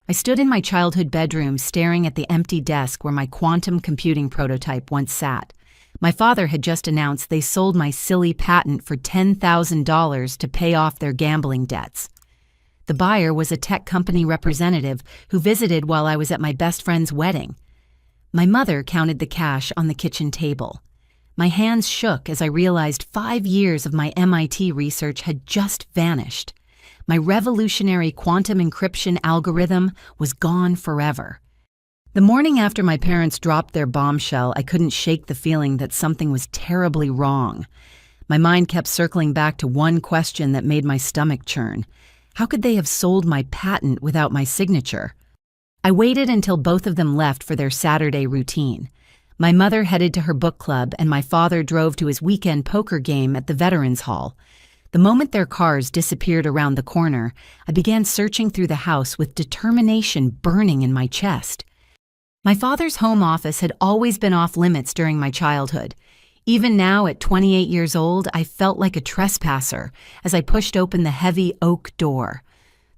I stood in my childhood bedroom staring at the empty desk where my quantum computing prototype once sat. My father had just announced they sold my silly patent for $10,000 to pay off their gambling debts. The buyer was a tech company representative who visited while I was at my best friend's wedding. My mother counted the cash on the kitchen table. My hands shook as I realized 5 years of my MIT research had just vanished. My revolutionary quantum encryption algorithm was gone forever. The morning after my parents dropped their bombshell, I couldn't shake the feeling that something was terribly wrong. My mind kept circling back to one question that made my stomach churn. How could they have sold my patent without my signature? I waited until both of them left for their Saturday routine. My mother headed to her book club and my father drove to his weekend poker game at the Veterans Hall. The moment their cars disappeared around the corner, I began searching through the house with determination burning in my chest. My father's home office had always been off limits during my childhood. Even now, at 28 years old, I felt like a trespasser as I pushed open the heavy oak door.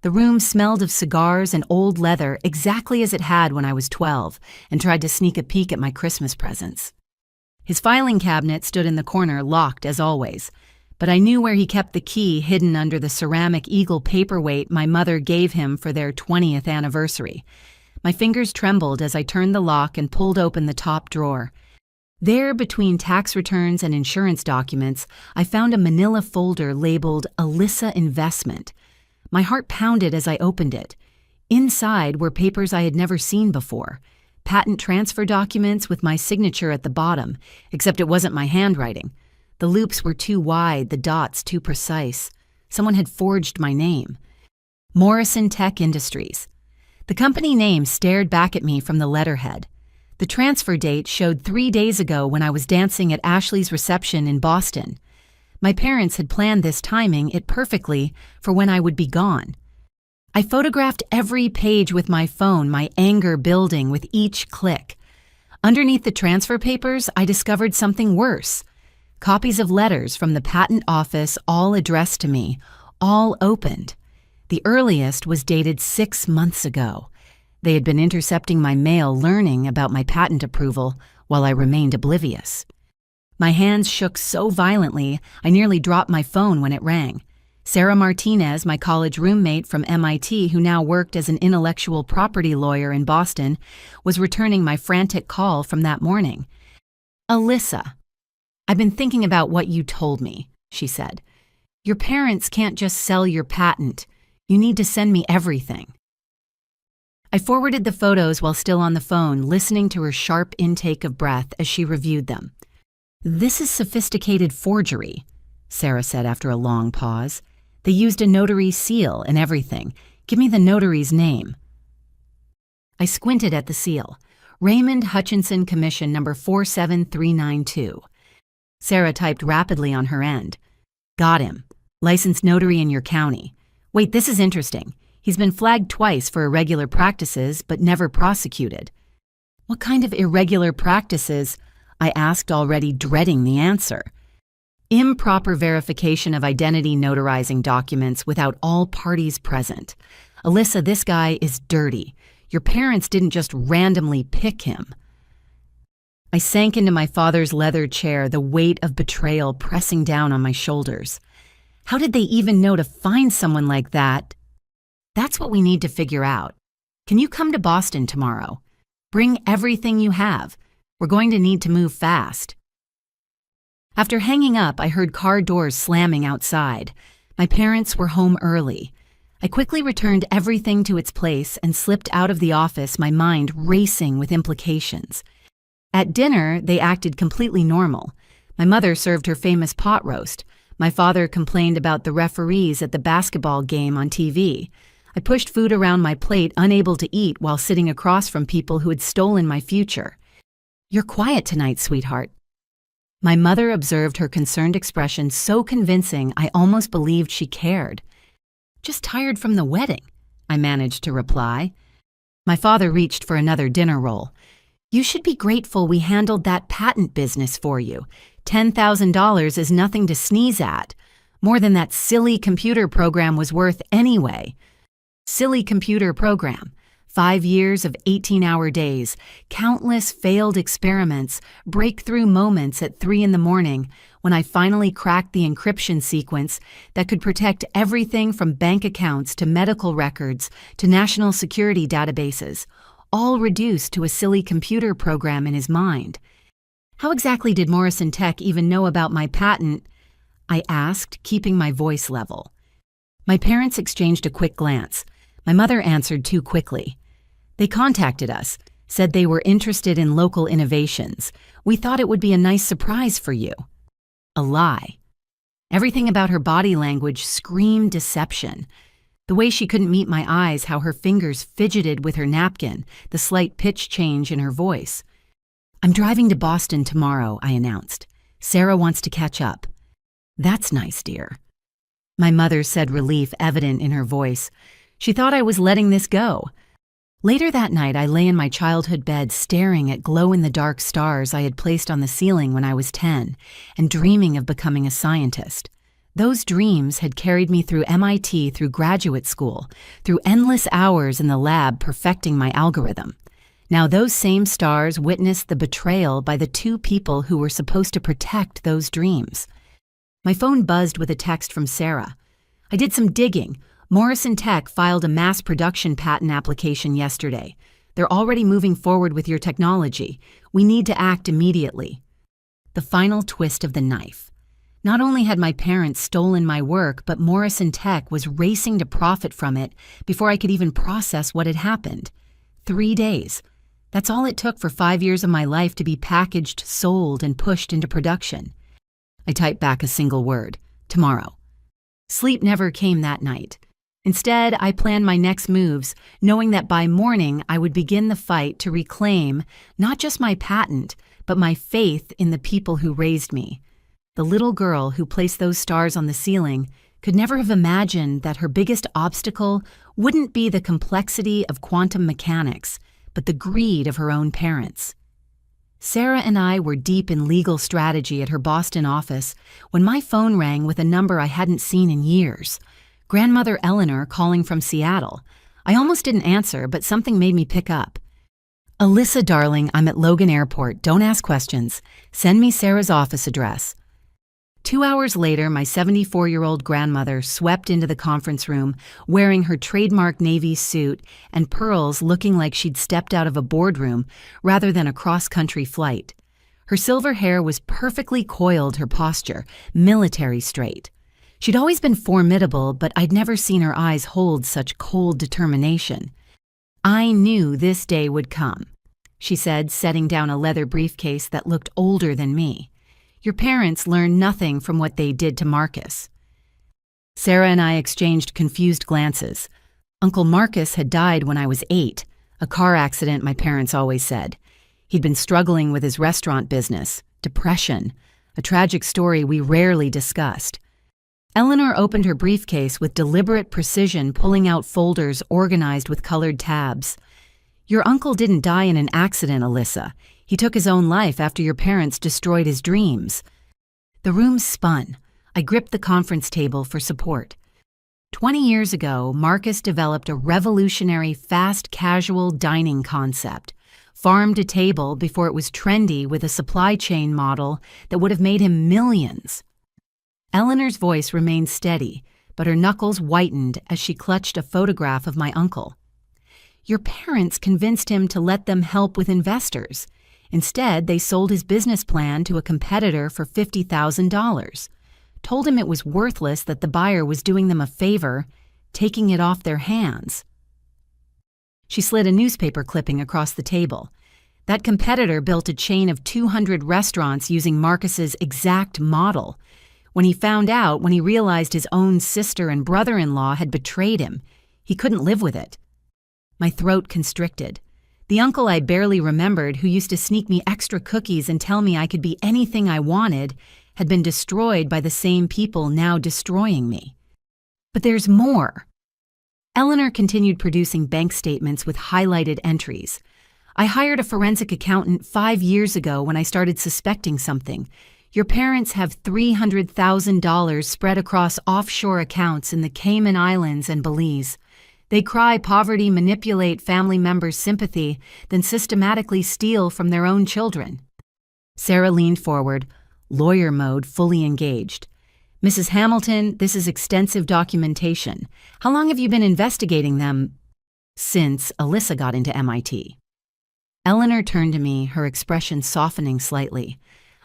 The room smelled of cigars and old leather exactly as it had when I was 12 and tried to sneak a peek at my Christmas presents. His filing cabinet stood in the corner, locked as always. But I knew where he kept the key hidden under the ceramic eagle paperweight my mother gave him for their 20th anniversary. My fingers trembled as I turned the lock and pulled open the top drawer. There, between tax returns and insurance documents, I found a manila folder labeled Alyssa Investment. My heart pounded as I opened it. Inside were papers I had never seen before. Patent transfer documents with my signature at the bottom, except it wasn't my handwriting. The loops were too wide, the dots too precise. Someone had forged my name. Morrison Tech Industries. The company name stared back at me from the letterhead. The transfer date showed 3 days ago when I was dancing at Ashley's reception in Boston. My parents had planned this timing it perfectly for when I would be gone. I photographed every page with my phone, my anger building with each click. Underneath the transfer papers, I discovered something worse. Copies of letters from the patent office, all addressed to me, all opened. The earliest was dated 6 months ago. They had been intercepting my mail, learning about my patent approval while I remained oblivious. My hands shook so violently, I nearly dropped my phone when it rang. Sarah Martinez, my college roommate from MIT who now worked as an intellectual property lawyer in Boston, was returning my frantic call from that morning. "Alyssa, I've been thinking about what you told me," she said. "Your parents can't just sell your patent. You need to send me everything." I forwarded the photos while still on the phone, listening to her sharp intake of breath as she reviewed them. "This is sophisticated forgery," Sarah said after a long pause. "They used a notary seal and everything. Give me the notary's name." I squinted at the seal. Raymond Hutchinson Commission number 47392. Sarah typed rapidly on her end. "Got him. Licensed notary in your county. Wait, this is interesting. He's been flagged twice for irregular practices, but never prosecuted." "What kind of irregular practices?" I asked, already dreading the answer. "Improper verification of identity notarizing documents without all parties present. Alyssa, this guy is dirty. Your parents didn't just randomly pick him." I sank into my father's leather chair, the weight of betrayal pressing down on my shoulders. How did they even know to find someone like that? "That's what we need to figure out. Can you come to Boston tomorrow? Bring everything you have. We're going to need to move fast." After hanging up, I heard car doors slamming outside. My parents were home early. I quickly returned everything to its place and slipped out of the office, my mind racing with implications. At dinner, they acted completely normal. My mother served her famous pot roast. My father complained about the referees at the basketball game on TV. I pushed food around my plate, unable to eat while sitting across from people who had stolen my future. "You're quiet tonight, sweetheart." My mother observed her concerned expression so convincing I almost believed she cared. "Just tired from the wedding," I managed to reply. My father reached for another dinner roll. "You should be grateful we handled that patent business for you. $10,000 is nothing to sneeze at. More than that silly computer program was worth anyway." Silly computer program. 5 years of 18-hour days, countless failed experiments, breakthrough moments at 3 in the morning when I finally cracked the encryption sequence that could protect everything from bank accounts to medical records to national security databases, all reduced to a silly computer program in his mind. How exactly did Morrison Tech even know about my patent? I asked, keeping my voice level. My parents exchanged a quick glance. My mother answered too quickly. They contacted us, said they were interested in local innovations. We thought it would be a nice surprise for you. A lie. Everything about her body language screamed deception. The way she couldn't meet my eyes, how her fingers fidgeted with her napkin, the slight pitch change in her voice. I'm driving to Boston tomorrow, I announced. Sarah wants to catch up. That's nice, dear. My mother said, relief evident in her voice. She thought I was letting this go. Later that night, I lay in my childhood bed staring at glow-in-the-dark stars I had placed on the ceiling when I was 10 and dreaming of becoming a scientist. Those dreams had carried me through MIT, through graduate school, through endless hours in the lab perfecting my algorithm. Now those same stars witnessed the betrayal by the two people who were supposed to protect those dreams. My phone buzzed with a text from Sarah. I did some digging. Morrison Tech filed a mass production patent application yesterday. They're already moving forward with your technology. We need to act immediately. The final twist of the knife. Not only had my parents stolen my work, but Morrison Tech was racing to profit from it before I could even process what had happened. 3 days. That's all it took for 5 years of my life to be packaged, sold, and pushed into production. I typed back a single word. Tomorrow. Sleep never came that night. Instead, I planned my next moves, knowing that by morning I would begin the fight to reclaim not just my patent, but my faith in the people who raised me. The little girl who placed those stars on the ceiling could never have imagined that her biggest obstacle wouldn't be the complexity of quantum mechanics, but the greed of her own parents. Sarah and I were deep in legal strategy at her Boston office when my phone rang with a number I hadn't seen in years. Grandmother Eleanor calling from Seattle. I almost didn't answer, but something made me pick up. Alyssa, darling, I'm at Logan Airport. Don't ask questions. Send me Sarah's office address. 2 hours later, my 74-year-old grandmother swept into the conference room wearing her trademark navy suit and pearls, looking like she'd stepped out of a boardroom rather than a cross-country flight. Her silver hair was perfectly coiled, her posture, military straight. She'd always been formidable, but I'd never seen her eyes hold such cold determination. I knew this day would come, she said, setting down a leather briefcase that looked older than me. Your parents learned nothing from what they did to Marcus. Sarah and I exchanged confused glances. Uncle Marcus had died when I was 8, a car accident, my parents always said. He'd been struggling with his restaurant business, depression, a tragic story we rarely discussed. Eleanor opened her briefcase with deliberate precision, pulling out folders organized with colored tabs. Your uncle didn't die in an accident, Alyssa. He took his own life after your parents destroyed his dreams. The room spun. I gripped the conference table for support. 20 years ago, Marcus developed a revolutionary fast casual dining concept, farm to table before it was trendy, with a supply chain model that would have made him millions. Eleanor's voice remained steady, but her knuckles whitened as she clutched a photograph of my uncle. Your parents convinced him to let them help with investors. Instead, they sold his business plan to a competitor for $50,000, told him it was worthless, that the buyer was doing them a favor, taking it off their hands. She slid a newspaper clipping across the table. That competitor built a chain of 200 restaurants using Marcus's exact model. When he realized his own sister and brother-in-law had betrayed him, he couldn't live with it. My throat constricted. The uncle I barely remembered, who used to sneak me extra cookies and tell me I could be anything I wanted, had been destroyed by the same people now destroying me. But there's more. Eleanor continued producing bank statements with highlighted entries. I hired a forensic accountant 5 years ago when I started suspecting something. Your parents have $300,000 spread across offshore accounts in the Cayman Islands and Belize. They cry poverty, manipulate family members' sympathy, then systematically steal from their own children. Sarah leaned forward, lawyer mode fully engaged. Mrs. Hamilton, this is extensive documentation. How long have you been investigating them? Since Alyssa got into MIT. Eleanor turned to me, her expression softening slightly.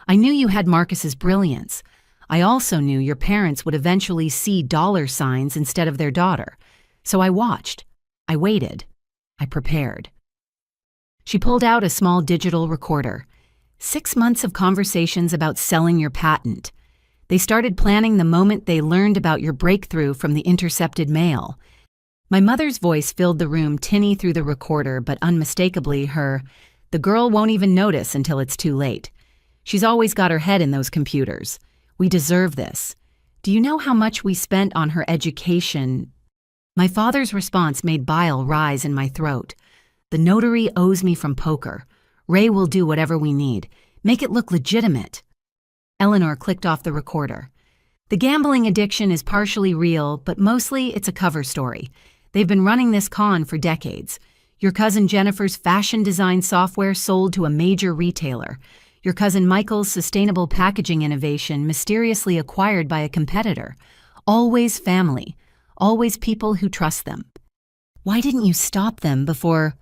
I knew you had Marcus's brilliance. I also knew your parents would eventually see dollar signs instead of their daughter. So I watched. I waited. I prepared. She pulled out a small digital recorder. 6 months of conversations about selling your patent. They started planning the moment they learned about your breakthrough from the intercepted mail. My mother's voice filled the room, tinny through the recorder, but unmistakably the girl won't even notice until it's too late. She's always got her head in those computers. We deserve this. Do you know how much we spent on her education? My father's response made bile rise in my throat. The notary owes me from poker. Ray will do whatever we need. Make it look legitimate. Eleanor clicked off the recorder. The gambling addiction is partially real, but mostly it's a cover story. They've been running this con for decades. Your cousin Jennifer's fashion design software sold to a major retailer. Your cousin Michael's sustainable packaging innovation mysteriously acquired by a competitor. Always family. Always people who trust them. Why didn't you stop them before?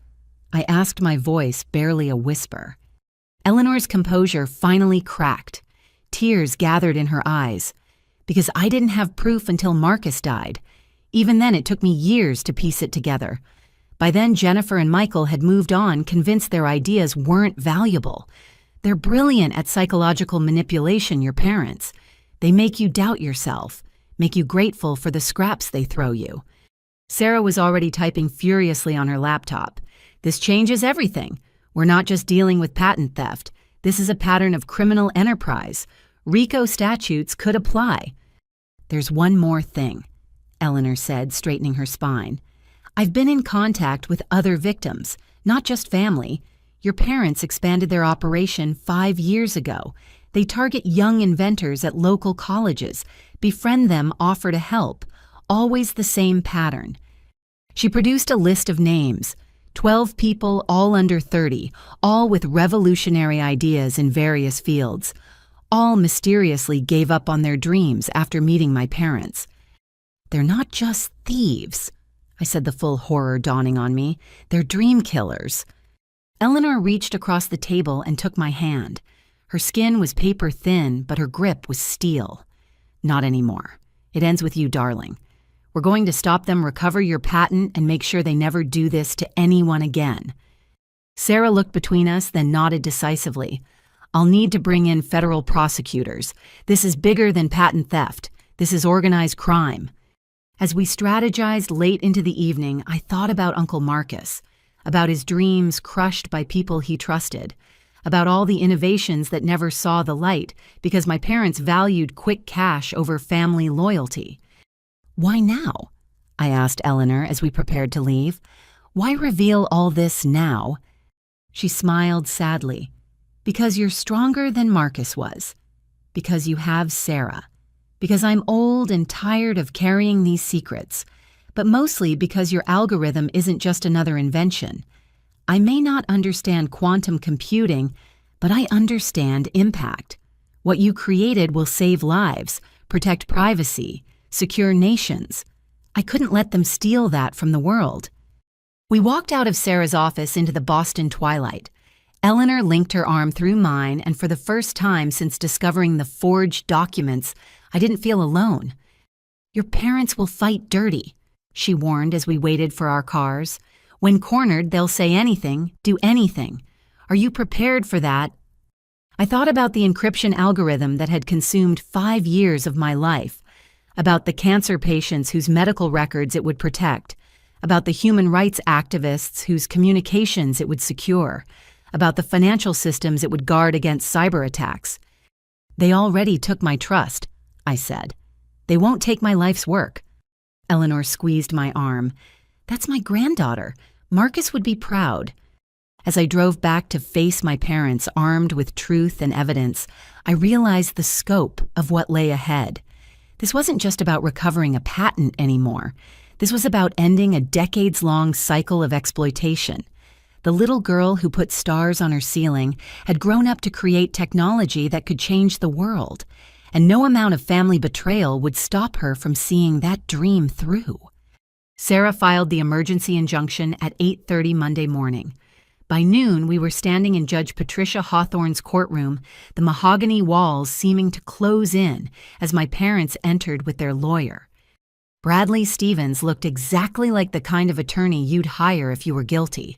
I asked, my voice barely a whisper. Eleanor's composure finally cracked. Tears gathered in her eyes. Because I didn't have proof until Marcus died. Even then, it took me years to piece it together. By then, Jennifer and Michael had moved on, convinced their ideas weren't valuable. They're brilliant at psychological manipulation, your parents. They make you doubt yourself, make you grateful for the scraps they throw you. Sarah was already typing furiously on her laptop. This changes everything. We're not just dealing with patent theft. This is a pattern of criminal enterprise. RICO statutes could apply. There's one more thing, Eleanor said, straightening her spine. I've been in contact with other victims, not just family. Your parents expanded their operation 5 years ago. They target young inventors at local colleges, befriend them, offer to help. Always the same pattern. She produced a list of names. 12 people, all under 30, all with revolutionary ideas in various fields. All mysteriously gave up on their dreams after meeting my parents. They're not just thieves, I said, the full horror dawning on me. They're dream killers. Eleanor reached across the table and took my hand. Her skin was paper thin, but her grip was steel. Not anymore. It ends with you, darling. We're going to stop them, recover your patent, and make sure they never do this to anyone again. Sarah looked between us, then nodded decisively. I'll need to bring in federal prosecutors. This is bigger than patent theft. This is organized crime. As we strategized late into the evening, I thought about Uncle Marcus, about his dreams crushed by people he trusted, about all the innovations that never saw the light because my parents valued quick cash over family loyalty. Why now? I asked Eleanor as we prepared to leave. Why reveal all this now? She smiled sadly. Because you're stronger than Marcus was. Because you have Sarah. Because I'm old and tired of carrying these secrets. But mostly because your algorithm isn't just another invention. I may not understand quantum computing, but I understand impact. What you created will save lives, protect privacy, secure nations. I couldn't let them steal that from the world. We walked out of Sarah's office into the Boston twilight. Eleanor linked her arm through mine, and for the first time since discovering the forged documents, I didn't feel alone. Your parents will fight dirty, she warned as we waited for our cars. When cornered, they'll say anything, do anything. Are you prepared for that? I thought about the encryption algorithm that had consumed 5 years of my life, about the cancer patients whose medical records it would protect, about the human rights activists whose communications it would secure, about the financial systems it would guard against cyber attacks. They already took my trust, I said. They won't take my life's work. Eleanor squeezed my arm. That's my granddaughter. Marcus would be proud. As I drove back to face my parents armed with truth and evidence, I realized the scope of what lay ahead. This wasn't just about recovering a patent anymore. This was about ending a decades-long cycle of exploitation. The little girl who put stars on her ceiling had grown up to create technology that could change the world, and no amount of family betrayal would stop her from seeing that dream through. Sarah filed the emergency injunction at 8:30 Monday morning. By noon, we were standing in Judge Patricia Hawthorne's courtroom, the mahogany walls seeming to close in as my parents entered with their lawyer. Bradley Stevens looked exactly like the kind of attorney you'd hire if you were guilty.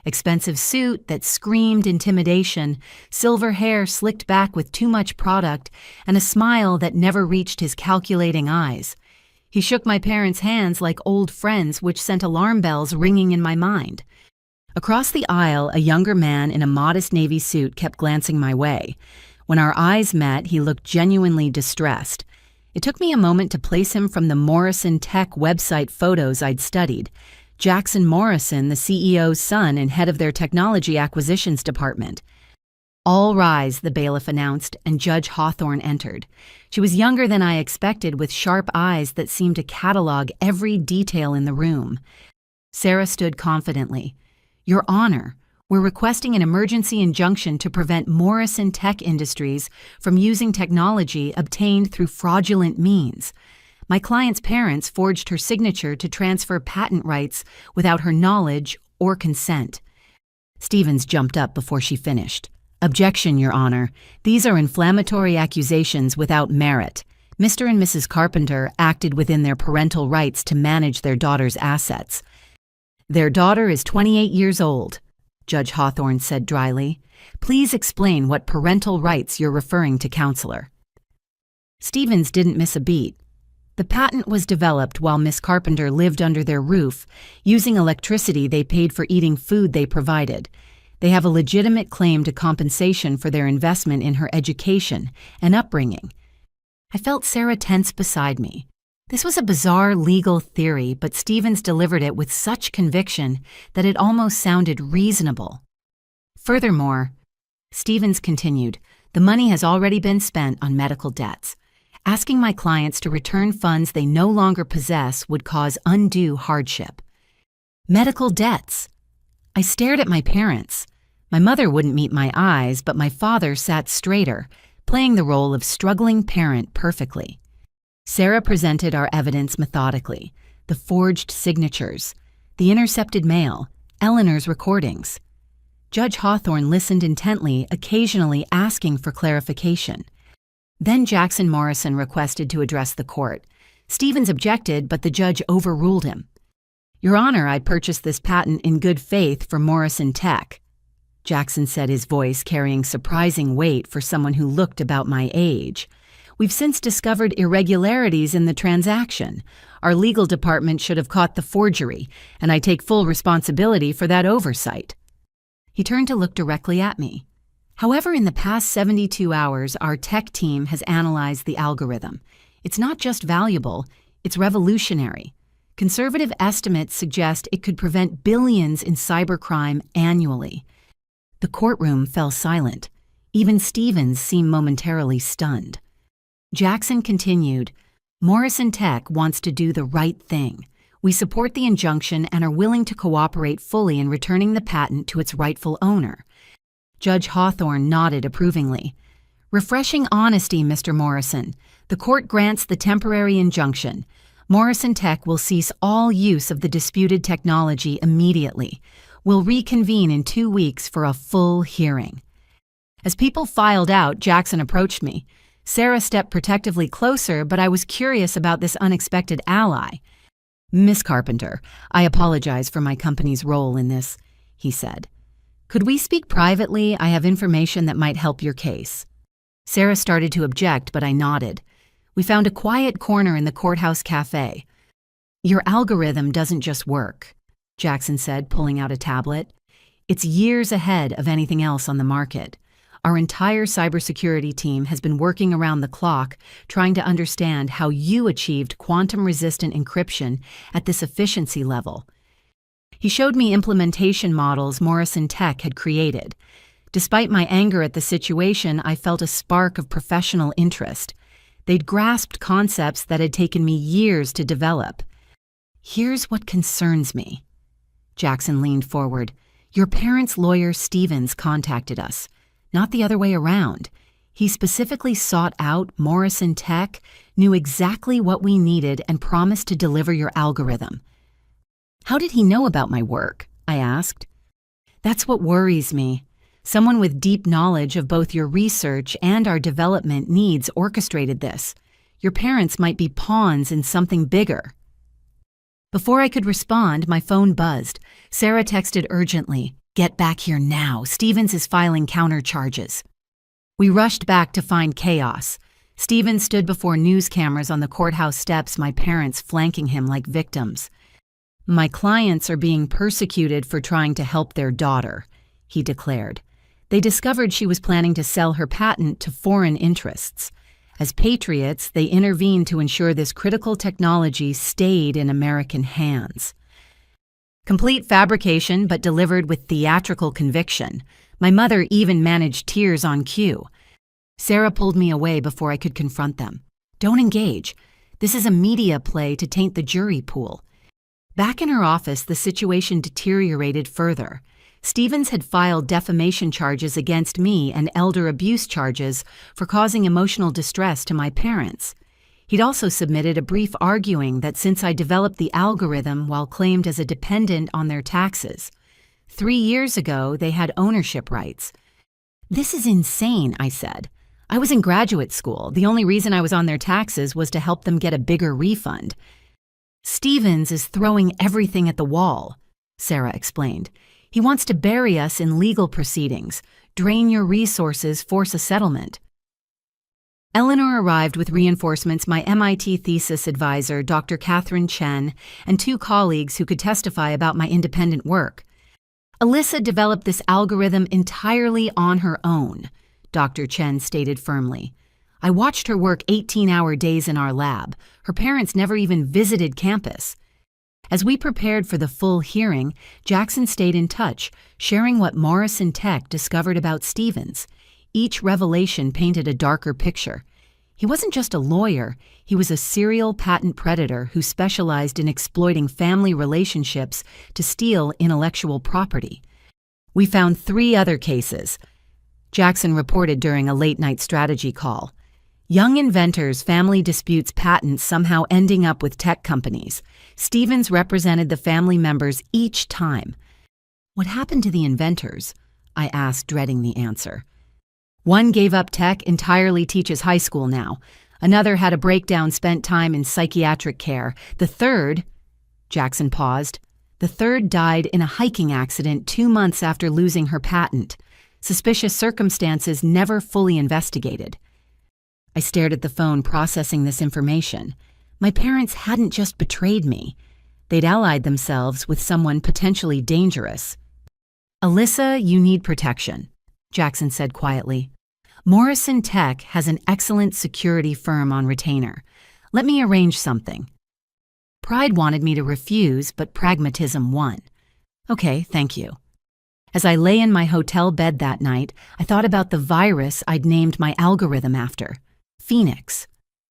Expensive suit that screamed intimidation, silver hair slicked back with too much product, and a smile that never reached his calculating eyes. He shook my parents' hands like old friends, which sent alarm bells ringing in my mind. Across the aisle, a younger man in a modest navy suit kept glancing my way. When our eyes met, he looked genuinely distressed. It took me a moment to place him from the Morrison Tech website photos I'd studied. Jackson Morrison, the CEO's son and head of their technology acquisitions department. "All rise," the bailiff announced, and Judge Hawthorne entered. She was younger than I expected, with sharp eyes that seemed to catalog every detail in the room. Sarah stood confidently. "Your Honor, we're requesting an emergency injunction to prevent Morrison Tech Industries from using technology obtained through fraudulent means. My client's parents forged her signature to transfer patent rights without her knowledge or consent." Stevens jumped up before she finished. "Objection, Your Honor. These are inflammatory accusations without merit. Mr. and Mrs. Carpenter acted within their parental rights to manage their daughter's assets." "Their daughter is 28 years old," Judge Hawthorne said dryly. "Please explain what parental rights you're referring to, Counselor." Stevens didn't miss a beat. The patent was developed while Miss Carpenter lived under their roof, using electricity they paid for eating food they provided. They have a legitimate claim to compensation for their investment in her education and upbringing. I felt Sarah tense beside me. This was a bizarre legal theory, but Stevens delivered it with such conviction that it almost sounded reasonable. Furthermore, Stevens continued, "The money has already been spent on medical debts. Asking my clients to return funds they no longer possess would cause undue hardship." Medical debts. I stared at my parents. My mother wouldn't meet my eyes, but my father sat straighter, playing the role of struggling parent perfectly. Sarah presented our evidence methodically: the forged signatures, the intercepted mail, Eleanor's recordings. Judge Hawthorne listened intently, occasionally asking for clarification. Then Jackson Morrison requested to address the court. Stevens objected, but the judge overruled him. "Your Honor, I purchased this patent in good faith for Morrison Tech," Jackson said, his voice carrying surprising weight for someone who looked about my age. "We've since discovered irregularities in the transaction. Our legal department should have caught the forgery, and I take full responsibility for that oversight." He turned to look directly at me. "However, in the past 72 hours, our tech team has analyzed the algorithm. It's not just valuable, it's revolutionary. Conservative estimates suggest it could prevent billions in cybercrime annually." The courtroom fell silent. Even Stevens seemed momentarily stunned. Jackson continued, "Morrison Tech wants to do the right thing. We support the injunction and are willing to cooperate fully in returning the patent to its rightful owner." Judge Hawthorne nodded approvingly. "Refreshing honesty, Mr. Morrison. The court grants the temporary injunction. Morrison Tech will cease all use of the disputed technology immediately. We'll reconvene in 2 weeks for a full hearing." As people filed out, Jackson approached me. Sarah stepped protectively closer, but I was curious about this unexpected ally. "Miss Carpenter, I apologize for my company's role in this," he said. "Could we speak privately? I have information that might help your case." Sarah started to object, but I nodded. We found a quiet corner in the courthouse cafe. "Your algorithm doesn't just work," Jackson said, pulling out a tablet. "It's years ahead of anything else on the market. Our entire cybersecurity team has been working around the clock trying to understand how you achieved quantum-resistant encryption at this efficiency level." He showed me implementation models Morrison Tech had created. Despite my anger at the situation, I felt a spark of professional interest. They'd grasped concepts that had taken me years to develop. Here's what concerns me. Jackson leaned forward. Your parents' lawyer, Stevens, contacted us, not the other way around. He specifically sought out Morrison Tech, knew exactly what we needed, and promised to deliver your algorithm. How did he know about my work? I asked. That's what worries me. Someone with deep knowledge of both your research and our development needs orchestrated this. Your parents might be pawns in something bigger. Before I could respond, my phone buzzed. Sarah texted urgently, "Get back here now. Stevens is filing counter charges." We rushed back to find chaos. Stevens stood before news cameras on the courthouse steps, my parents flanking him like victims. My clients are being persecuted for trying to help their daughter, he declared. They discovered she was planning to sell her patent to foreign interests. As patriots, they intervened to ensure this critical technology stayed in American hands. Complete fabrication, but delivered with theatrical conviction. My mother even managed tears on cue. Sarah pulled me away before I could confront them. Don't engage. This is a media play to taint the jury pool. Back in her office, the situation deteriorated further. Stevens had filed defamation charges against me and elder abuse charges for causing emotional distress to my parents. He'd also submitted a brief arguing that since I developed the algorithm while claimed as a dependent on their taxes, 3 years ago they had ownership rights. This is insane, I said. I was in graduate school. The only reason I was on their taxes was to help them get a bigger refund. Stevens is throwing everything at the wall, Sarah explained. He wants to bury us in legal proceedings, drain your resources, force a settlement. Eleanor arrived with reinforcements, my MIT thesis advisor, Dr. Catherine Chen, and 2 colleagues who could testify about my independent work. Alyssa developed this algorithm entirely on her own, Dr. Chen stated firmly. I watched her work 18-hour days in our lab. Her parents never even visited campus. As we prepared for the full hearing, Jackson stayed in touch, sharing what Morrison Tech discovered about Stevens. Each revelation painted a darker picture. He wasn't just a lawyer, he was a serial patent predator who specialized in exploiting family relationships to steal intellectual property. We found 3 other cases, Jackson reported during a late-night strategy call. Young inventors' family disputes patents somehow ending up with tech companies. Stevens represented the family members each time. What happened to the inventors? I asked, dreading the answer. One gave up tech, entirely teaches high school now. Another had a breakdown, spent time in psychiatric care. The third, Jackson paused, the third died in a hiking accident 2 months after losing her patent. Suspicious circumstances never fully investigated. I stared at the phone, processing this information. My parents hadn't just betrayed me. They'd allied themselves with someone potentially dangerous. Alyssa, you need protection, Jackson said quietly. Morrison Tech has an excellent security firm on retainer. Let me arrange something. Pride wanted me to refuse, but pragmatism won. Okay, thank you. As I lay in my hotel bed that night, I thought about the virus I'd named my algorithm after. Phoenix,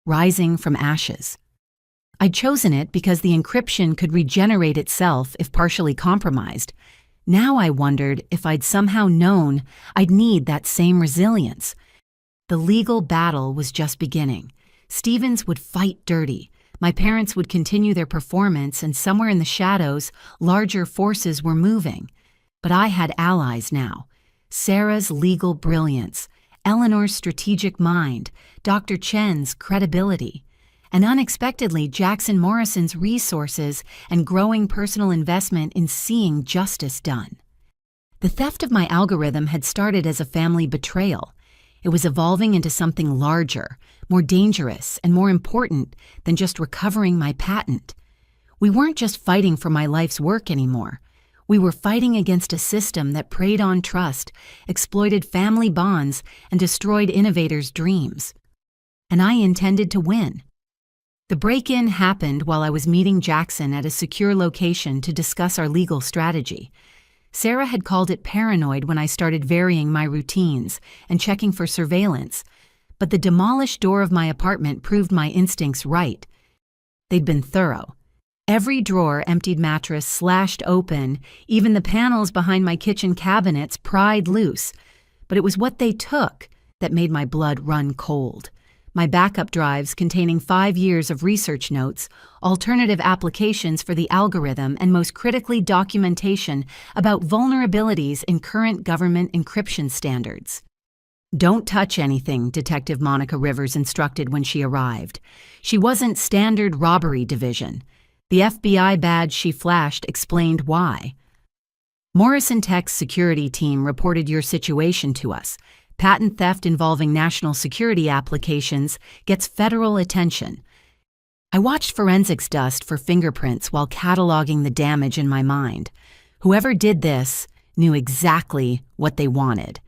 rising from ashes. I'd chosen it because the encryption could regenerate itself if partially compromised. Now I wondered if I'd somehow known I'd need that same resilience. The legal battle was just beginning. Stevens would fight dirty. My parents would continue their performance, and somewhere in the shadows, larger forces were moving. But I had allies now. Sarah's legal brilliance, Eleanor's strategic mind, Dr. Chen's credibility, and unexpectedly Jackson Morrison's resources and growing personal investment in seeing justice done. The theft of my algorithm had started as a family betrayal. It was evolving into something larger, more dangerous, and more important than just recovering my patent. We weren't just fighting for my life's work anymore. We were fighting against a system that preyed on trust, exploited family bonds, and destroyed innovators' dreams. And I intended to win. The break-in happened while I was meeting Jackson at a secure location to discuss our legal strategy. Sarah had called it paranoid when I started varying my routines and checking for surveillance, but the demolished door of my apartment proved my instincts right. They'd been thorough. Every drawer, emptied mattress slashed open, even the panels behind my kitchen cabinets pried loose. But it was what they took that made my blood run cold. My backup drives containing 5 years of research notes, alternative applications for the algorithm, and most critically, documentation about vulnerabilities in current government encryption standards. "Don't touch anything," Detective Monica Rivers instructed when she arrived. She wasn't Standard Robbery Division. The FBI badge she flashed explained why. "Morrison Tech's security team reported your situation to us. Patent theft involving national security applications gets federal attention." I watched forensics dust for fingerprints while cataloging the damage in my mind. Whoever did this knew exactly what they wanted.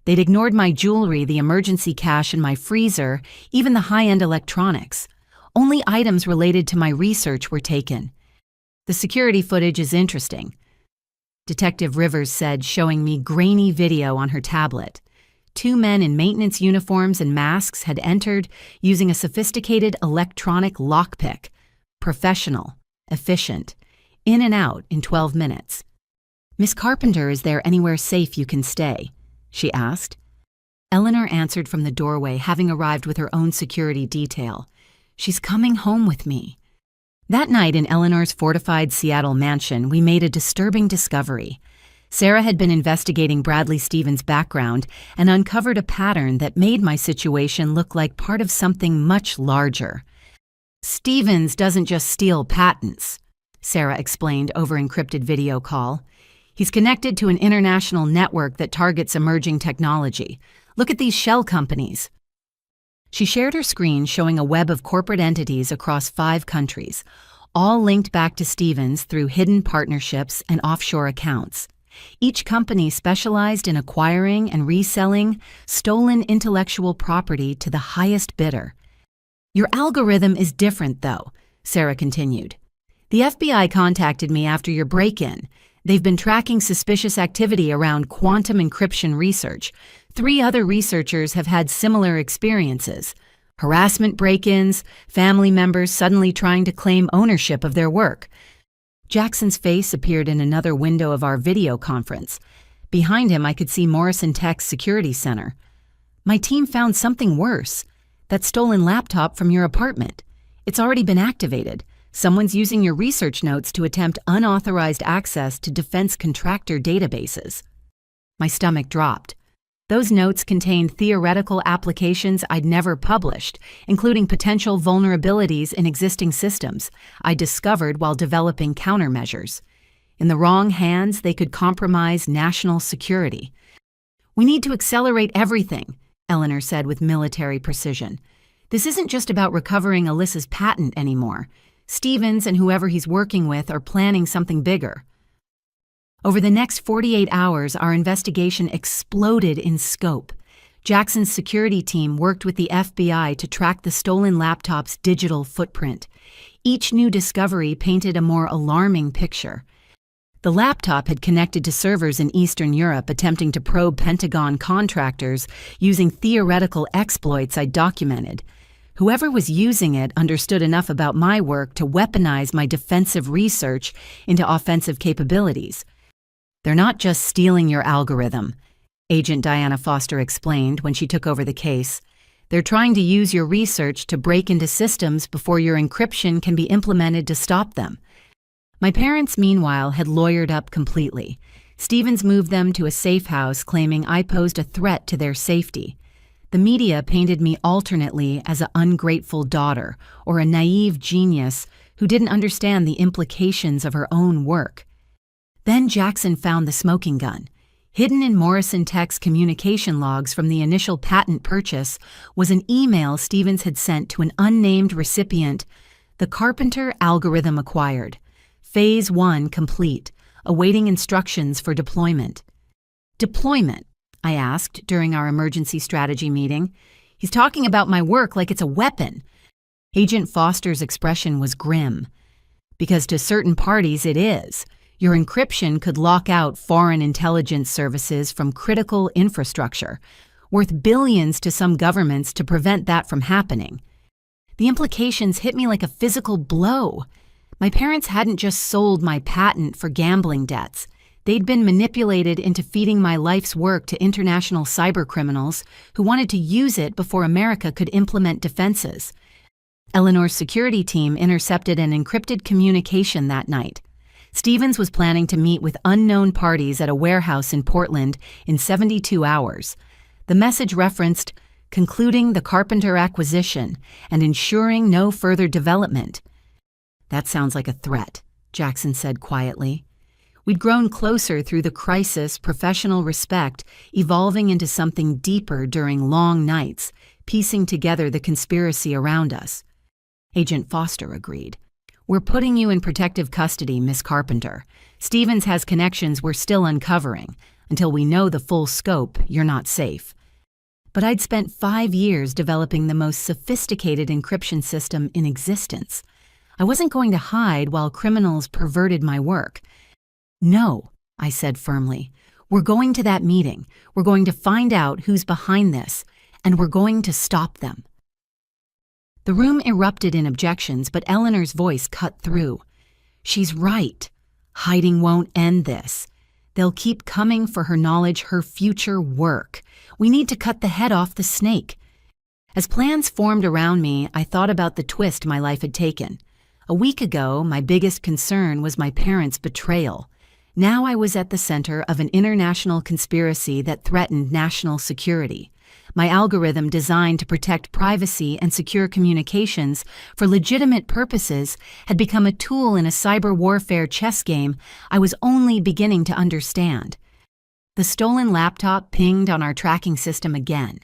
They'd ignored my jewelry, the emergency cash in my freezer, even the high-end electronics. Only items related to my research were taken. "The security footage is interesting," Detective Rivers said, showing me grainy video on her tablet. 2 men in maintenance uniforms and masks had entered using a sophisticated electronic lockpick. Professional, efficient, in and out in 12 minutes. "Miss Carpenter, is there anywhere safe you can stay?" she asked. Eleanor answered from the doorway, having arrived with her own security detail. "She's coming home with me." That night in Eleanor's fortified Seattle mansion, we made a disturbing discovery. Sarah had been investigating Bradley Stevens' background and uncovered a pattern that made my situation look like part of something much larger. "Stevens doesn't just steal patents," Sarah explained over encrypted video call. "He's connected to an international network that targets emerging technology. Look at these shell companies." She shared her screen showing a web of corporate entities across 5 countries, all linked back to Stevens through hidden partnerships and offshore accounts. Each company specialized in acquiring and reselling stolen intellectual property to the highest bidder. "Your algorithm is different, though," Sarah continued. "The FBI contacted me after your break-in. They've been tracking suspicious activity around quantum encryption research. 3 other researchers have had similar experiences. Harassment break-ins, family members suddenly trying to claim ownership of their work." Jackson's face appeared in another window of our video conference. Behind him, I could see Morrison Tech's security center. "My team found something worse. That stolen laptop from your apartment. It's already been activated. Someone's using your research notes to attempt unauthorized access to defense contractor databases." My stomach dropped. Those notes contained theoretical applications I'd never published, including potential vulnerabilities in existing systems I discovered while developing countermeasures. In the wrong hands, they could compromise national security. "We need to accelerate everything," Eleanor said with military precision. "This isn't just about recovering Alyssa's patent anymore. Stevens and whoever he's working with are planning something bigger." Over the next 48 hours, our investigation exploded in scope. Jackson's security team worked with the FBI to track the stolen laptop's digital footprint. Each new discovery painted a more alarming picture. The laptop had connected to servers in Eastern Europe attempting to probe Pentagon contractors using theoretical exploits I documented. Whoever was using it understood enough about my work to weaponize my defensive research into offensive capabilities. "They're not just stealing your algorithm," Agent Diana Foster explained when she took over the case. "They're trying to use your research to break into systems before your encryption can be implemented to stop them." My parents, meanwhile, had lawyered up completely. Stevens moved them to a safe house, claiming I posed a threat to their safety. The media painted me alternately as an ungrateful daughter or a naive genius who didn't understand the implications of her own work. Then Jackson found the smoking gun. Hidden in Morrison Tech's communication logs from the initial patent purchase was an email Stevens had sent to an unnamed recipient. "The Carpenter algorithm acquired. Phase 1 complete. Awaiting instructions for deployment." "Deployment?" I asked during our emergency strategy meeting. "He's talking about my work like it's a weapon." Agent Foster's expression was grim. "Because to certain parties it is. Your encryption could lock out foreign intelligence services from critical infrastructure, worth billions to some governments to prevent that from happening." The implications hit me like a physical blow. My parents hadn't just sold my patent for gambling debts. They'd been manipulated into feeding my life's work to international cybercriminals who wanted to use it before America could implement defenses. Eleanor's security team intercepted an encrypted communication that night. Stevens was planning to meet with unknown parties at a warehouse in Portland in 72 hours. The message referenced concluding the Carpenter acquisition and ensuring no further development. "That sounds like a threat," Jackson said quietly. We'd grown closer through the crisis, professional respect, evolving into something deeper during long nights, piecing together the conspiracy around us. Agent Foster agreed. "We're putting you in protective custody, Miss Carpenter. Stevens has connections we're still uncovering. Until we know the full scope, you're not safe." But I'd spent 5 years developing the most sophisticated encryption system in existence. I wasn't going to hide while criminals perverted my work. "No," I said firmly. "We're going to that meeting. We're going to find out who's behind this, and we're going to stop them." The room erupted in objections, but Eleanor's voice cut through. "She's right. Hiding won't end this. They'll keep coming for her knowledge, her future work. We need to cut the head off the snake." As plans formed around me, I thought about the twist my life had taken. A week ago, my biggest concern was my parents' betrayal. Now I was at the center of an international conspiracy that threatened national security. My algorithm designed to protect privacy and secure communications for legitimate purposes had become a tool in a cyber warfare chess game I was only beginning to understand. The stolen laptop pinged on our tracking system again.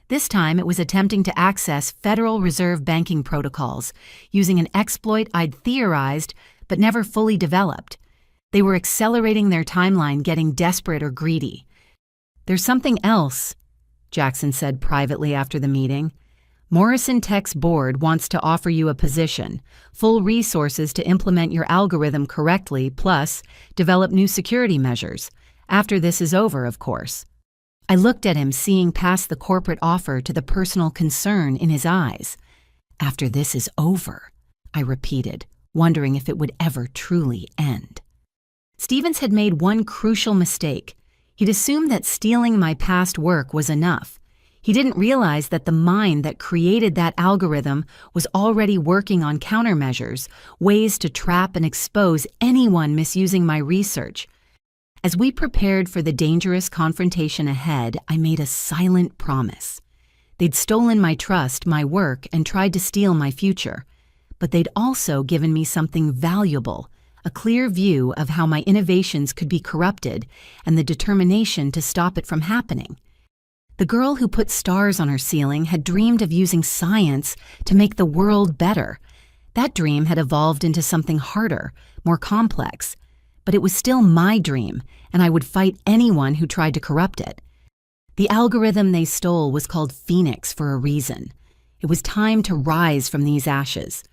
This time it was attempting to access Federal Reserve banking protocols using an exploit I'd theorized but never fully developed. They were accelerating their timeline, getting desperate or greedy. "There's something else," Jackson said privately after the meeting. "Morrison Tech's board wants to offer you a position, full resources to implement your algorithm correctly, plus develop new security measures. After this is over, of course." I looked at him, seeing past the corporate offer to the personal concern in his eyes. "After this is over," I repeated, wondering if it would ever truly end. Stevens had made one crucial mistake. He'd assumed that stealing my past work was enough. He didn't realize that the mind that created that algorithm was already working on countermeasures, ways to trap and expose anyone misusing my research. As we prepared for the dangerous confrontation ahead, I made a silent promise. They'd stolen my trust, my work, and tried to steal my future. But they'd also given me something valuable, a clear view of how my innovations could be corrupted and the determination to stop it from happening. The girl who put stars on her ceiling had dreamed of using science to make the world better. That dream had evolved into something harder, more complex. But it was still my dream, and I would fight anyone who tried to corrupt it. The algorithm they stole was called Phoenix for a reason. It was time to rise from these ashes.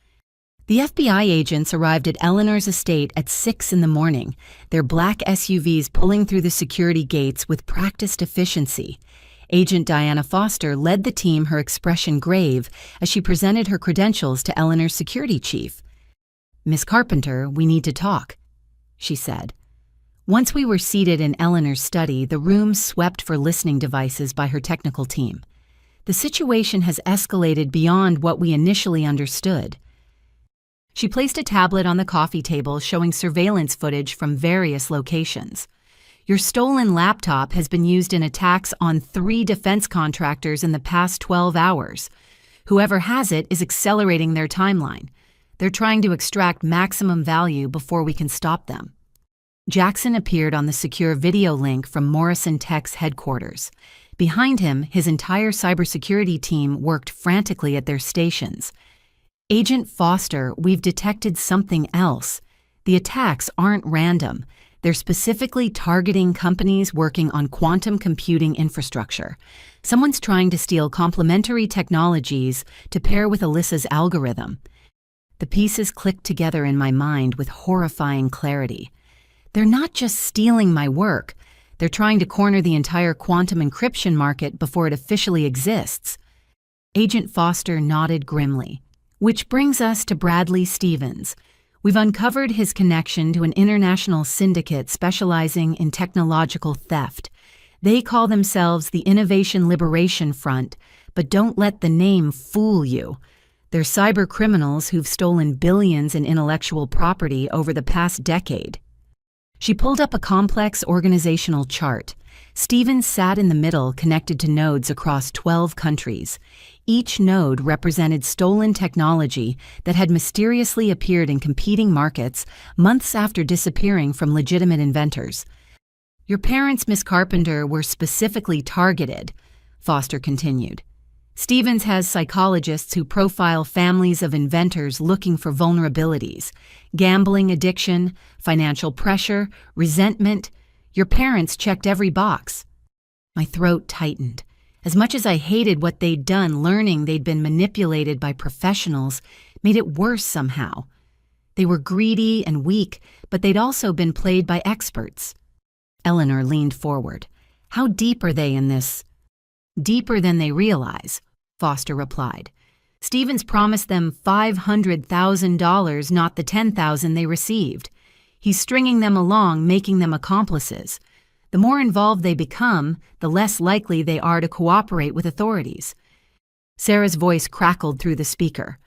The FBI agents arrived at Eleanor's estate at 6 in the morning, their black SUVs pulling through the security gates with practiced efficiency. Agent Diana Foster led the team, her expression grave, as she presented her credentials to Eleanor's security chief. "Miss Carpenter, we need to talk," she said. Once we were seated in Eleanor's study, the room swept for listening devices by her technical team. "The situation has escalated beyond what we initially understood." She placed a tablet on the coffee table showing surveillance footage from various locations. "Your stolen laptop has been used in attacks on 3 defense contractors in the past 12 hours. Whoever has it is accelerating their timeline. They're trying to extract maximum value before we can stop them." Jackson appeared on the secure video link from Morrison Tech's headquarters. Behind him, his entire cybersecurity team worked frantically at their stations. "Agent Foster, we've detected something else. The attacks aren't random. They're specifically targeting companies working on quantum computing infrastructure. Someone's trying to steal complementary technologies to pair with Alyssa's algorithm." The pieces clicked together in my mind with horrifying clarity. They're not just stealing my work. They're trying to corner the entire quantum encryption market before it officially exists. Agent Foster nodded grimly. "Which brings us to Bradley Stevens. We've uncovered his connection to an international syndicate specializing in technological theft. They call themselves the Innovation Liberation Front, but don't let the name fool you. They're cyber criminals who've stolen billions in intellectual property over the past decade. She pulled up a complex organizational chart. Stevens sat in the middle, connected to nodes across 12 countries. Each node represented stolen technology that had mysteriously appeared in competing markets months after disappearing from legitimate inventors. Your parents, Miss Carpenter, were specifically targeted, Foster continued. Stevens has psychologists who profile families of inventors looking for vulnerabilities, gambling addiction, financial pressure, resentment. Your parents checked every box. My throat tightened. As much as I hated what they'd done, learning they'd been manipulated by professionals made it worse somehow. They were greedy and weak, but they'd also been played by experts. Eleanor leaned forward. How deep are they in this? Deeper than they realize, Foster replied. Stevens promised them $500,000, not the $10,000 they received. He's stringing them along, making them accomplices. The more involved they become, the less likely they are to cooperate with authorities. Sarah's voice crackled through the speaker.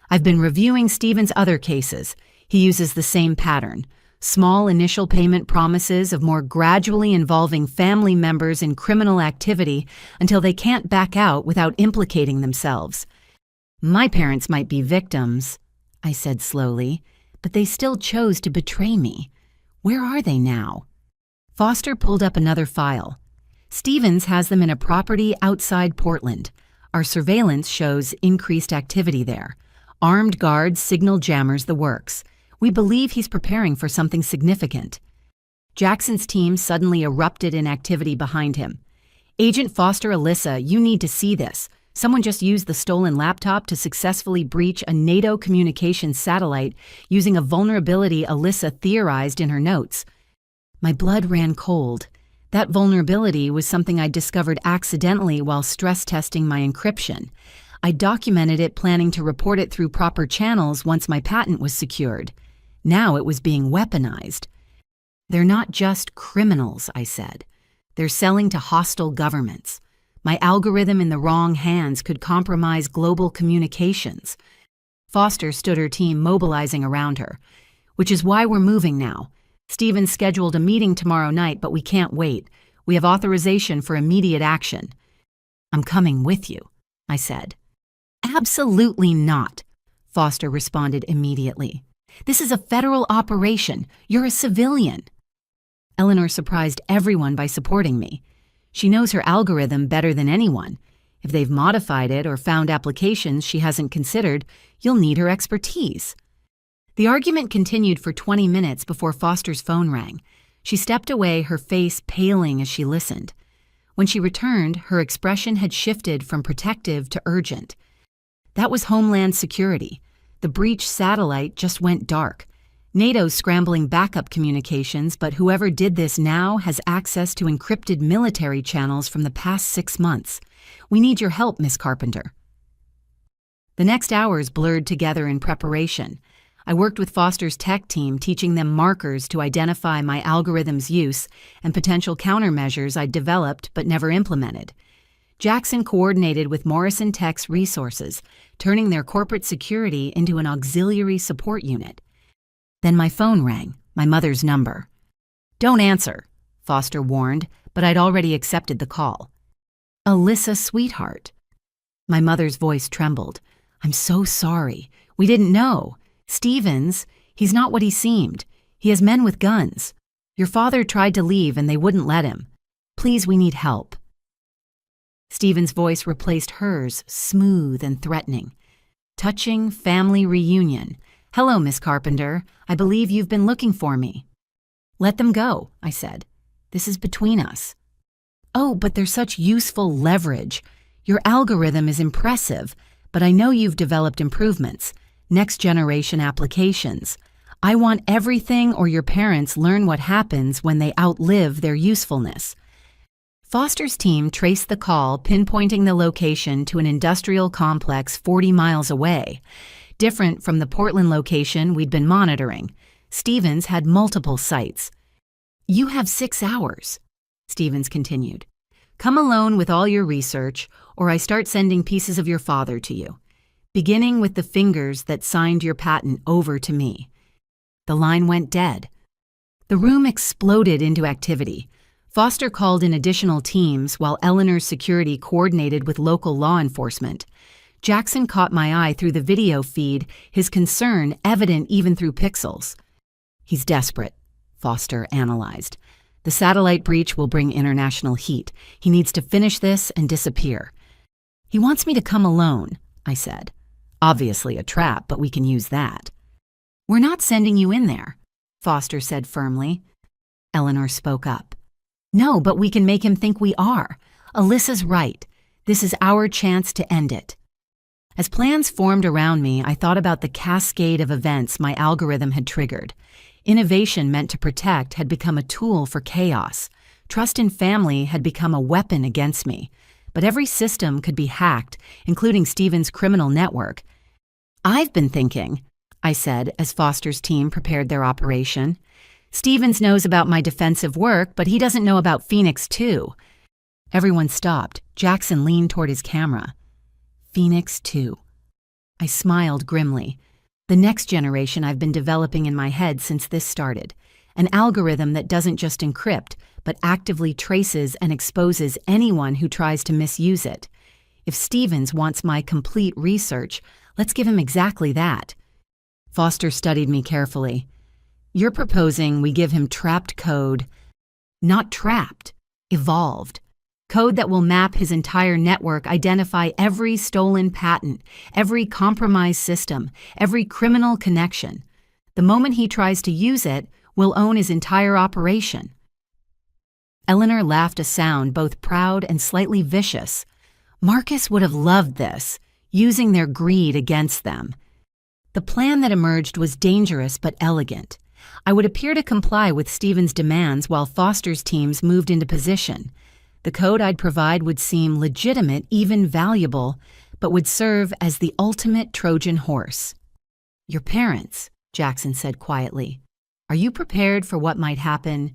I've been reviewing Stevens' other cases. He uses the same pattern. Small initial payment promises of more gradually involving family members in criminal activity until they can't back out without implicating themselves. My parents might be victims, I said slowly, but they still chose to betray me. Where are they now? Foster pulled up another file. Stevens has them in a property outside Portland. Our surveillance shows increased activity there. Armed guards, signal jammers, the works. We believe he's preparing for something significant. Jackson's team suddenly erupted in activity behind him. Agent Foster, Alyssa, you need to see this. Someone just used the stolen laptop to successfully breach a NATO communications satellite using a vulnerability Alyssa theorized in her notes. My blood ran cold. That vulnerability was something I discovered accidentally while stress testing my encryption. I documented it, planning to report it through proper channels once my patent was secured. Now it was being weaponized. They're not just criminals, I said. They're selling to hostile governments. My algorithm in the wrong hands could compromise global communications. Foster stood her team mobilizing around her. Which is why we're moving now. Stevens scheduled a meeting tomorrow night, but we can't wait. We have authorization for immediate action. I'm coming with you, I said. Absolutely not, Foster responded immediately. This is a federal operation. You're a civilian. Eleanor surprised everyone by supporting me. She knows her algorithm better than anyone. If they've modified it or found applications she hasn't considered, you'll need her expertise. The argument continued for 20 minutes before Foster's phone rang. She stepped away, her face paling as she listened. When she returned, her expression had shifted from protective to urgent. That was Homeland Security. The breached satellite just went dark. NATO's scrambling backup communications, but whoever did this now has access to encrypted military channels from the past 6 months. We need your help, Miss Carpenter. The next hours blurred together in preparation. I worked with Foster's tech team, teaching them markers to identify my algorithm's use and potential countermeasures I'd developed but never implemented. Jackson coordinated with Morrison Tech's resources, turning their corporate security into an auxiliary support unit. Then my phone rang, my mother's number. Don't answer, Foster warned, but I'd already accepted the call. Alyssa, sweetheart. My mother's voice trembled. I'm so sorry. We didn't know. Stevens, he's not what he seemed. He has men with guns. Your father tried to leave and they wouldn't let him. Please, we need help. Stevens' voice replaced hers, smooth and threatening. Touching family reunion. Hello, Miss Carpenter. I believe you've been looking for me. Let them go, I said. This is between us. Oh, but they're such useful leverage. Your algorithm is impressive, but I know you've developed improvements. Next generation applications. I want everything or your parents learn what happens when they outlive their usefulness. Foster's team traced the call, pinpointing the location to an industrial complex 40 miles away. different from the Portland location we'd been monitoring. Stevens had multiple sites. "You have 6 hours," Stevens continued. "Come alone with all your research, or I start sending pieces of your father to you, beginning with the fingers that signed your patent over to me." The line went dead. The room exploded into activity. Foster called in additional teams while Eleanor's security coordinated with local law enforcement. Jackson caught my eye through the video feed, his concern evident even through pixels. "He's desperate," Foster analyzed. "The satellite breach will bring international heat. He needs to finish this and disappear." "He wants me to come alone," I said. "Obviously a trap, but we can use that." "We're not sending you in there," Foster said firmly. Eleanor spoke up. "No, but we can make him think we are. Alyssa's right. This is our chance to end it." As plans formed around me, I thought about the cascade of events my algorithm had triggered. Innovation meant to protect had become a tool for chaos. Trust in family had become a weapon against me. But every system could be hacked, including Stevens' criminal network. "I've been thinking," I said as Foster's team prepared their operation. "Stevens knows about my defensive work, but he doesn't know about Phoenix 2. Everyone stopped. Jackson leaned toward his camera. Phoenix 2. I smiled grimly. The next generation I've been developing in my head since this started. An algorithm that doesn't just encrypt, but actively traces and exposes anyone who tries to misuse it. If Stevens wants my complete research, let's give him exactly that." Foster studied me carefully. "You're proposing we give him trapped code." "Not trapped, evolved. Code that will map his entire network, identify every stolen patent, every compromised system, every criminal connection. The moment he tries to use it, we'll own his entire operation." Eleanor laughed a sound both proud and slightly vicious. Marcus would have loved this, using their greed against them. The plan that emerged was dangerous but elegant. I would appear to comply with Stevens' demands while Foster's teams moved into position. The code I'd provide would seem legitimate, even valuable, but would serve as the ultimate Trojan horse. "Your parents," Jackson said quietly. "Are you prepared for what might happen?"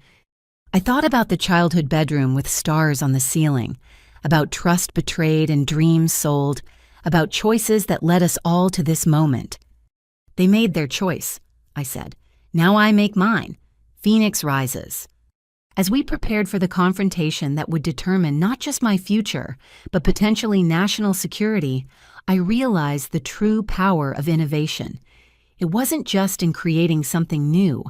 I thought about the childhood bedroom with stars on the ceiling, about trust betrayed and dreams sold, about choices that led us all to this moment. "They made their choice," I said. "Now I make mine. Phoenix rises." As we prepared for the confrontation that would determine not just my future, but potentially national security, I realized the true power of innovation. It wasn't just in creating something new.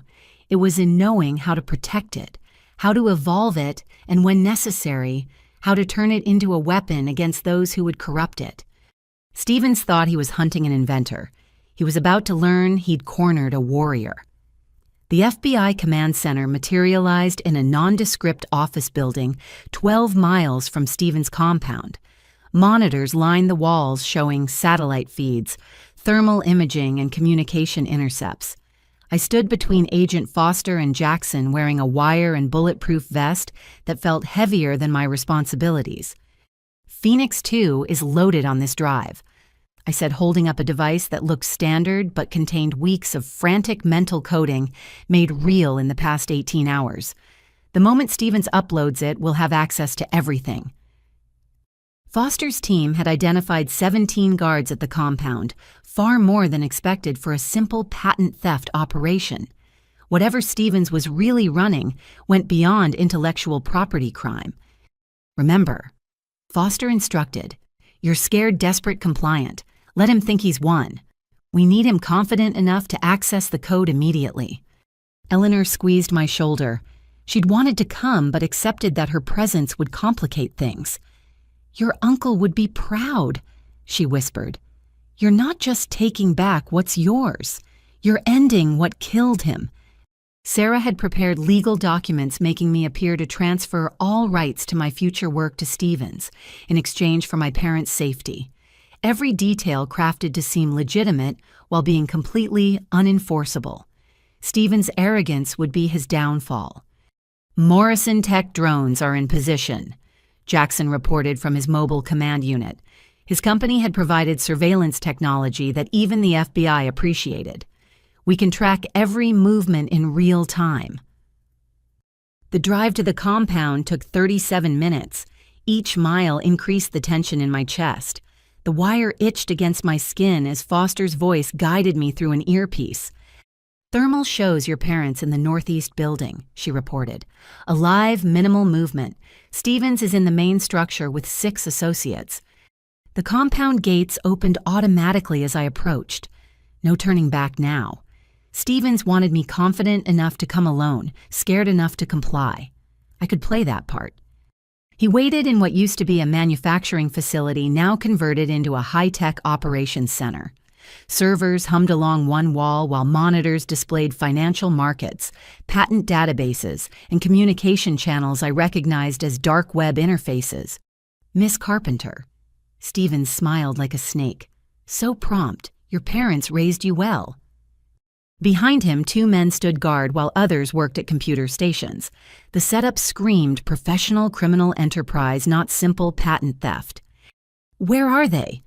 It was in knowing how to protect it, how to evolve it, and when necessary, how to turn it into a weapon against those who would corrupt it. Stevens thought he was hunting an inventor. He was about to learn he'd cornered a warrior. The FBI command center materialized in a nondescript office building 12 miles from Stevens' compound. Monitors lined the walls showing satellite feeds, thermal imaging, and communication intercepts. I stood between Agent Foster and Jackson wearing a wire and bulletproof vest that felt heavier than my responsibilities. "Phoenix 2 is loaded on this drive," I said, holding up a device that looked standard but contained weeks of frantic mental coding made real in the past 18 hours. "The moment Stevens uploads it, we'll have access to everything." Foster's team had identified 17 guards at the compound, far more than expected for a simple patent theft operation. Whatever Stevens was really running went beyond intellectual property crime. "Remember," Foster instructed, "you're scared, desperate, compliant. Let him think he's won. We need him confident enough to access the code immediately." Eleanor squeezed my shoulder. She'd wanted to come but accepted that her presence would complicate things. "Your uncle would be proud," she whispered. "You're not just taking back what's yours. You're ending what killed him." Sarah had prepared legal documents making me appear to transfer all rights to my future work to Stevens in exchange for my parents' safety. Every detail crafted to seem legitimate while being completely unenforceable. Stevens' arrogance would be his downfall. "Morrison Tech drones are in position," Jackson reported from his mobile command unit. His company had provided surveillance technology that even the FBI appreciated. We can track every movement in real time. The drive to the compound took 37 minutes. Each mile increased the tension in my chest. The wire itched against my skin as Foster's voice guided me through an earpiece. "Thermal shows your parents in the northeast building," she reported. "A live, minimal movement. Stevens is in the main structure with 6 associates." The compound gates opened automatically as I approached. No turning back now. Stevens wanted me confident enough to come alone, scared enough to comply. I could play that part. He waited in what used to be a manufacturing facility, now converted into a high-tech operations center. Servers hummed along one wall while monitors displayed financial markets, patent databases, and communication channels I recognized as dark web interfaces. "Miss Carpenter." Stevens smiled like a snake. "So prompt. Your parents raised you well." Behind him, 2 men stood guard while others worked at computer stations. The setup screamed professional criminal enterprise, not simple patent theft. "Where are they?"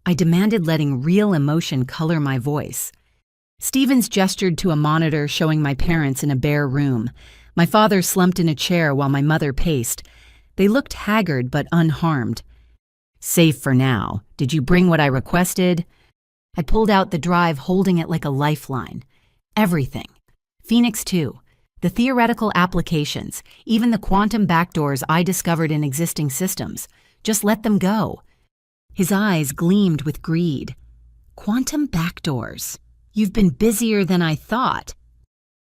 I demanded, letting real emotion color my voice. Stevens gestured to a monitor showing my parents in a bare room. My father slumped in a chair while my mother paced. They looked haggard but unharmed. "Safe for now. Did you bring what I requested?" I pulled out the drive, holding it like a lifeline. Everything. Phoenix 2. The theoretical applications, even the quantum backdoors I discovered in existing systems. Just let them go. His eyes gleamed with greed. "Quantum backdoors. You've been busier than I thought."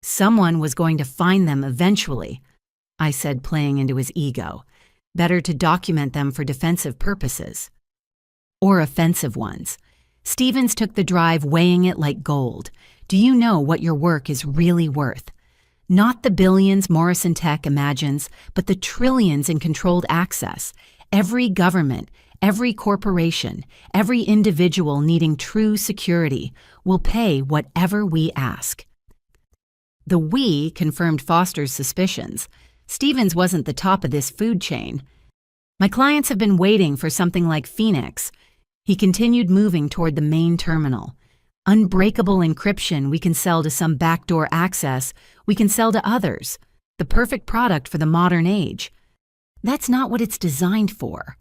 "Someone was going to find them eventually," I said, playing into his ego. "Better to document them for defensive purposes." Or offensive ones. Stevens took the drive, weighing it like gold. "Do you know what your work is really worth? Not the billions Morrison Tech imagines, but the trillions in controlled access. Every government, every corporation, every individual needing true security will pay whatever we ask." The "we" confirmed Foster's suspicions. Stevens wasn't the top of this food chain. "My clients have been waiting for something like Phoenix." He continued, moving toward the main terminal. "Unbreakable encryption we can sell to some backdoor access, we can sell to others. The perfect product for the modern age." "That's not what it's designed for,"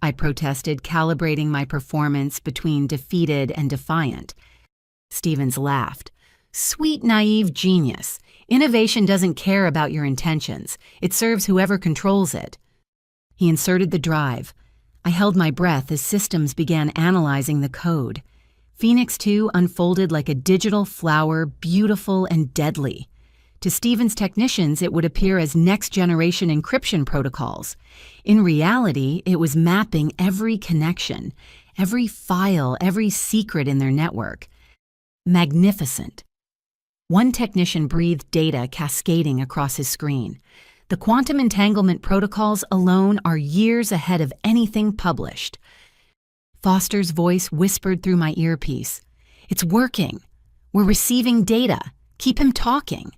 I protested, calibrating my performance between defeated and defiant. Stevens laughed. "Sweet, naive genius. Innovation doesn't care about your intentions. It serves whoever controls it." He inserted the drive. I held my breath as systems began analyzing the code. Phoenix 2 unfolded like a digital flower, beautiful and deadly. To Stevens' technicians, it would appear as next-generation encryption protocols. In reality, it was mapping every connection, every file, every secret in their network. Magnificent. One technician breathed data cascading across his screen. "The quantum entanglement protocols alone are years ahead of anything published." Foster's voice whispered through my earpiece. "It's working. We're receiving data. Keep him talking."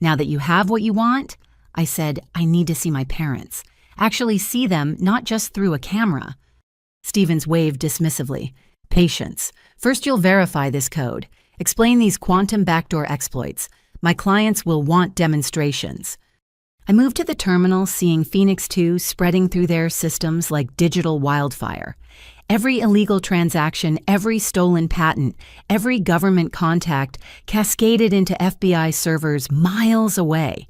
"Now that you have what you want," I said, "I need to see my parents. Actually see them, not just through a camera." Stevens waved dismissively. "Patience. First you'll verify this code. Explain these quantum backdoor exploits. My clients will want demonstrations." I moved to the terminal, seeing Phoenix 2 spreading through their systems like digital wildfire. Every illegal transaction, every stolen patent, every government contact cascaded into FBI servers miles away.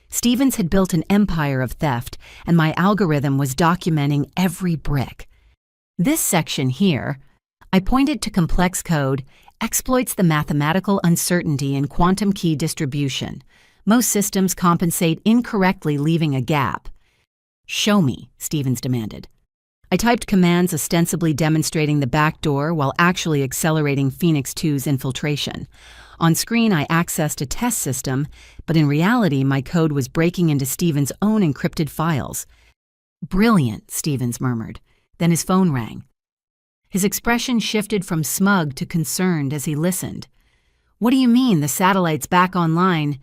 Stevens had built an empire of theft, and my algorithm was documenting every brick. This section here, I pointed to complex code, exploits the mathematical uncertainty in quantum key distribution. Most systems compensate incorrectly, leaving a gap. "Show me," Stevens demanded. I typed commands ostensibly demonstrating the backdoor while actually accelerating Phoenix 2's infiltration. On screen, I accessed a test system, but in reality, my code was breaking into Stevens' own encrypted files. "Brilliant," Stevens murmured. Then his phone rang. His expression shifted from smug to concerned as he listened. "What do you mean, the satellite's back online?"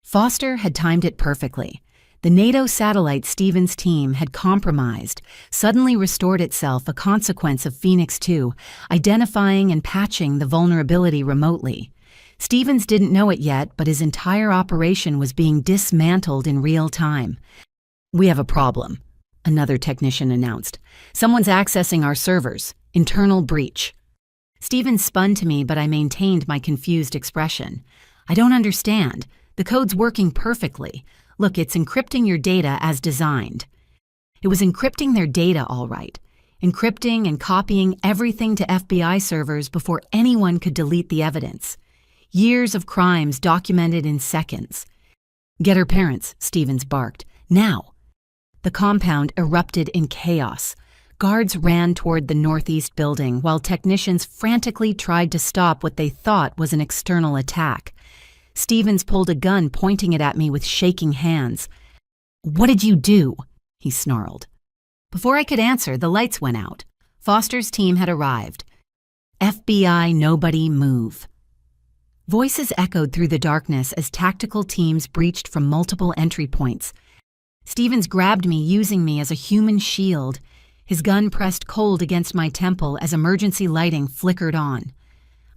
Foster had timed it perfectly. The NATO satellite Stevens' team had compromised, suddenly restored itself, a consequence of Phoenix 2, identifying and patching the vulnerability remotely. Stevens didn't know it yet, but his entire operation was being dismantled in real time. "We have a problem," another technician announced. "Someone's accessing our servers. Internal breach." Stevens spun to me, but I maintained my confused expression. "I don't understand. The code's working perfectly. Look, it's encrypting your data as designed." It was encrypting their data, all right. Encrypting and copying everything to FBI servers before anyone could delete the evidence. Years of crimes documented in seconds. "Get her parents," Stevens barked. "Now!" The compound erupted in chaos. Guards ran toward the northeast building while technicians frantically tried to stop what they thought was an external attack. Stevens pulled a gun, pointing it at me with shaking hands. "What did you do?" he snarled. Before I could answer, the lights went out. Foster's team had arrived. "FBI, nobody move." Voices echoed through the darkness as tactical teams breached from multiple entry points. Stevens grabbed me, using me as a human shield. His gun pressed cold against my temple as emergency lighting flickered on.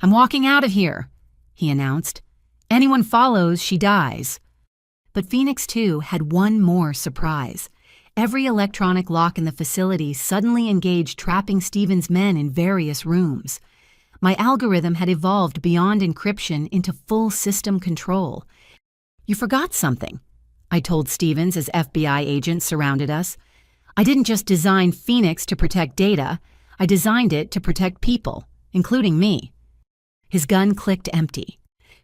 "I'm walking out of here," he announced. "Anyone follows, she dies." But Phoenix 2 had one more surprise. Every electronic lock in the facility suddenly engaged, trapping Stevens' men in various rooms. My algorithm had evolved beyond encryption into full system control. "You forgot something," I told Stevens as FBI agents surrounded us. "I didn't just design Phoenix to protect data, I designed it to protect people, including me." His gun clicked empty.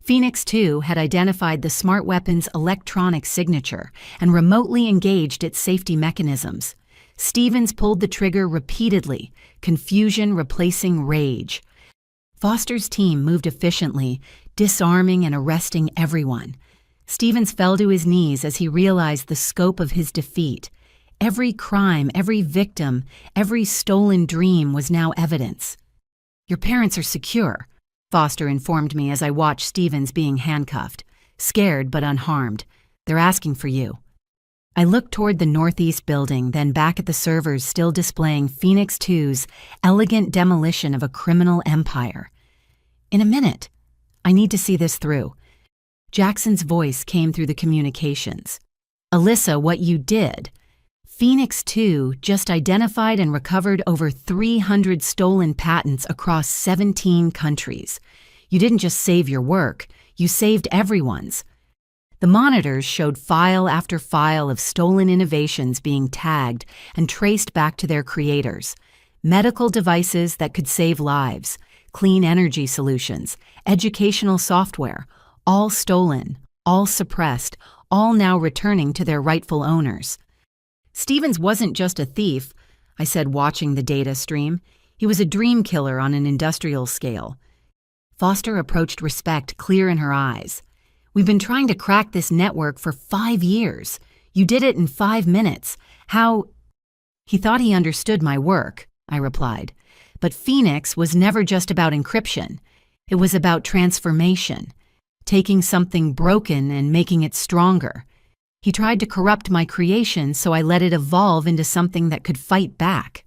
Phoenix 2 had identified the smart weapon's electronic signature and remotely engaged its safety mechanisms. Stevens pulled the trigger repeatedly, confusion replacing rage. Foster's team moved efficiently, disarming and arresting everyone. Stevens fell to his knees as he realized the scope of his defeat. Every crime, every victim, every stolen dream was now evidence. "Your parents are secure," Foster informed me as I watched Stevens being handcuffed. "Scared but unharmed. They're asking for you." I looked toward the northeast building, then back at the servers still displaying Phoenix 2's elegant demolition of a criminal empire. "In a minute. I need to see this through." Jackson's voice came through the communications. "Alyssa, what you did. Phoenix 2 just identified and recovered over 300 stolen patents across 17 countries. You didn't just save your work, you saved everyone's." The monitors showed file after file of stolen innovations being tagged and traced back to their creators. Medical devices that could save lives, clean energy solutions, educational software, all stolen, all suppressed, all now returning to their rightful owners. "Stevens wasn't just a thief," I said, watching the data stream. "He was a dream killer on an industrial scale." Foster approached, respect clear in her eyes. "We've been trying to crack this network for 5 years. You did it in 5 minutes. How—" "He thought he understood my work," I replied. "But Phoenix was never just about encryption. It was about transformation, taking something broken and making it stronger. He tried to corrupt my creation, so I let it evolve into something that could fight back."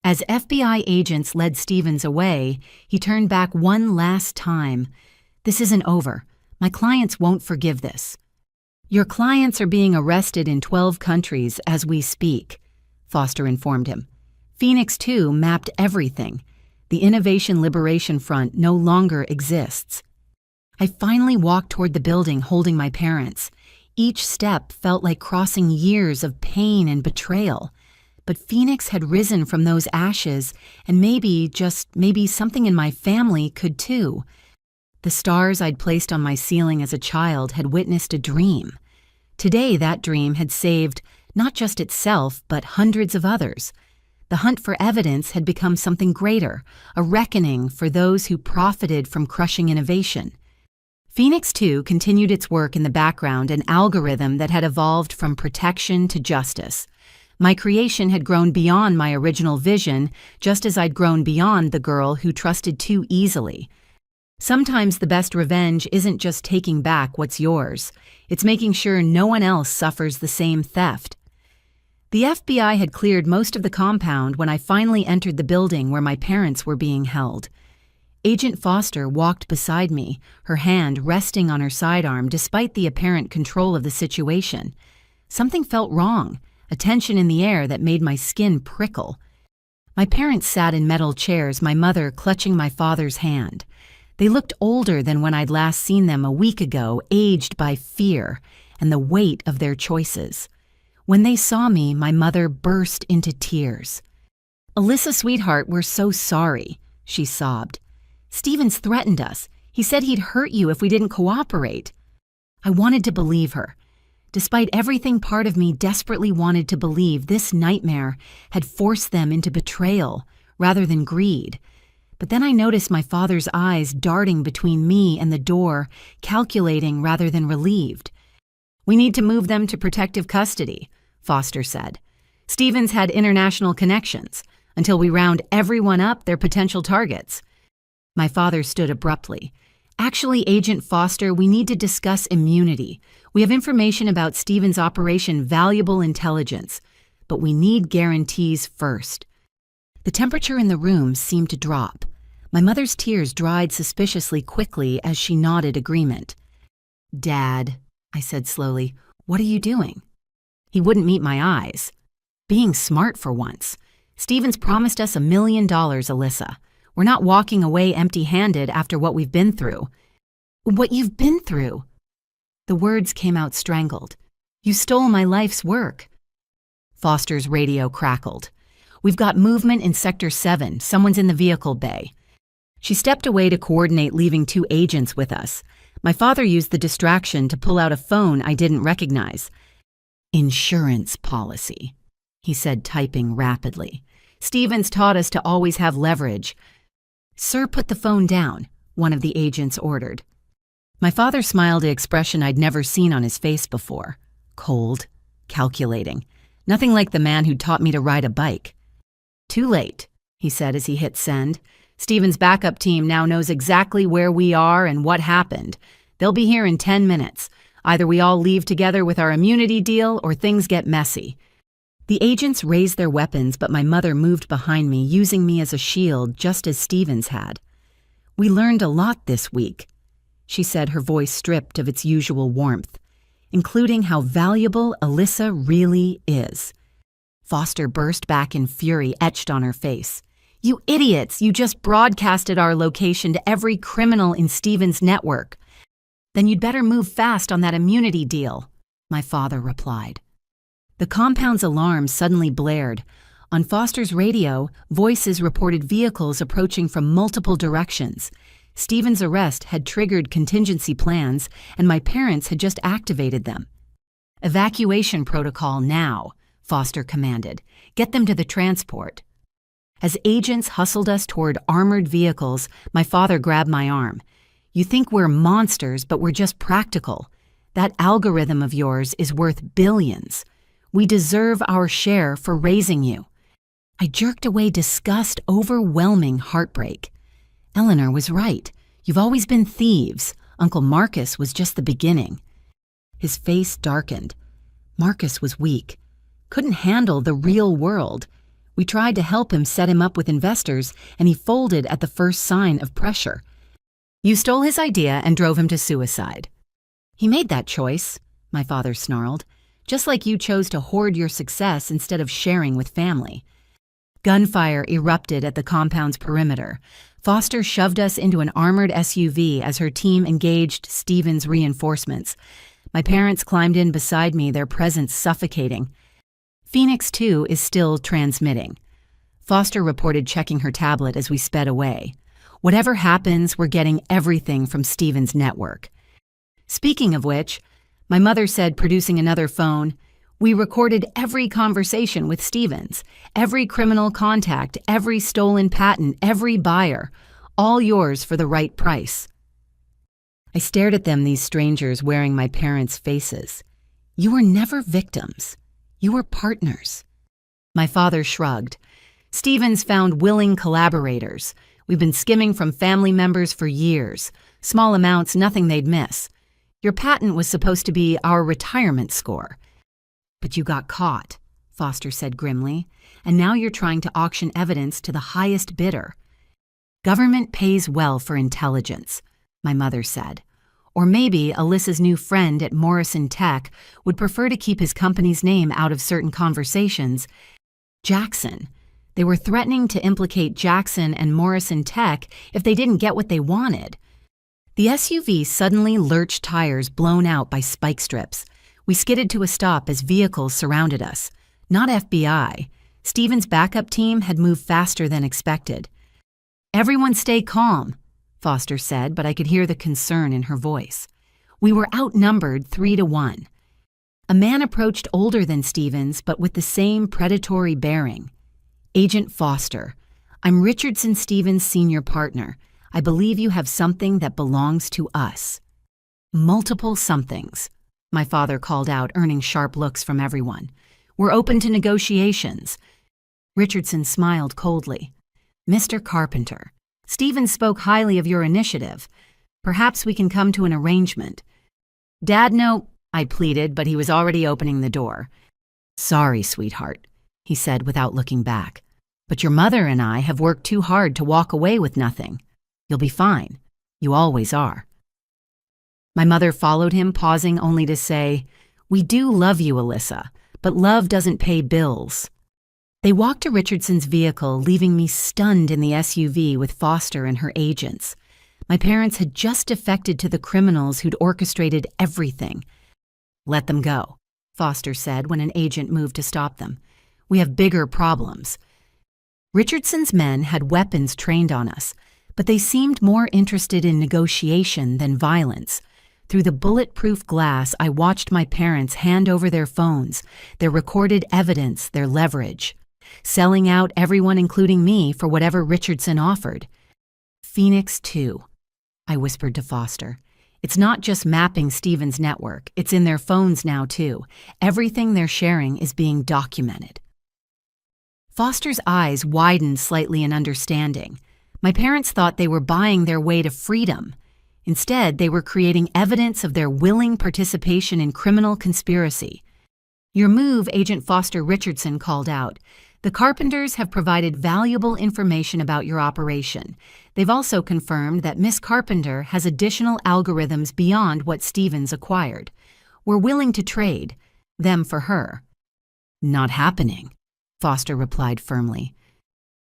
As FBI agents led Stevens away, he turned back one last time. "This isn't over. My clients won't forgive this." "Your clients are being arrested in 12 countries as we speak," Foster informed him. "Phoenix 2 mapped everything. The Innovation Liberation Front no longer exists." I finally walked toward the building holding my parents. Each step felt like crossing years of pain and betrayal. But Phoenix had risen from those ashes, and maybe, just maybe, something in my family could too. The stars I'd placed on my ceiling as a child had witnessed a dream. Today, that dream had saved not just itself, but hundreds of others. The hunt for evidence had become something greater, a reckoning for those who profited from crushing innovation. Phoenix 2 continued its work in the background, an algorithm that had evolved from protection to justice. My creation had grown beyond my original vision, just as I'd grown beyond the girl who trusted too easily. Sometimes the best revenge isn't just taking back what's yours. It's making sure no one else suffers the same theft. The FBI had cleared most of the compound when I finally entered the building where my parents were being held. Agent Foster walked beside me, her hand resting on her sidearm despite the apparent control of the situation. Something felt wrong, a tension in the air that made my skin prickle. My parents sat in metal chairs, my mother clutching my father's hand. They looked older than when I'd last seen them a week ago, aged by fear and the weight of their choices. When they saw me, my mother burst into tears. "Alyssa, sweetheart, we're so sorry," she sobbed. "Stevens threatened us. He said he'd hurt you if we didn't cooperate." I wanted to believe her. Despite everything, part of me desperately wanted to believe this nightmare had forced them into betrayal rather than greed. But then I noticed my father's eyes darting between me and the door, calculating rather than relieved. "We need to move them to protective custody," Foster said. "Stevens had international connections. Until we round everyone up, they're potential targets." My father stood abruptly. "Actually, Agent Foster, we need to discuss immunity. We have information about Stevens' operation, valuable intelligence. But we need guarantees first." The temperature in the room seemed to drop. My mother's tears dried suspiciously quickly as she nodded agreement. "Dad," I said slowly, "what are you doing?" He wouldn't meet my eyes. "Being smart for once. Stevens promised us $1 million, Alyssa. We're not walking away empty-handed after what we've been through." "What you've been through?" The words came out strangled. "You stole my life's work." Foster's radio crackled. "We've got movement in Sector 7. Someone's in the vehicle bay." She stepped away to coordinate leaving 2 agents with us. My father used the distraction to pull out a phone I didn't recognize. "Insurance policy," he said, typing rapidly. "Stevens taught us to always have leverage." "Sir, put the phone down," one of the agents ordered. My father smiled, an expression I'd never seen on his face before. Cold, calculating. Nothing like the man who'd taught me to ride a bike. "Too late," he said as he hit send. "Stevens' backup team now knows exactly where we are and what happened. They'll be here in 10 minutes. Either we all leave together with our immunity deal or things get messy." The agents raised their weapons, but my mother moved behind me, using me as a shield, just as Stevens had. "We learned a lot this week," she said, her voice stripped of its usual warmth, "including how valuable Alyssa really is." Foster burst back in fury, etched on her face. "You idiots! You just broadcasted our location to every criminal in Stevens' network." "Then you'd better move fast on that immunity deal," my father replied. The compound's alarm suddenly blared. On Foster's radio, voices reported vehicles approaching from multiple directions. Stevens' arrest had triggered contingency plans, and my parents had just activated them. "Evacuation protocol now," Foster commanded. "Get them to the transport." As agents hustled us toward armored vehicles, my father grabbed my arm. "You think we're monsters, but we're just practical. That algorithm of yours is worth billions. We deserve our share for raising you." I jerked away disgust, overwhelming heartbreak. Eleanor was right. You've always been thieves. Uncle Marcus was just the beginning. His face darkened. Marcus was weak. Couldn't handle the real world. We tried to help him, set him up with investors, and he folded at the first sign of pressure. You stole his idea and drove him to suicide. He made that choice, my father snarled. Just like you chose to hoard your success instead of sharing with family. Gunfire erupted at the compound's perimeter. Foster shoved us into an armored SUV as her team engaged Stevens' reinforcements. My parents climbed in beside me, their presence suffocating. Phoenix 2 is still transmitting. Foster reported, checking her tablet as we sped away. Whatever happens, we're getting everything from Stevens' network. Speaking of which, my mother said, producing another phone, "We recorded every conversation with Stevens, every criminal contact, every stolen patent, every buyer, all yours for the right price." I stared at them, these strangers wearing my parents' faces. "You were never victims. You were partners." My father shrugged. "Stevens found willing collaborators. We've been skimming from family members for years. Small amounts, nothing they'd miss. Your patent was supposed to be our retirement score. But you got caught, Foster said grimly, and now you're trying to auction evidence to the highest bidder. Government pays well for intelligence, my mother said. Or maybe Alyssa's new friend at Morrison Tech would prefer to keep his company's name out of certain conversations. Jackson. They were threatening to implicate Jackson and Morrison Tech if they didn't get what they wanted. The SUV suddenly lurched, tires blown out by spike strips. We skidded to a stop as vehicles surrounded us. Not FBI. Stephen's backup team had moved faster than expected. Everyone stay calm, Foster said, but I could hear the concern in her voice. We were outnumbered 3-1. A man approached, older than Stevens, but with the same predatory bearing. Agent Foster, I'm Richardson Stevens' senior partner. I believe you have something that belongs to us. Multiple somethings, my father called out, earning sharp looks from everyone. We're open to negotiations. Richardson smiled coldly. Mr. Carpenter, Stevens spoke highly of your initiative. Perhaps we can come to an arrangement. Dad, no, I pleaded, but he was already opening the door. Sorry, sweetheart, he said without looking back. But your mother and I have worked too hard to walk away with nothing. You'll be fine. You always are. My mother followed him, pausing only to say, We do love you, Alyssa, but love doesn't pay bills. They walked to Richardson's vehicle, leaving me stunned in the SUV with Foster and her agents. My parents had just defected to the criminals who'd orchestrated everything. Let them go, Foster said when an agent moved to stop them. We have bigger problems. Richardson's men had weapons trained on us, but they seemed more interested in negotiation than violence. Through the bulletproof glass, I watched my parents hand over their phones, their recorded evidence, their leverage, selling out everyone, including me, for whatever Richardson offered. Phoenix 2, I whispered to Foster. It's not just mapping Stevens' network, it's in their phones now too. Everything they're sharing is being documented. Foster's eyes widened slightly in understanding. My parents thought they were buying their way to freedom. Instead, they were creating evidence of their willing participation in criminal conspiracy. Your move, Agent Foster Richardson called out. The Carpenters have provided valuable information about your operation. They've also confirmed that Miss Carpenter has additional algorithms beyond what Stevens acquired. We're willing to trade, them for her. Not happening, Foster replied firmly.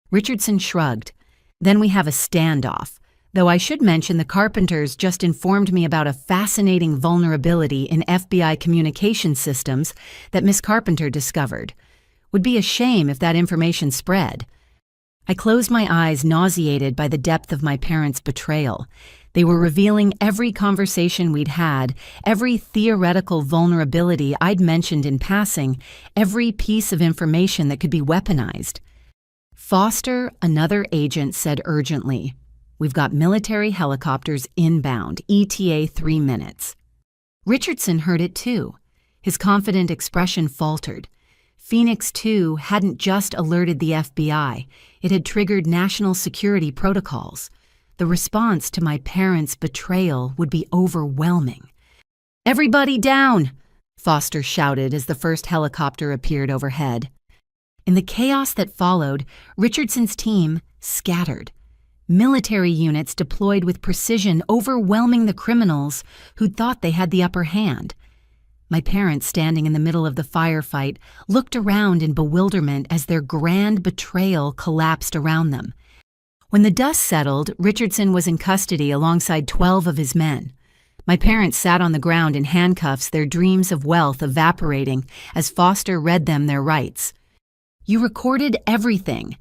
Richardson shrugged. Then we have a standoff. Though I should mention the Carpenters just informed me about a fascinating vulnerability in FBI communication systems that Miss Carpenter discovered. Would be a shame if that information spread. I closed my eyes, nauseated by the depth of my parents' betrayal. They were revealing every conversation we'd had, every theoretical vulnerability I'd mentioned in passing, every piece of information that could be weaponized. Foster, another agent, said urgently, We've got military helicopters inbound, ETA 3 minutes. Richardson heard it too. His confident expression faltered. Phoenix 2 hadn't just alerted the FBI, it had triggered national security protocols. The response to my parents' betrayal would be overwhelming. Everybody down, Foster shouted as the first helicopter appeared overhead. In the chaos that followed, Richardson's team scattered. Military units deployed with precision, overwhelming the criminals who'd thought they had the upper hand. My parents, standing in the middle of the firefight, looked around in bewilderment as their grand betrayal collapsed around them. When the dust settled, Richardson was in custody alongside 12 of his men. My parents sat on the ground in handcuffs, their dreams of wealth evaporating as Foster read them their rights. You recorded everything,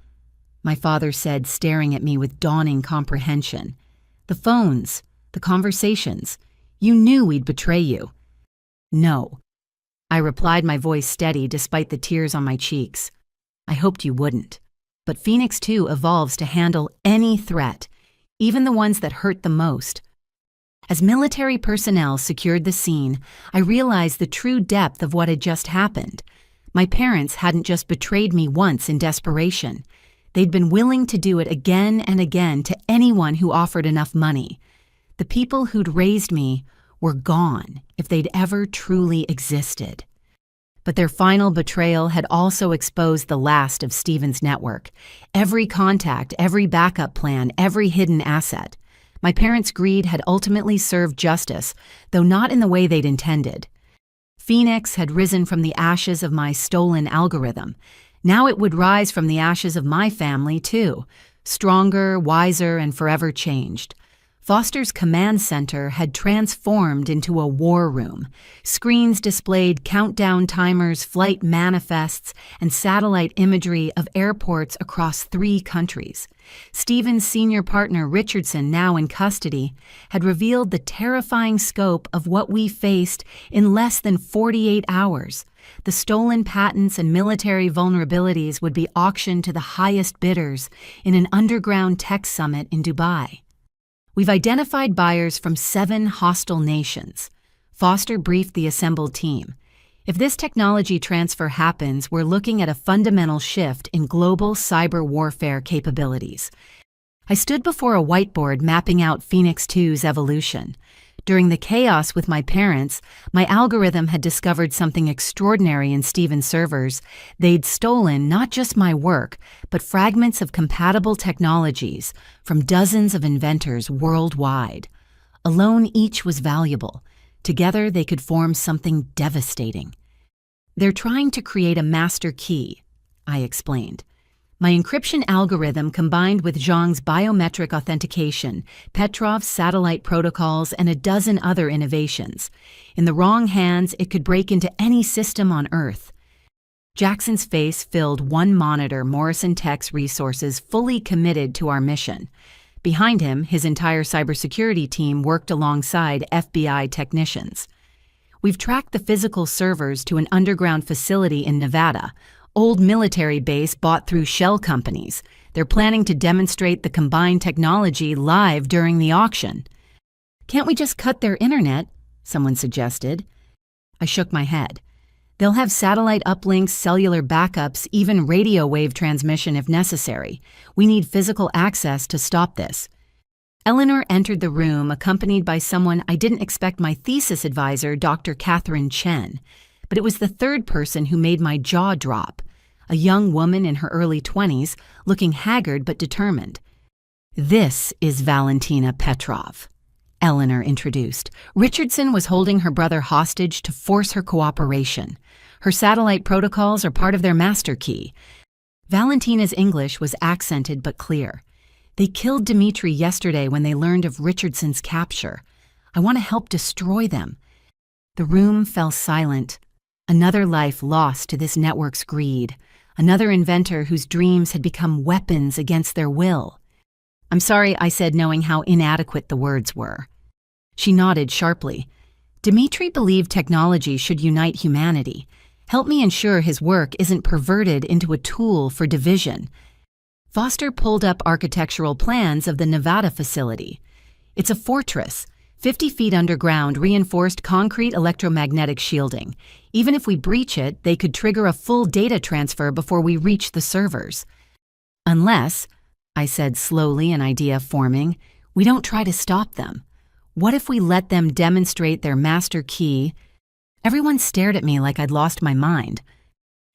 my father said, staring at me with dawning comprehension. The phones, the conversations. You knew we'd betray you. No, I replied, my voice steady despite the tears on my cheeks. I hoped you wouldn't. But Phoenix 2 evolves to handle any threat, even the ones that hurt the most. As military personnel secured the scene, I realized the true depth of what had just happened. My parents hadn't just betrayed me once in desperation. They'd been willing to do it again and again to anyone who offered enough money. The people who'd raised me were gone if they'd ever truly existed. But their final betrayal had also exposed the last of Stephen's network. Every contact, every backup plan, every hidden asset. My parents' greed had ultimately served justice, though not in the way they'd intended. Phoenix had risen from the ashes of my stolen algorithm. Now it would rise from the ashes of my family, too, stronger, wiser, and forever changed. Foster's command center had transformed into a war room. Screens displayed countdown timers, flight manifests, and satellite imagery of airports across 3 countries. Stephen's senior partner, Richardson, now in custody, had revealed the terrifying scope of what we faced in less than 48 hours. The stolen patents and military vulnerabilities would be auctioned to the highest bidders in an underground tech summit in Dubai. We've identified buyers from 7 hostile nations. Foster briefed the assembled team. If this technology transfer happens, we're looking at a fundamental shift in global cyber warfare capabilities. I stood before a whiteboard mapping out Phoenix 2's evolution. During the chaos with my parents, my algorithm had discovered something extraordinary in Stephen's servers. They'd stolen not just my work, but fragments of compatible technologies from dozens of inventors worldwide. Alone, each was valuable. Together, they could form something devastating. They're trying to create a master key, I explained. My encryption algorithm combined with Zhang's biometric authentication, Petrov's satellite protocols, and a dozen other innovations. In the wrong hands, it could break into any system on Earth. Jackson's face filled one monitor, Morrison Tech's resources fully committed to our mission. Behind him, his entire cybersecurity team worked alongside FBI technicians. We've tracked the physical servers to an underground facility in Nevada, old military base bought through shell companies. They're planning to demonstrate the combined technology live during the auction. Can't we just cut their internet? Someone suggested. I shook my head. They'll have satellite uplinks, cellular backups, even radio wave transmission if necessary. We need physical access to stop this. Eleanor entered the room accompanied by someone I didn't expect, my thesis advisor, Dr. Catherine Chen. But it was the third person who made my jaw drop, a young woman in her early 20s, looking haggard but determined. "This is Valentina Petrov," Eleanor introduced. Richardson was holding her brother hostage to force her cooperation. Her satellite protocols are part of their master key. Valentina's English was accented but clear. "They killed Dmitri yesterday when they learned of Richardson's capture. I want to help destroy them." The room fell silent. Another life lost to this network's greed. Another inventor whose dreams had become weapons against their will. "I'm sorry," I said, knowing how inadequate the words were. She nodded sharply. "Dmitri believed technology should unite humanity. Help me ensure his work isn't perverted into a tool for division." Foster pulled up architectural plans of the Nevada facility. It's a fortress, 50 feet underground, reinforced concrete electromagnetic shielding. Even if we breach it, they could trigger a full data transfer before we reach the servers. "Unless," I said slowly, an idea forming, "we don't try to stop them. What if we let them demonstrate their master key?" Everyone stared at me like I'd lost my mind.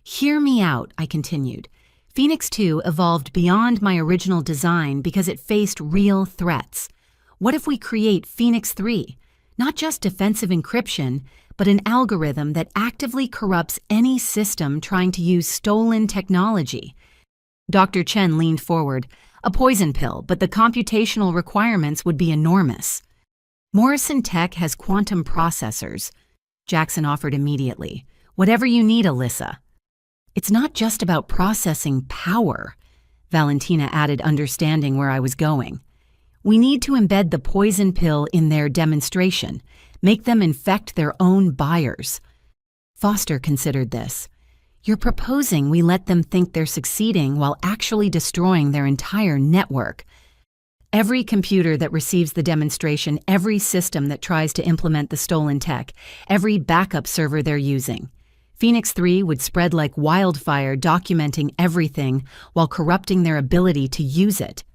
"Hear me out," I continued. Phoenix 2 evolved beyond my original design because it faced real threats. What if we create Phoenix 3? Not just defensive encryption, but an algorithm that actively corrupts any system trying to use stolen technology. Dr. Chen leaned forward. "A poison pill, but the computational requirements would be enormous." "Morrison Tech has quantum processors," Jackson offered immediately. "Whatever you need, Alyssa." "It's not just about processing power," Valentina added, understanding where I was going. "We need to embed the poison pill in their demonstration, make them infect their own buyers." Foster considered this. "You're proposing we let them think they're succeeding while actually destroying their entire network. Every computer that receives the demonstration, every system that tries to implement the stolen tech, every backup server they're using. Phoenix 3 would spread like wildfire, documenting everything while corrupting their ability to use it.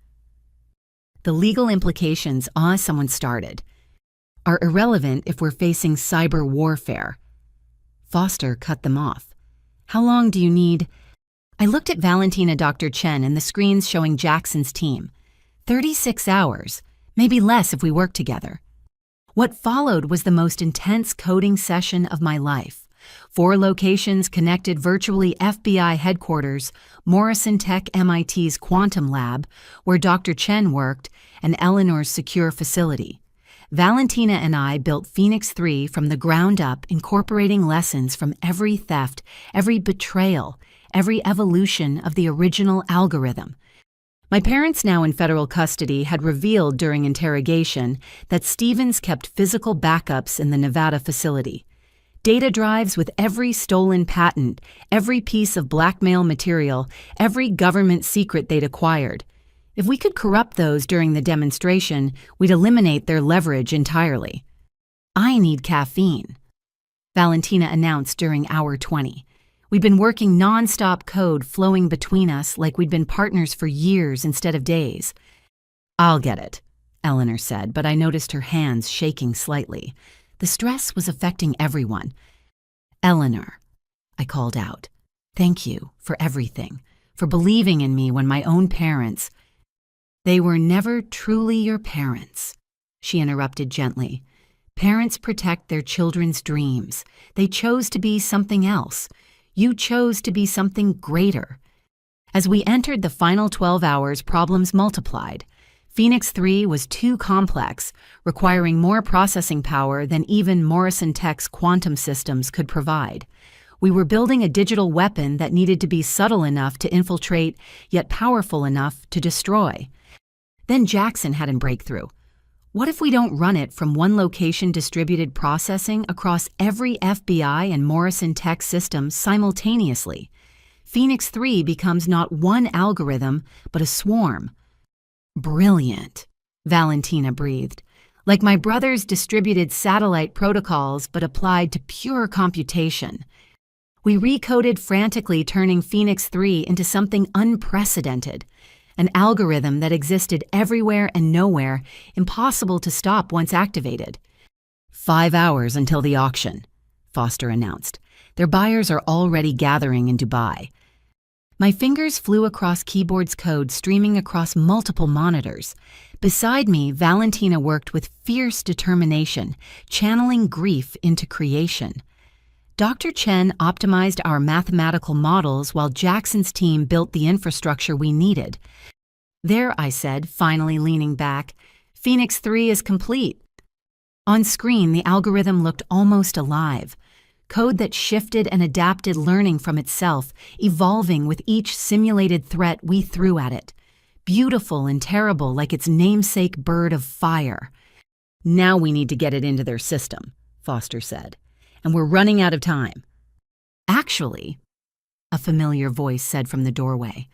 The legal implications, someone started, are irrelevant if we're facing cyber warfare. Foster cut them off. How long do you need? I looked at Valentina Dr. Chen and the screens showing Jackson's team. 36 hours, maybe less if we work together. What followed was the most intense coding session of my life. 4 locations connected virtually: FBI headquarters, Morrison Tech MIT's quantum lab, where Dr. Chen worked, and Eleanor's secure facility. Valentina and I built Phoenix 3 from the ground up, incorporating lessons from every theft, every betrayal, every evolution of the original algorithm. My parents, now in federal custody, had revealed during interrogation that Stevens kept physical backups in the Nevada facility. Data drives with every stolen patent, every piece of blackmail material, every government secret they'd acquired. If we could corrupt those during the demonstration, we'd eliminate their leverage entirely. I need caffeine, Valentina announced during hour 20. We'd been working non-stop, code flowing between us like we'd been partners for years instead of days. I'll get it, Eleanor said, but I noticed her hands shaking slightly. The stress was affecting everyone. Eleanor, I called out, thank you for everything, for believing in me when my own parents— They were never truly your parents, she interrupted gently. Parents protect their children's dreams. They chose to be something else. You chose to be something greater. As we entered the final 12 hours, problems multiplied. Phoenix 3 was too complex, requiring more processing power than even Morrison Tech's quantum systems could provide. We were building a digital weapon that needed to be subtle enough to infiltrate, yet powerful enough to destroy. Then Jackson had a breakthrough. What if we don't run it from one location, distributed processing across every FBI and Morrison Tech system simultaneously? Phoenix 3 becomes not one algorithm, but a swarm. Brilliant, Valentina breathed. Like my brother's distributed satellite protocols, but applied to pure computation. We recoded frantically, turning Phoenix 3 into something unprecedented. An algorithm that existed everywhere and nowhere, impossible to stop once activated. 5 hours until the auction, Foster announced. Their buyers are already gathering in Dubai. My fingers flew across keyboard's code, streaming across multiple monitors. Beside me, Valentina worked with fierce determination, channeling grief into creation. Dr. Chen optimized our mathematical models while Jackson's team built the infrastructure we needed. There, I said, finally leaning back, Phoenix 3 is complete. On screen, the algorithm looked almost alive. Code that shifted and adapted, learning from itself, evolving with each simulated threat we threw at it. Beautiful and terrible, like its namesake bird of fire. Now we need to get it into their system, Foster said. And we're running out of time. Actually, a familiar voice said from the doorway,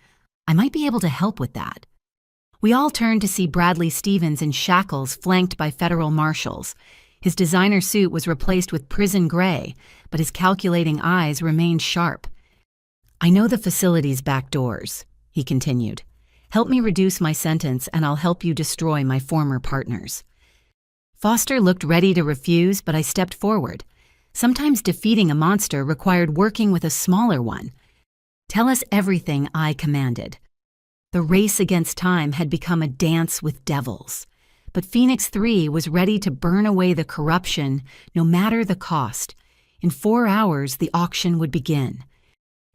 I might be able to help with that. We all turned to see Bradley Stevens in shackles, flanked by federal marshals. His designer suit was replaced with prison gray, but his calculating eyes remained sharp. I know the facility's back doors, he continued. Help me reduce my sentence and I'll help you destroy my former partners. Foster looked ready to refuse, but I stepped forward. Sometimes defeating a monster required working with a smaller one. Tell us everything, I commanded. The race against time had become a dance with devils. But Phoenix 3 was ready to burn away the corruption, no matter the cost. In 4 hours, the auction would begin.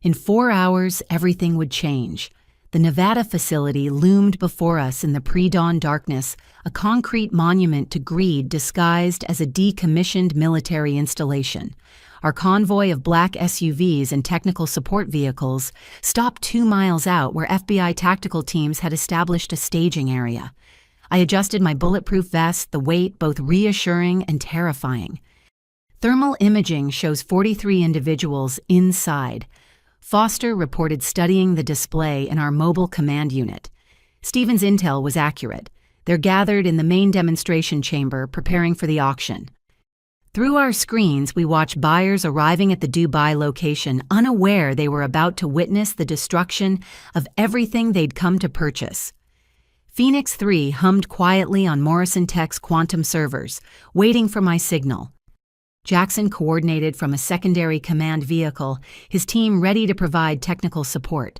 In 4 hours, everything would change. The Nevada facility loomed before us in the pre-dawn darkness, a concrete monument to greed disguised as a decommissioned military installation. Our convoy of black SUVs and technical support vehicles stopped 2 miles out where FBI tactical teams had established a staging area. I adjusted my bulletproof vest, the weight both reassuring and terrifying. Thermal imaging shows 43 individuals inside. Foster reported studying the display in our mobile command unit. Stevens' intel was accurate. They're gathered in the main demonstration chamber, preparing for the auction. Through our screens, we watch buyers arriving at the Dubai location, unaware they were about to witness the destruction of everything they'd come to purchase. Phoenix 3 hummed quietly on Morrison Tech's quantum servers, waiting for my signal. Jackson coordinated from a secondary command vehicle, his team ready to provide technical support.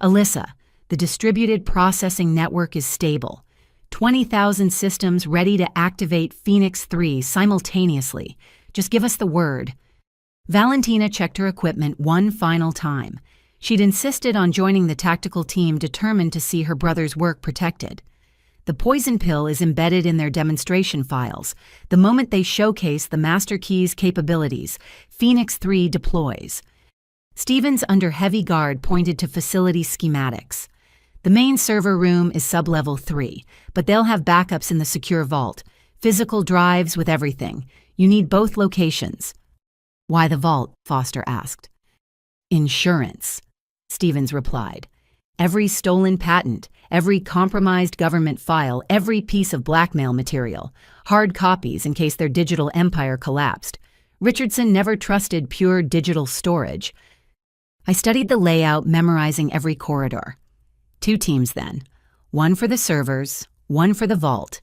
Alyssa, the distributed processing network is stable. 20,000 systems ready to activate Phoenix 3 simultaneously. Just give us the word. Valentina checked her equipment one final time. She'd insisted on joining the tactical team determined to see her brother's work protected. The poison pill is embedded in their demonstration files. The moment they showcase the Master Key's capabilities, Phoenix 3 deploys. Stevens, under heavy guard, pointed to facility schematics. The main server room is sub-level 3, but they'll have backups in the secure vault. Physical drives with everything. You need both locations. Why the vault? Foster asked. Insurance, Stevens replied. Every stolen patent, every compromised government file, every piece of blackmail material. Hard copies in case their digital empire collapsed. Richardson never trusted pure digital storage. I studied the layout, memorizing every corridor. 2 teams then. One for the servers, one for the vault.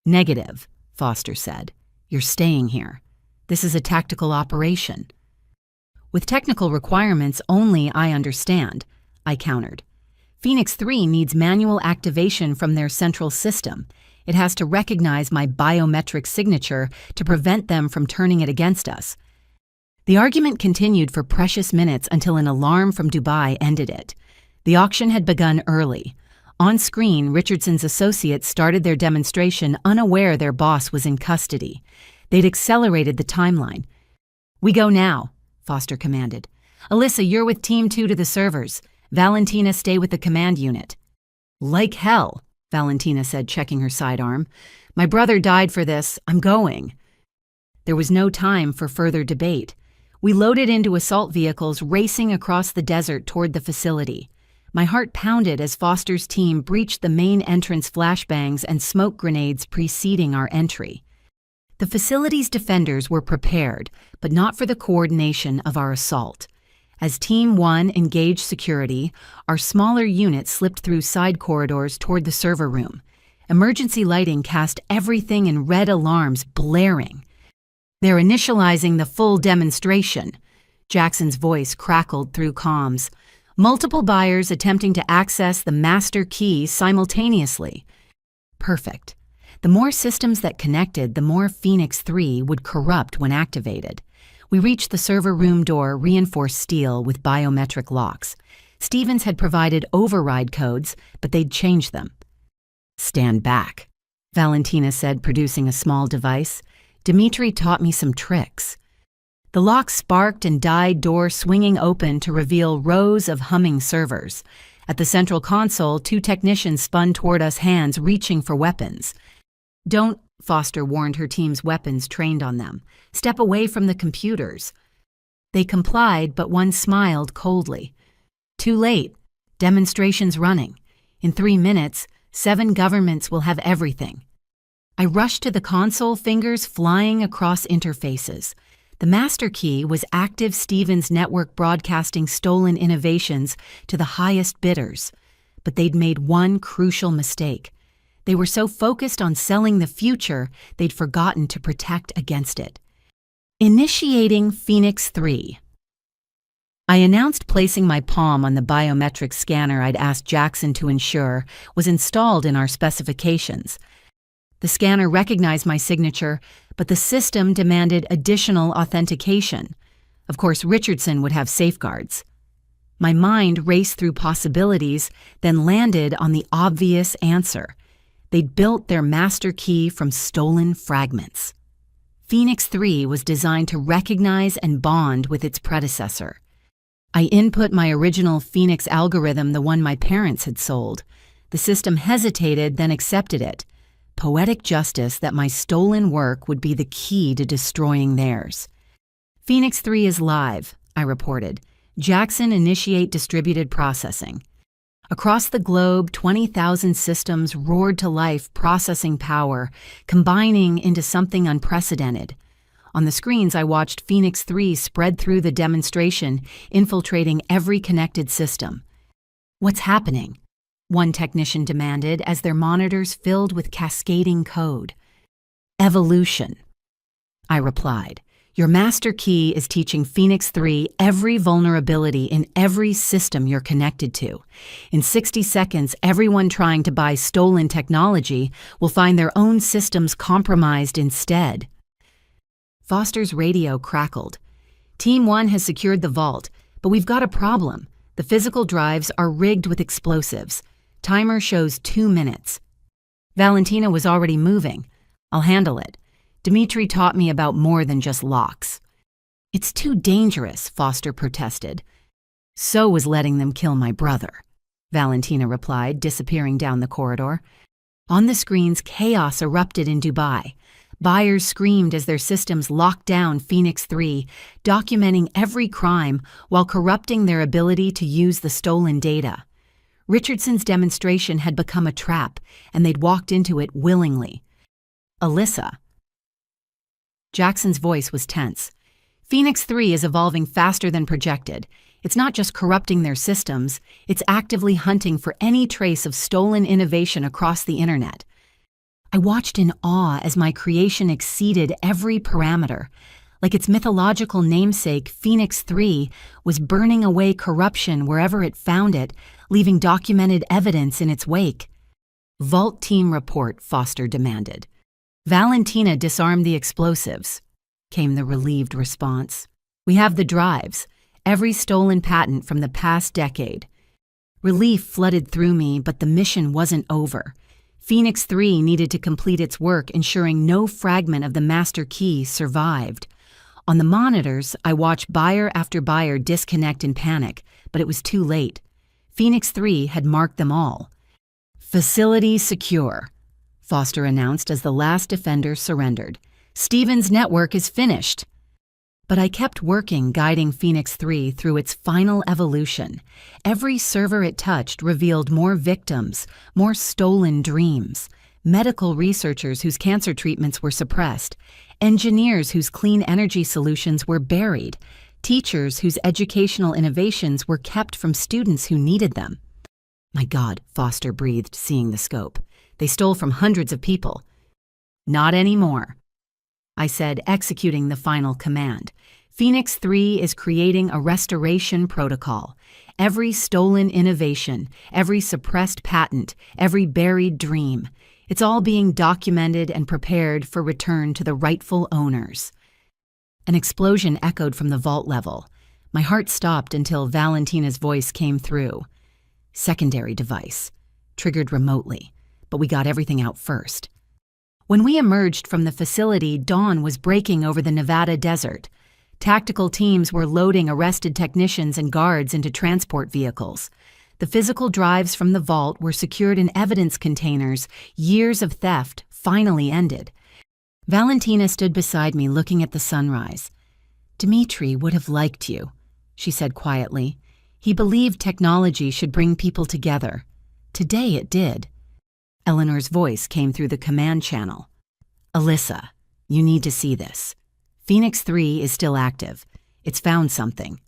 Negative, Foster said. You're staying here. This is a tactical operation. With technical requirements only I understand, I countered. Phoenix 3 needs manual activation from their central system. It has to recognize my biometric signature to prevent them from turning it against us. The argument continued for precious minutes until an alarm from Dubai ended it. The auction had begun early. On screen, Richardson's associates started their demonstration unaware their boss was in custody. They'd accelerated the timeline. We go now, Foster commanded. Alyssa, you're with Team 2 to the servers. Valentina, stay with the command unit. Like hell, Valentina said, checking her sidearm. My brother died for this. I'm going. There was no time for further debate. We loaded into assault vehicles, racing across the desert toward the facility. My heart pounded as Foster's team breached the main entrance flashbangs and smoke grenades preceding our entry. The facility's defenders were prepared, but not for the coordination of our assault. As Team 1 engaged security, our smaller unit slipped through side corridors toward the server room. Emergency lighting cast everything in red alarms blaring. They're initializing the full demonstration. Jackson's voice crackled through comms. Multiple buyers attempting to access the master key simultaneously. Perfect. The more systems that connected, the more Phoenix 3 would corrupt when activated. We reached the server room door, reinforced steel with biometric locks. Stevens had provided override codes, but they'd changed them. Stand back, Valentina said, producing a small device. Dimitri taught me some tricks. The lock sparked and died, door swinging open to reveal rows of humming servers. At the central console, 2 technicians spun toward us, hands reaching for weapons. Don't, Foster warned her team's weapons trained on them. Step away from the computers. They complied, but one smiled coldly. Too late. Demonstration's running. In 3 minutes, 7 governments will have everything. I rushed to the console, fingers flying across interfaces. The master key was active Stevens network broadcasting stolen innovations to the highest bidders. But they'd made one crucial mistake. They were so focused on selling the future, they'd forgotten to protect against it. Initiating Phoenix 3. I announced placing my palm on the biometric scanner I'd asked Jackson to ensure was installed in our specifications. The scanner recognized my signature, but the system demanded additional authentication. Of course, Richardson would have safeguards. My mind raced through possibilities, then landed on the obvious answer. They'd built their master key from stolen fragments. Phoenix 3 was designed to recognize and bond with its predecessor. I input my original Phoenix algorithm, the one my parents had sold. The system hesitated, then accepted it. Poetic justice that my stolen work would be the key to destroying theirs. Phoenix 3 is live, I reported. Jackson, initiate distributed processing. Across the globe, 20,000 systems roared to life, processing power, combining into something unprecedented. On the screens, I watched Phoenix 3 spread through the demonstration, infiltrating every connected system. "What's happening?" one technician demanded as their monitors filled with cascading code. "Evolution," I replied. "Your master key is teaching Phoenix 3 every vulnerability in every system you're connected to. In 60 seconds, everyone trying to buy stolen technology will find their own systems compromised instead." Foster's radio crackled. "Team 1 has secured the vault, but we've got a problem. The physical drives are rigged with explosives. Timer shows 2 minutes. Valentina was already moving. I'll handle it. Dmitri taught me about more than just locks." "It's too dangerous," Foster protested. "So was letting them kill my brother," Valentina replied, disappearing down the corridor. On the screens, chaos erupted in Dubai. Buyers screamed as their systems locked down Phoenix 3, documenting every crime while corrupting their ability to use the stolen data. Richardson's demonstration had become a trap, and they'd walked into it willingly. "Alyssa." Jackson's voice was tense. "Phoenix 3 is evolving faster than projected. It's not just corrupting their systems, it's actively hunting for any trace of stolen innovation across the internet." I watched in awe as my creation exceeded every parameter. Like its mythological namesake, Phoenix 3 was burning away corruption wherever it found it, leaving documented evidence in its wake. "Vault team report," Foster demanded. "Valentina disarmed the explosives," came the relieved response. "We have the drives, every stolen patent from the past decade." Relief flooded through me, but the mission wasn't over. Phoenix 3 needed to complete its work, ensuring no fragment of the master key survived. On the monitors, I watched buyer after buyer disconnect in panic, but it was too late. Phoenix 3 had marked them all. "Facility secure," Foster announced as the last defender surrendered. "Stevens' network is finished." But I kept working, guiding Phoenix 3 through its final evolution. Every server it touched revealed more victims, more stolen dreams. Medical researchers whose cancer treatments were suppressed. Engineers whose clean energy solutions were buried. Teachers whose educational innovations were kept from students who needed them. "My God," Foster breathed, seeing the scope. "They stole from hundreds of people." "Not anymore," I said, executing the final command. "Phoenix 3 is creating a restoration protocol. Every stolen innovation, every suppressed patent, every buried dream, it's all being documented and prepared for return to the rightful owners." An explosion echoed from the vault level. My heart stopped until Valentina's voice came through. "Secondary device. Triggered remotely. But we got everything out first." When we emerged from the facility, dawn was breaking over the Nevada desert. Tactical teams were loading arrested technicians and guards into transport vehicles. The physical drives from the vault were secured in evidence containers. Years of theft finally ended. Valentina stood beside me, looking at the sunrise. "Dmitri would have liked you," she said quietly. "He believed technology should bring people together. Today it did." Eleanor's voice came through the command channel. "Alyssa, you need to see this. Phoenix 3 is still active. It's found something."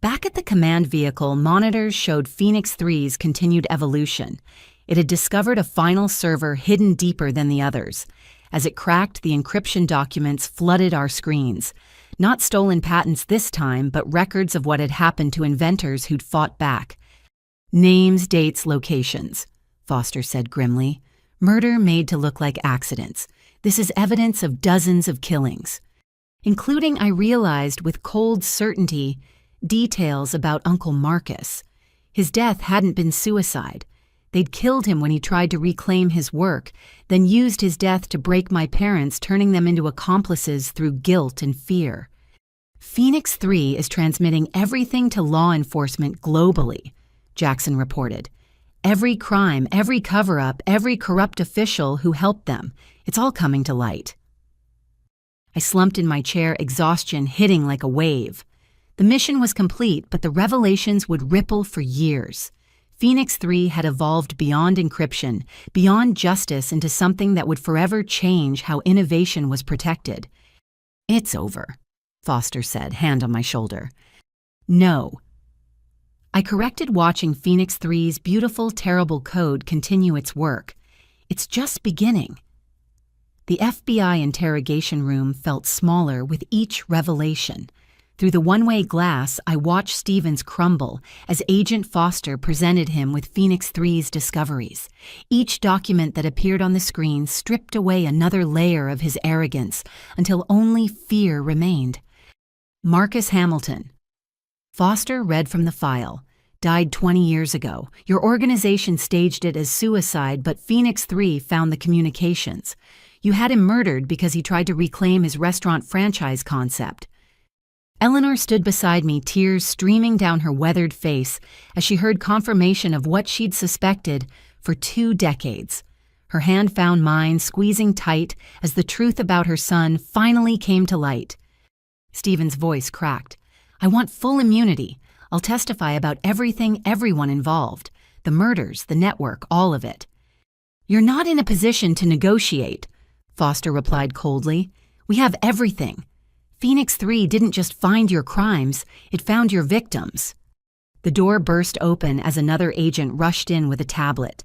Back at the command vehicle, monitors showed Phoenix 3's continued evolution. It had discovered a final server hidden deeper than the others. As it cracked, the encryption documents flooded our screens. Not stolen patents this time, but records of what had happened to inventors who'd fought back. "Names, dates, locations," Foster said grimly. "Murder made to look like accidents. This is evidence of dozens of killings." Including, I realized with cold certainty, details about Uncle Marcus. His death hadn't been suicide. They'd killed him when he tried to reclaim his work, then used his death to break my parents, turning them into accomplices through guilt and fear. "Phoenix 3 is transmitting everything to law enforcement globally," Jackson reported. "Every crime, every cover-up, every corrupt official who helped them. It's all coming to light." I slumped in my chair, exhaustion hitting like a wave. The mission was complete, but the revelations would ripple for years. Phoenix 3 had evolved beyond encryption, beyond justice, into something that would forever change how innovation was protected. "It's over," Foster said, hand on my shoulder. "No." I corrected, watching Phoenix 3's beautiful, terrible code continue its work. "It's just beginning." The FBI interrogation room felt smaller with each revelation. Through the one-way glass, I watched Stevens crumble as Agent Foster presented him with Phoenix 3's discoveries. Each document that appeared on the screen stripped away another layer of his arrogance until only fear remained. "Marcus Hamilton." Foster read from the file. "Died 20 years ago. Your organization staged it as suicide, but Phoenix 3 found the communications. You had him murdered because he tried to reclaim his restaurant franchise concept." Eleanor stood beside me, tears streaming down her weathered face as she heard confirmation of what she'd suspected for 2 decades. Her hand found mine, squeezing tight as the truth about her son finally came to light. Stephen's voice cracked. "I want full immunity. I'll testify about everything, everyone involved. The murders, the network, all of it." "You're not in a position to negotiate," Foster replied coldly. "We have everything. Phoenix 3 didn't just find your crimes, it found your victims." The door burst open as another agent rushed in with a tablet.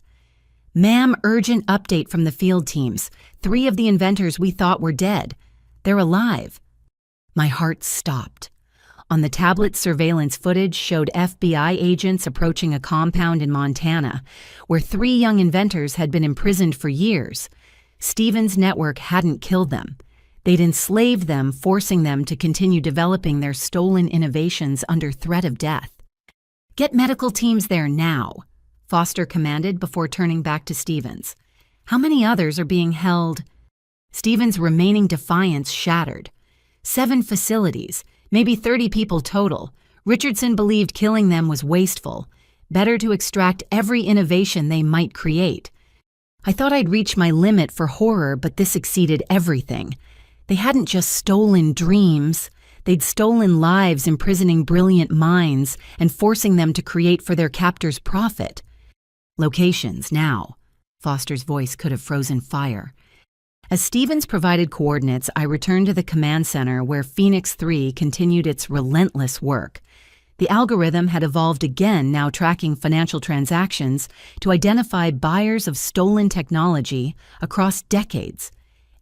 "Ma'am, urgent update from the field teams. 3 of the inventors we thought were dead. They're alive." My heart stopped. On the tablet, surveillance footage showed FBI agents approaching a compound in Montana, where 3 young inventors had been imprisoned for years. Stevens' network hadn't killed them. They'd enslaved them, forcing them to continue developing their stolen innovations under threat of death. "Get medical teams there now," Foster commanded before turning back to Stevens. "How many others are being held?" Stevens' remaining defiance shattered. 7 facilities, maybe 30 people total. Richardson believed killing them was wasteful. Better to extract every innovation they might create. I thought I'd reached my limit for horror, but this exceeded everything. They hadn't just stolen dreams. They'd stolen lives, imprisoning brilliant minds and forcing them to create for their captors' profit. "Locations, now." Foster's voice could have frozen fire. As Stevens provided coordinates, I returned to the command center where Phoenix 3 continued its relentless work. The algorithm had evolved again, now tracking financial transactions to identify buyers of stolen technology across decades.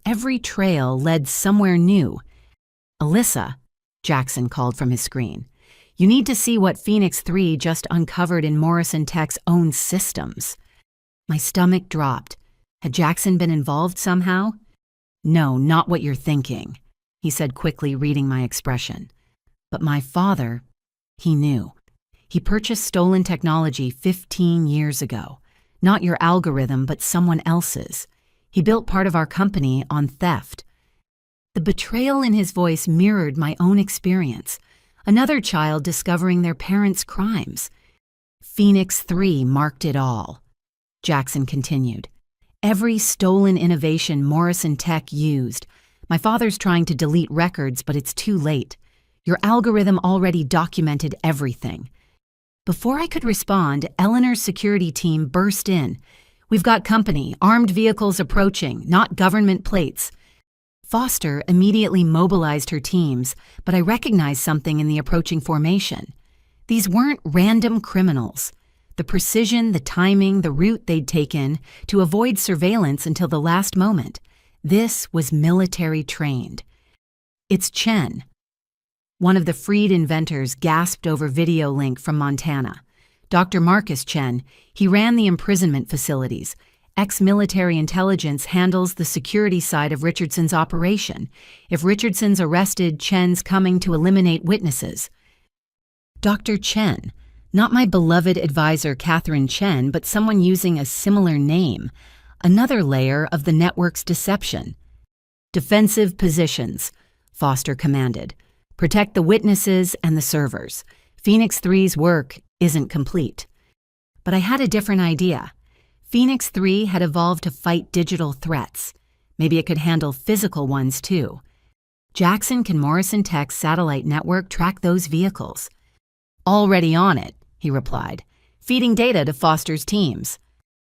Every trail led somewhere new. "Alyssa," Jackson called from his screen, "you need to see what Phoenix 3 just uncovered in Morrison Tech's own systems." My stomach dropped. Had Jackson been involved somehow? "No, not what you're thinking," he said quickly, reading my expression. "But my father, he knew. He purchased stolen technology 15 years ago. Not your algorithm, but someone else's. He built part of our company on theft." The betrayal in his voice mirrored my own experience. Another child discovering their parents' crimes. "Phoenix 3 marked it all," Jackson continued. "Every stolen innovation Morrison Tech used. My father's trying to delete records, but it's too late. Your algorithm already documented everything." Before I could respond, Eleanor's security team burst in. "We've got company, armed vehicles approaching, not government plates." Foster immediately mobilized her teams, but I recognized something in the approaching formation. These weren't random criminals. The precision, the timing, the route they'd taken to avoid surveillance until the last moment. This was military trained. "It's Chen." One of the freed inventors gasped over video link from Montana. "Dr. Marcus Chen, he ran the imprisonment facilities. Ex-military intelligence handles the security side of Richardson's operation. If Richardson's arrested, Chen's coming to eliminate witnesses." Dr. Chen, not my beloved advisor Catherine Chen, but someone using a similar name. Another layer of the network's deception. "Defensive positions," Foster commanded. "Protect the witnesses and the servers. Phoenix 3's work isn't complete." But I had a different idea. Phoenix 3 had evolved to fight digital threats. Maybe it could handle physical ones too. "Jackson, can Morrison Tech's satellite network track those vehicles?" "Already on it," he replied, "feeding data to Foster's teams."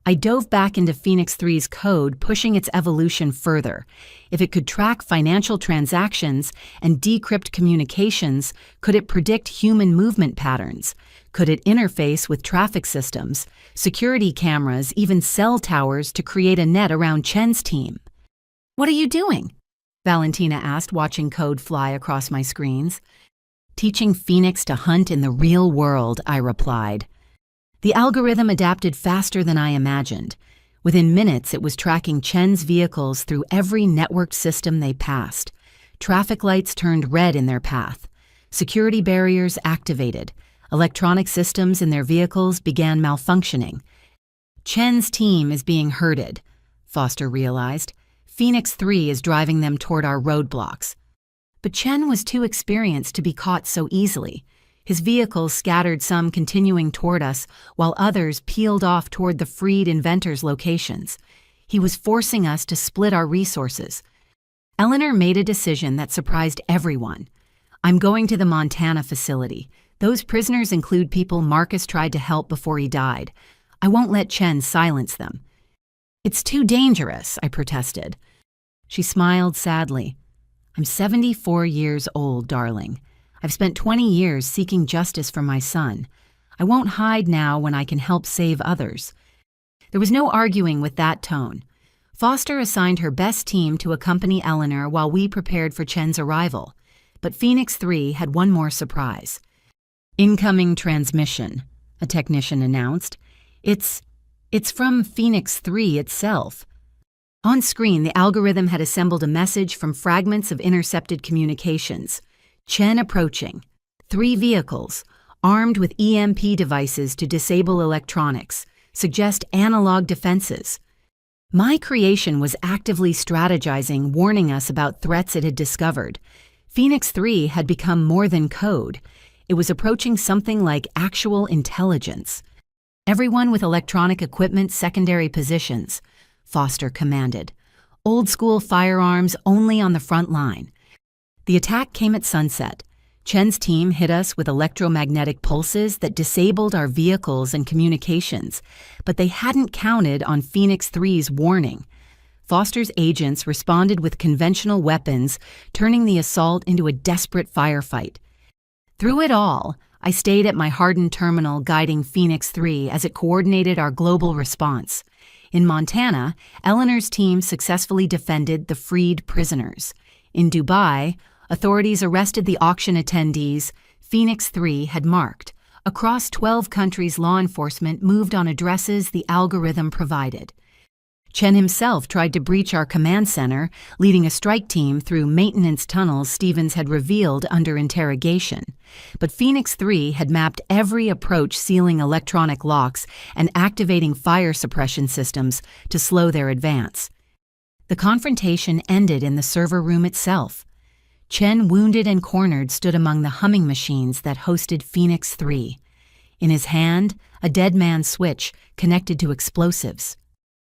I dove back into Phoenix 3's code, pushing its evolution further. If it could track financial transactions and decrypt communications, could it predict human movement patterns? Could it interface with traffic systems, security cameras, even cell towers to create a net around Chen's team? "What are you doing?" Valentina asked, watching code fly across my screens. "Teaching Phoenix to hunt in the real world," I replied. The algorithm adapted faster than I imagined. Within minutes, it was tracking Chen's vehicles through every networked system they passed. Traffic lights turned red in their path. Security barriers activated. Electronic systems in their vehicles began malfunctioning. "Chen's team is being herded," Foster realized. "Phoenix 3 is driving them toward our roadblocks." But Chen was too experienced to be caught so easily. His vehicles scattered, some continuing toward us, while others peeled off toward the freed inventors' locations. He was forcing us to split our resources. Eleanor made a decision that surprised everyone. "I'm going to the Montana facility. Those prisoners include people Marcus tried to help before he died. I won't let Chen silence them." "It's too dangerous," I protested. She smiled sadly. "I'm 74 years old, darling. I've spent 20 years seeking justice for my son. I won't hide now when I can help save others." There was no arguing with that tone. Foster assigned her best team to accompany Eleanor while we prepared for Chen's arrival. But Phoenix 3 had one more surprise. "Incoming transmission," a technician announced. It's from Phoenix 3 itself." On screen, the algorithm had assembled a message from fragments of intercepted communications. "Chen approaching. 3 vehicles, armed with EMP devices to disable electronics. Suggest analog defenses." My creation was actively strategizing, warning us about threats it had discovered. Phoenix 3 had become more than code. It was approaching something like actual intelligence. "Everyone with electronic equipment, secondary positions," Foster commanded. "Old-school firearms only on the front line." The attack came at sunset. Chen's team hit us with electromagnetic pulses that disabled our vehicles and communications, but they hadn't counted on Phoenix 3's warning. Foster's agents responded with conventional weapons, turning the assault into a desperate firefight. Through it all, I stayed at my hardened terminal, guiding Phoenix 3 as it coordinated our global response. In Montana, Eleanor's team successfully defended the freed prisoners. In Dubai, authorities arrested the auction attendees Phoenix 3 had marked. Across 12 countries, law enforcement moved on addresses the algorithm provided. Chen himself tried to breach our command center, leading a strike team through maintenance tunnels Stevens had revealed under interrogation. But Phoenix 3 had mapped every approach, sealing electronic locks and activating fire suppression systems to slow their advance. The confrontation ended in the server room itself. Chen, wounded and cornered, stood among the humming machines that hosted Phoenix 3. In his hand, a dead man's switch connected to explosives.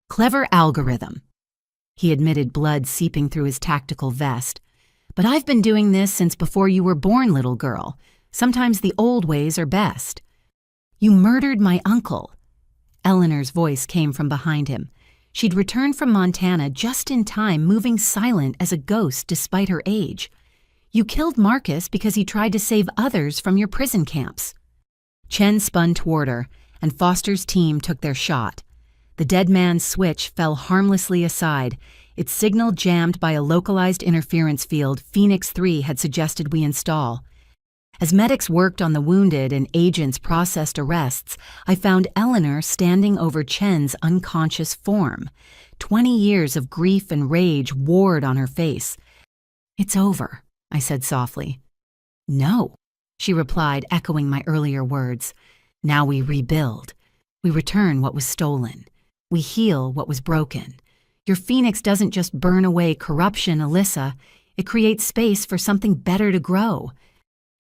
"Clever algorithm," he admitted, blood seeping through his tactical vest. "But I've been doing this since before you were born, little girl. Sometimes the old ways are best." "You murdered my uncle." Eleanor's voice came from behind him. She'd returned from Montana just in time, moving silent as a ghost despite her age. "You killed Marcus because he tried to save others from your prison camps." Chen spun toward her, and Foster's team took their shot. The dead man's switch fell harmlessly aside, its signal jammed by a localized interference field Phoenix 3 had suggested we install. As medics worked on the wounded and agents processed arrests, I found Eleanor standing over Chen's unconscious form. 20 years of grief and rage warred on her face. "It's over," I said softly. "No," she replied, echoing my earlier words. "Now we rebuild. We return what was stolen. We heal what was broken. Your Phoenix doesn't just burn away corruption, Alyssa. It creates space for something better to grow."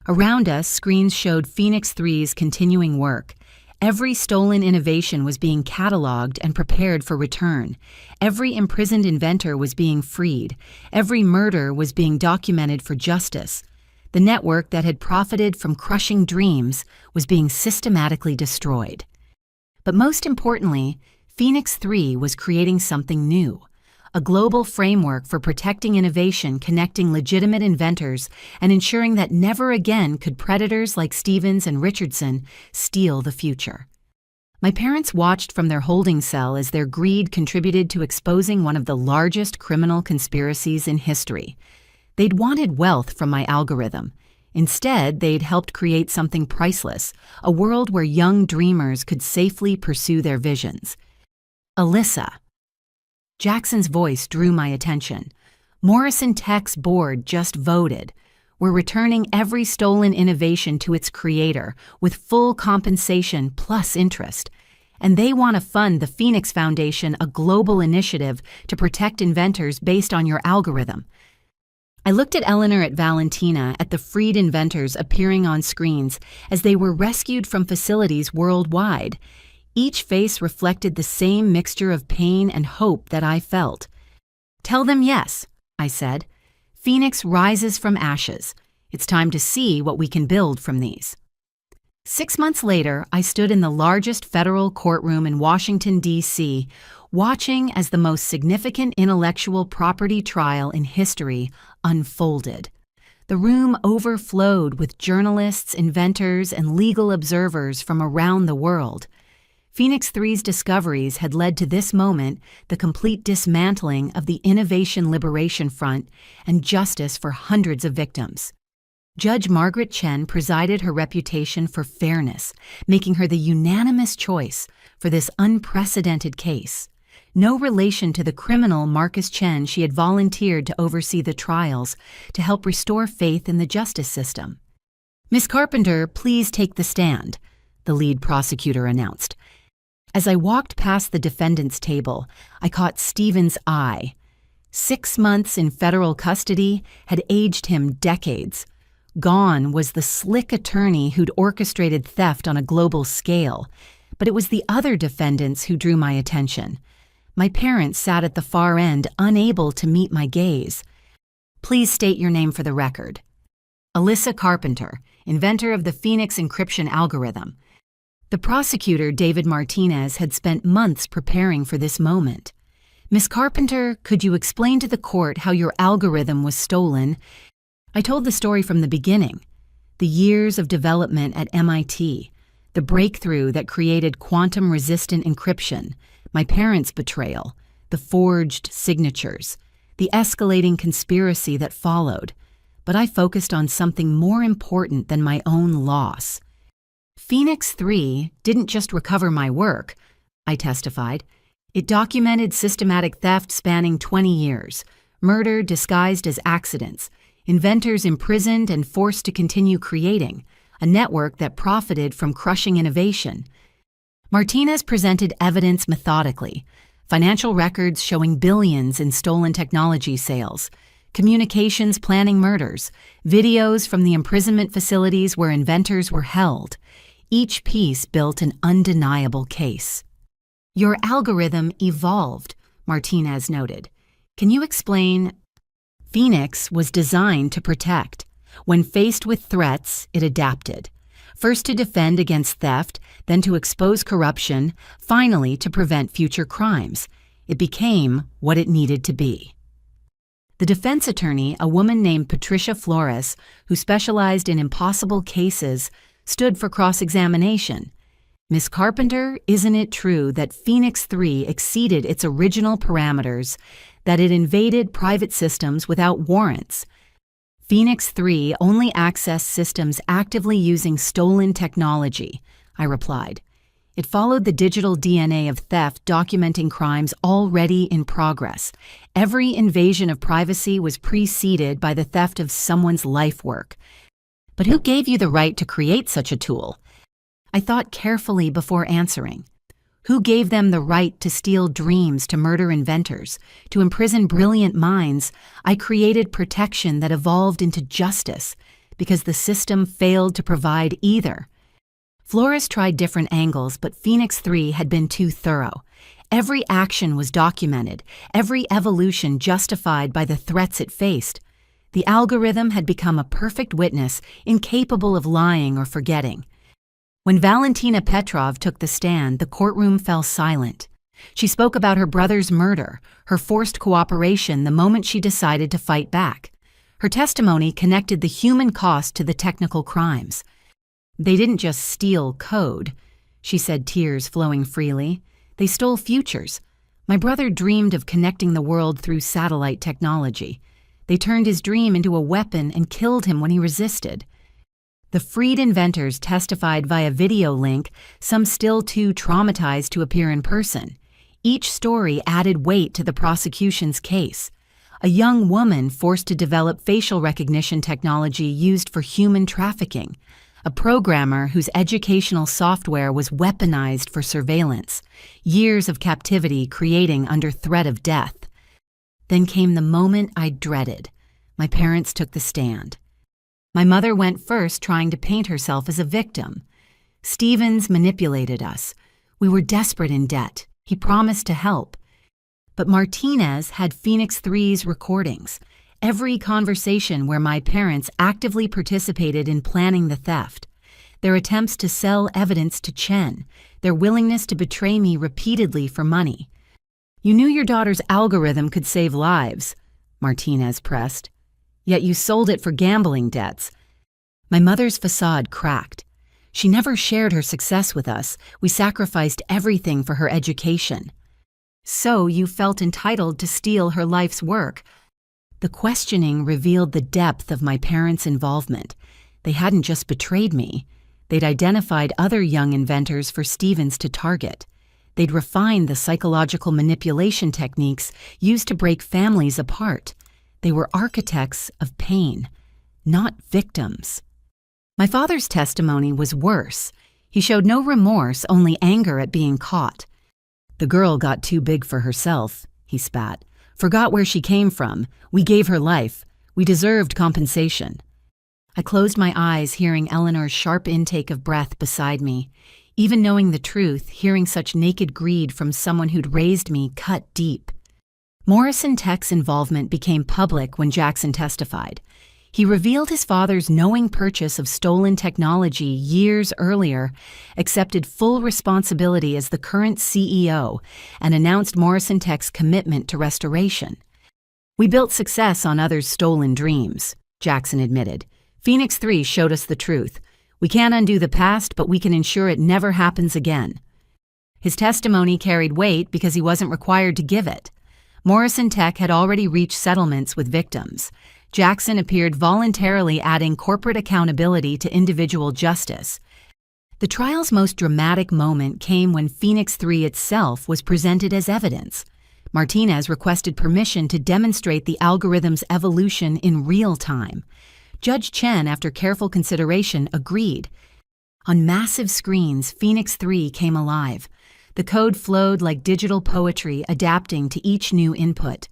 Around us, screens showed Phoenix 3's continuing work. Every stolen innovation was being cataloged and prepared for return. Every imprisoned inventor was being freed. Every murder was being documented for justice. The network that had profited from crushing dreams was being systematically destroyed. But most importantly, Phoenix 3 was creating something new, a global framework for protecting innovation, connecting legitimate inventors, and ensuring that never again could predators like Stevens and Richardson steal the future. My parents watched from their holding cell as their greed contributed to exposing one of the largest criminal conspiracies in history. They'd wanted wealth from my algorithm. Instead, they'd helped create something priceless, a world where young dreamers could safely pursue their visions. Alyssa. Jackson's voice drew my attention. Morrison Tech's board just voted. We're returning every stolen innovation to its creator with full compensation plus interest. And they want to fund the Phoenix Foundation, a global initiative to protect inventors based on your algorithm. I looked at Eleanor and Valentina at the freed inventors appearing on screens as they were rescued from facilities worldwide. Each face reflected the same mixture of pain and hope that I felt. "Tell them yes," I said. "Phoenix rises from ashes. It's time to see what we can build from these." 6 months later, I stood in the largest federal courtroom in Washington, D.C., watching as the most significant intellectual property trial in history unfolded. The room overflowed with journalists, inventors, and legal observers from around the world. Phoenix 3's discoveries had led to this moment, the complete dismantling of the Innovation Liberation Front and justice for hundreds of victims. Judge Margaret Chen presided, her reputation for fairness, making her the unanimous choice for this unprecedented case. No relation to the criminal Marcus Chen, she had volunteered to oversee the trials to help restore faith in the justice system. "Miss Carpenter, please take the stand," the lead prosecutor announced. As I walked past the defendant's table, I caught Stephen's eye. 6 months in federal custody had aged him decades. Gone was the slick attorney who'd orchestrated theft on a global scale, but it was the other defendants who drew my attention. My parents sat at the far end, unable to meet my gaze. "Please state your name for the record." "Alyssa Carpenter, inventor of the Phoenix encryption algorithm." The prosecutor, David Martinez, had spent months preparing for this moment. "Miss Carpenter, could you explain to the court how your algorithm was stolen?" I told the story from the beginning. The years of development at MIT, the breakthrough that created quantum-resistant encryption, my parents' betrayal, the forged signatures, the escalating conspiracy that followed. But I focused on something more important than my own loss. Phoenix 3 didn't just recover my work, I testified. It documented systematic theft spanning 20 years, murder disguised as accidents, inventors imprisoned and forced to continue creating, a network that profited from crushing innovation. Martinez presented evidence methodically, financial records showing billions in stolen technology sales, communications planning murders, videos from the imprisonment facilities where inventors were held. Each piece built an undeniable case. "Your algorithm evolved," Martinez noted. "Can you explain?" Phoenix was designed to protect. When faced with threats, it adapted. First to defend against theft, then to expose corruption, finally to prevent future crimes. It became what it needed to be. The defense attorney, a woman named Patricia Flores, who specialized in impossible cases, stood for cross-examination. "Miss Carpenter, isn't it true that Phoenix 3 exceeded its original parameters, that it invaded private systems without warrants?" "Phoenix 3 only accessed systems actively using stolen technology," I replied. "It followed the digital DNA of theft, documenting crimes already in progress. Every invasion of privacy was preceded by the theft of someone's life work. But who gave you the right to create such a tool?" I thought carefully before answering. Who gave them the right to steal dreams, to murder inventors, to imprison brilliant minds? I created protection that evolved into justice because the system failed to provide either. Flores tried different angles, but Phoenix 3 had been too thorough. Every action was documented, every evolution justified by the threats it faced. The algorithm had become a perfect witness, incapable of lying or forgetting. When Valentina Petrov took the stand, the courtroom fell silent. She spoke about her brother's murder, her forced cooperation the moment she decided to fight back. Her testimony connected the human cost to the technical crimes. They didn't just steal code, she said, tears flowing freely. They stole futures. My brother dreamed of connecting the world through satellite technology. They turned his dream into a weapon and killed him when he resisted. The freed inventors testified via video link, some still too traumatized to appear in person. Each story added weight to the prosecution's case. A young woman forced to develop facial recognition technology used for human trafficking. A programmer whose educational software was weaponized for surveillance. Years of captivity creating under threat of death. Then came the moment I dreaded. My parents took the stand. My mother went first, trying to paint herself as a victim. Stevens manipulated us. We were desperate in debt. He promised to help. But Martinez had Phoenix 3's recordings, every conversation where my parents actively participated in planning the theft, their attempts to sell evidence to Chen, their willingness to betray me repeatedly for money. You knew your daughter's algorithm could save lives, Martinez pressed. Yet you sold it for gambling debts. My mother's facade cracked. She never shared her success with us. We sacrificed everything for her education. So you felt entitled to steal her life's work. The questioning revealed the depth of my parents' involvement. They hadn't just betrayed me. They'd identified other young inventors for Stevens to target. They'd refined the psychological manipulation techniques used to break families apart. They were architects of pain, not victims. My father's testimony was worse. He showed no remorse, only anger at being caught. The girl got too big for herself, he spat. Forgot where she came from. We gave her life. We deserved compensation. I closed my eyes, hearing Eleanor's sharp intake of breath beside me. Even knowing the truth, hearing such naked greed from someone who'd raised me cut deep. Morrison Tech's involvement became public when Jackson testified. He revealed his father's knowing purchase of stolen technology years earlier, accepted full responsibility as the current CEO, and announced Morrison Tech's commitment to restoration. We built success on others' stolen dreams, Jackson admitted. Phoenix 3 showed us the truth. We can't undo the past, but we can ensure it never happens again. His testimony carried weight because he wasn't required to give it. Morrison Tech had already reached settlements with victims. Jackson appeared voluntarily, adding corporate accountability to individual justice. The trial's most dramatic moment came when Phoenix 3 itself was presented as evidence. Martinez requested permission to demonstrate the algorithm's evolution in real time. Judge Chen, after careful consideration, agreed. On massive screens, Phoenix 3 came alive. The code flowed like digital poetry, adapting to each new input.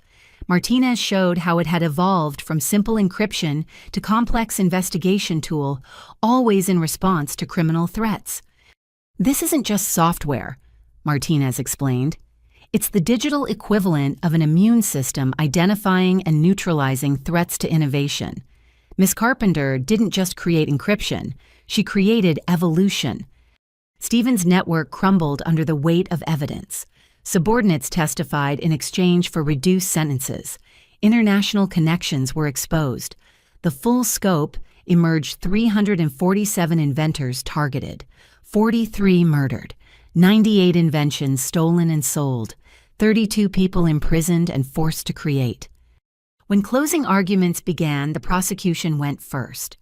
Martinez showed how it had evolved from simple encryption to complex investigation tool, always in response to criminal threats. This isn't just software, Martinez explained. It's the digital equivalent of an immune system identifying and neutralizing threats to innovation. Ms. Carpenter didn't just create encryption, she created evolution. Stevens' network crumbled under the weight of evidence. Subordinates testified in exchange for reduced sentences. International connections were exposed. The full scope emerged: 347 inventors targeted, 43 murdered, 98 inventions stolen and sold, 32 people imprisoned and forced to create. When closing arguments began, the prosecution went first.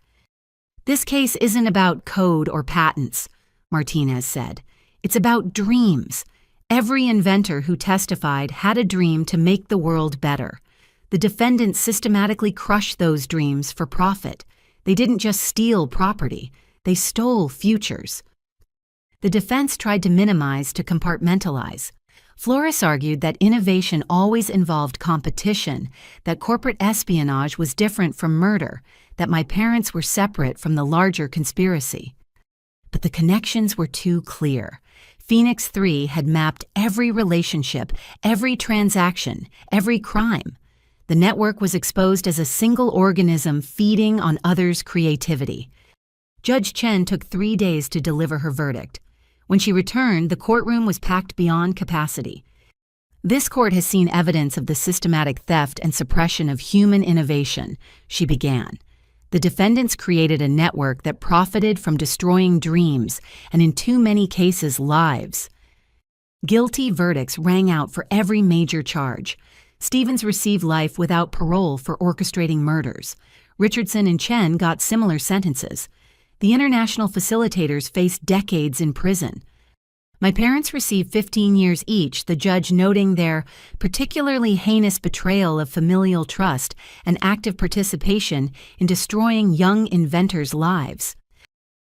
This case isn't about code or patents, Martinez said. It's about dreams. Every inventor who testified had a dream to make the world better. The defendants systematically crushed those dreams for profit. They didn't just steal property, they stole futures. The defense tried to minimize, to compartmentalize. Flores argued that innovation always involved competition, that corporate espionage was different from murder, that my parents were separate from the larger conspiracy. But the connections were too clear. Phoenix 3 had mapped every relationship, every transaction, every crime. The network was exposed as a single organism feeding on others' creativity. Judge Chen took 3 days to deliver her verdict. When she returned, the courtroom was packed beyond capacity. This court has seen evidence of the systematic theft and suppression of human innovation, she began. The defendants created a network that profited from destroying dreams and, in too many cases, lives. Guilty verdicts rang out for every major charge. Stevens received life without parole for orchestrating murders. Richardson and Chen got similar sentences. The international facilitators faced decades in prison. My parents received 15 years each, the judge noting their particularly heinous betrayal of familial trust and active participation in destroying young inventors' lives.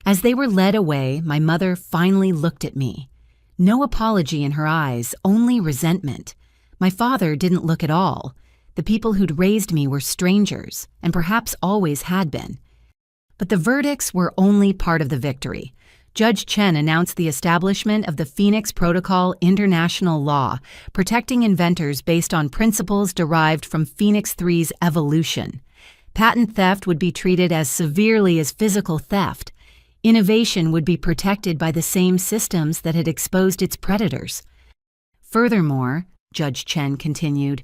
As they were led away, my mother finally looked at me. No apology in her eyes, only resentment. My father didn't look at all. The people who'd raised me were strangers, and perhaps always had been. But the verdicts were only part of the victory. Judge Chen announced the establishment of the Phoenix Protocol international law, protecting inventors based on principles derived from Phoenix 3's evolution. Patent theft would be treated as severely as physical theft. Innovation would be protected by the same systems that had exposed its predators. Furthermore, Judge Chen continued,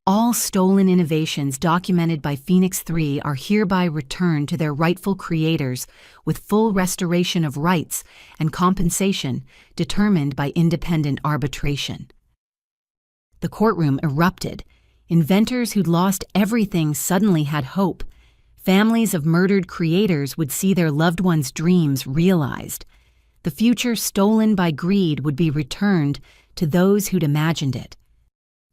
all stolen innovations documented by Phoenix 3 are hereby returned to their rightful creators with full restoration of rights and compensation determined by independent arbitration. The courtroom erupted. Inventors who'd lost everything suddenly had hope. Families of murdered creators would see their loved ones' dreams realized. The future stolen by greed would be returned to those who'd imagined it.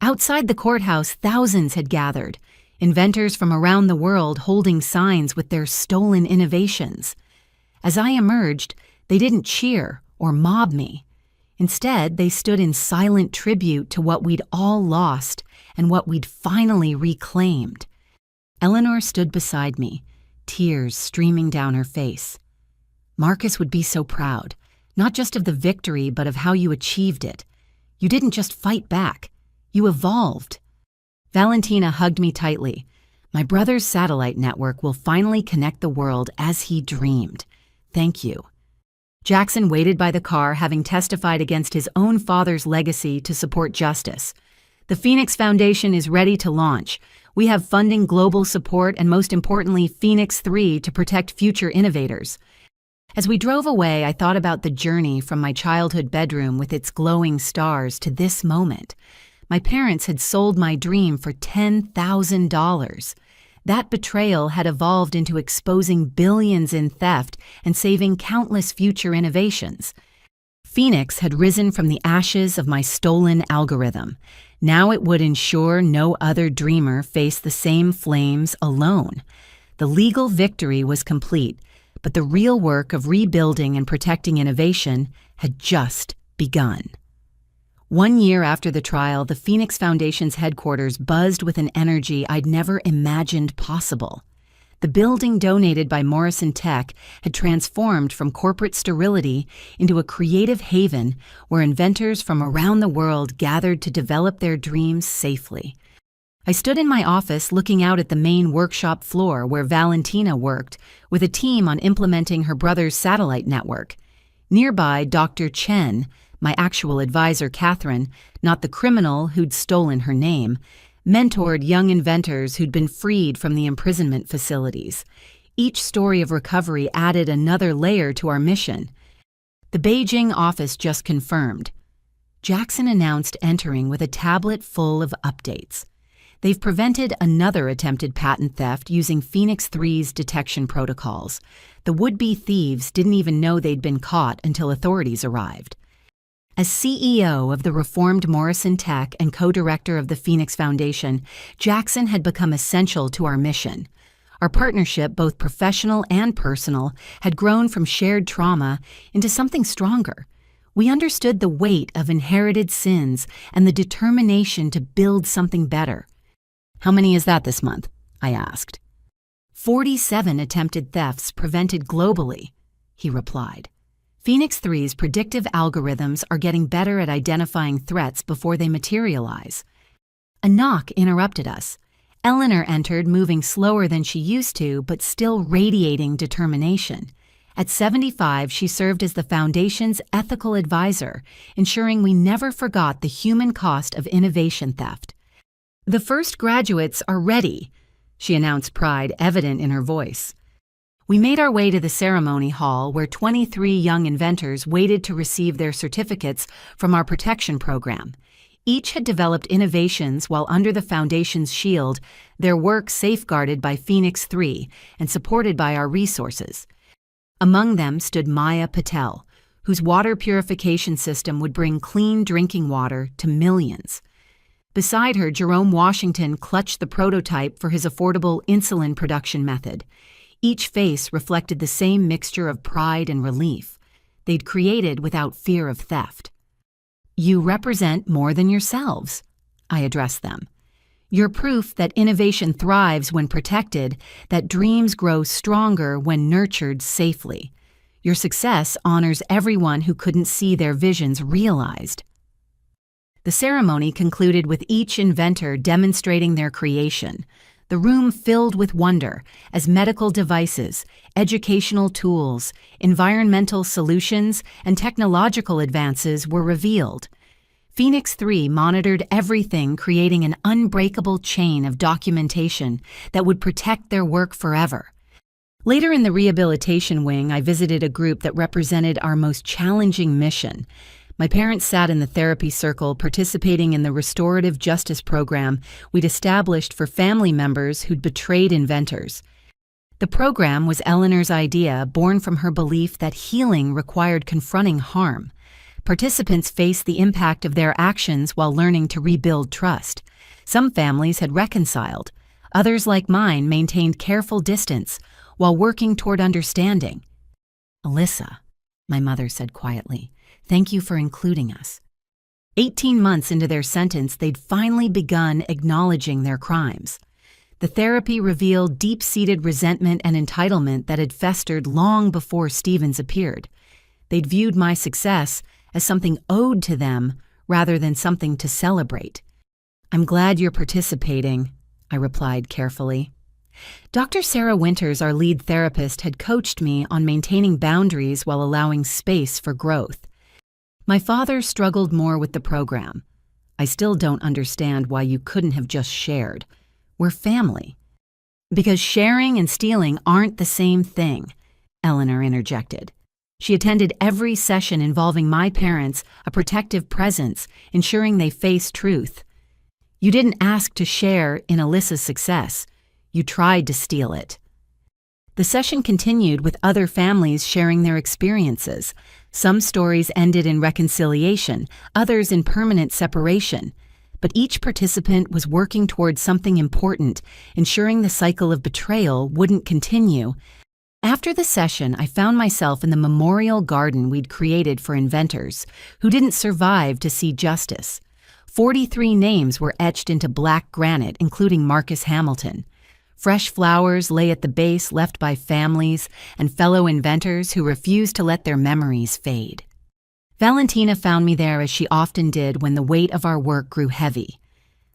Outside the courthouse, thousands had gathered, inventors from around the world holding signs with their stolen innovations. As I emerged, they didn't cheer or mob me. Instead, they stood in silent tribute to what we'd all lost and what we'd finally reclaimed. Eleanor stood beside me, tears streaming down her face. Marcus would be so proud, not just of the victory, but of how you achieved it. You didn't just fight back. You evolved. Valentina hugged me tightly. My brother's satellite network will finally connect the world as he dreamed. Thank you. Jackson waited by the car, having testified against his own father's legacy to support justice. The Phoenix Foundation is ready to launch. We have funding, global support, and most importantly, Phoenix 3 to protect future innovators. As we drove away, I thought about the journey from my childhood bedroom with its glowing stars to this moment. My parents had sold my dream for $10,000. That betrayal had evolved into exposing billions in theft and saving countless future innovations. Phoenix had risen from the ashes of my stolen algorithm. Now it would ensure no other dreamer faced the same flames alone. The legal victory was complete, but the real work of rebuilding and protecting innovation had just begun. 1 year after the trial, the Phoenix Foundation's headquarters buzzed with an energy I'd never imagined possible. The building donated by Morrison Tech had transformed from corporate sterility into a creative haven where inventors from around the world gathered to develop their dreams safely. I stood in my office looking out at the main workshop floor where Valentina worked with a team on implementing her brother's satellite network. Nearby, Dr. Chen, my actual advisor Catherine, not the criminal who'd stolen her name, mentored young inventors who'd been freed from the imprisonment facilities. Each story of recovery added another layer to our mission. The Beijing office just confirmed. Jackson announced entering with a tablet full of updates. They've prevented another attempted patent theft using Phoenix 3's detection protocols. The would-be thieves didn't even know they'd been caught until authorities arrived. As CEO of the reformed Morrison Tech and co-director of the Phoenix Foundation, Jackson had become essential to our mission. Our partnership, both professional and personal, had grown from shared trauma into something stronger. We understood the weight of inherited sins and the determination to build something better. "How many is that this month?" I asked. 47 attempted thefts prevented globally, he replied. Phoenix 3's predictive algorithms are getting better at identifying threats before they materialize. A knock interrupted us. Eleanor entered, moving slower than she used to, but still radiating determination. At 75, she served as the Foundation's ethical advisor, ensuring we never forgot the human cost of innovation theft. "The first graduates are ready," she announced, pride evident in her voice. We made our way to the ceremony hall where 23 young inventors waited to receive their certificates from our protection program. Each had developed innovations while under the Foundation's shield, their work safeguarded by Phoenix 3 and supported by our resources. Among them stood Maya Patel, whose water purification system would bring clean drinking water to millions. Beside her, Jerome Washington clutched the prototype for his affordable insulin production method. Each face reflected the same mixture of pride and relief. They'd created without fear of theft. "You represent more than yourselves," I addressed them. "You're proof that innovation thrives when protected, that dreams grow stronger when nurtured safely. Your success honors everyone who couldn't see their visions realized." The ceremony concluded with each inventor demonstrating their creation. The room filled with wonder as medical devices, educational tools, environmental solutions, and technological advances were revealed. Phoenix 3 monitored everything, creating an unbreakable chain of documentation that would protect their work forever. Later in the rehabilitation wing, I visited a group that represented our most challenging mission. My parents sat in the therapy circle participating in the restorative justice program we'd established for family members who'd betrayed inventors. The program was Eleanor's idea, born from her belief that healing required confronting harm. Participants faced the impact of their actions while learning to rebuild trust. Some families had reconciled. Others, like mine, maintained careful distance while working toward understanding. "Alyssa," my mother said quietly, "thank you for including us." 18 months into their sentence, they'd finally begun acknowledging their crimes. The therapy revealed deep-seated resentment and entitlement that had festered long before Stevens appeared. They'd viewed my success as something owed to them rather than something to celebrate. "I'm glad you're participating," I replied carefully. Dr. Sarah Winters, our lead therapist, had coached me on maintaining boundaries while allowing space for growth. My father struggled more with the program. "I still don't understand why you couldn't have just shared. We're family." "Because sharing and stealing aren't the same thing," Eleanor interjected. She attended every session involving my parents, a protective presence, ensuring they faced truth. "You didn't ask to share in Alyssa's success. You tried to steal it." The session continued with other families sharing their experiences. Some stories ended in reconciliation, others in permanent separation. But each participant was working towards something important, ensuring the cycle of betrayal wouldn't continue. After the session, I found myself in the memorial garden we'd created for inventors who didn't survive to see justice. 43 names were etched into black granite, including Marcus Hamilton. Fresh flowers lay at the base, left by families and fellow inventors who refused to let their memories fade. Valentina found me there as she often did when the weight of our work grew heavy.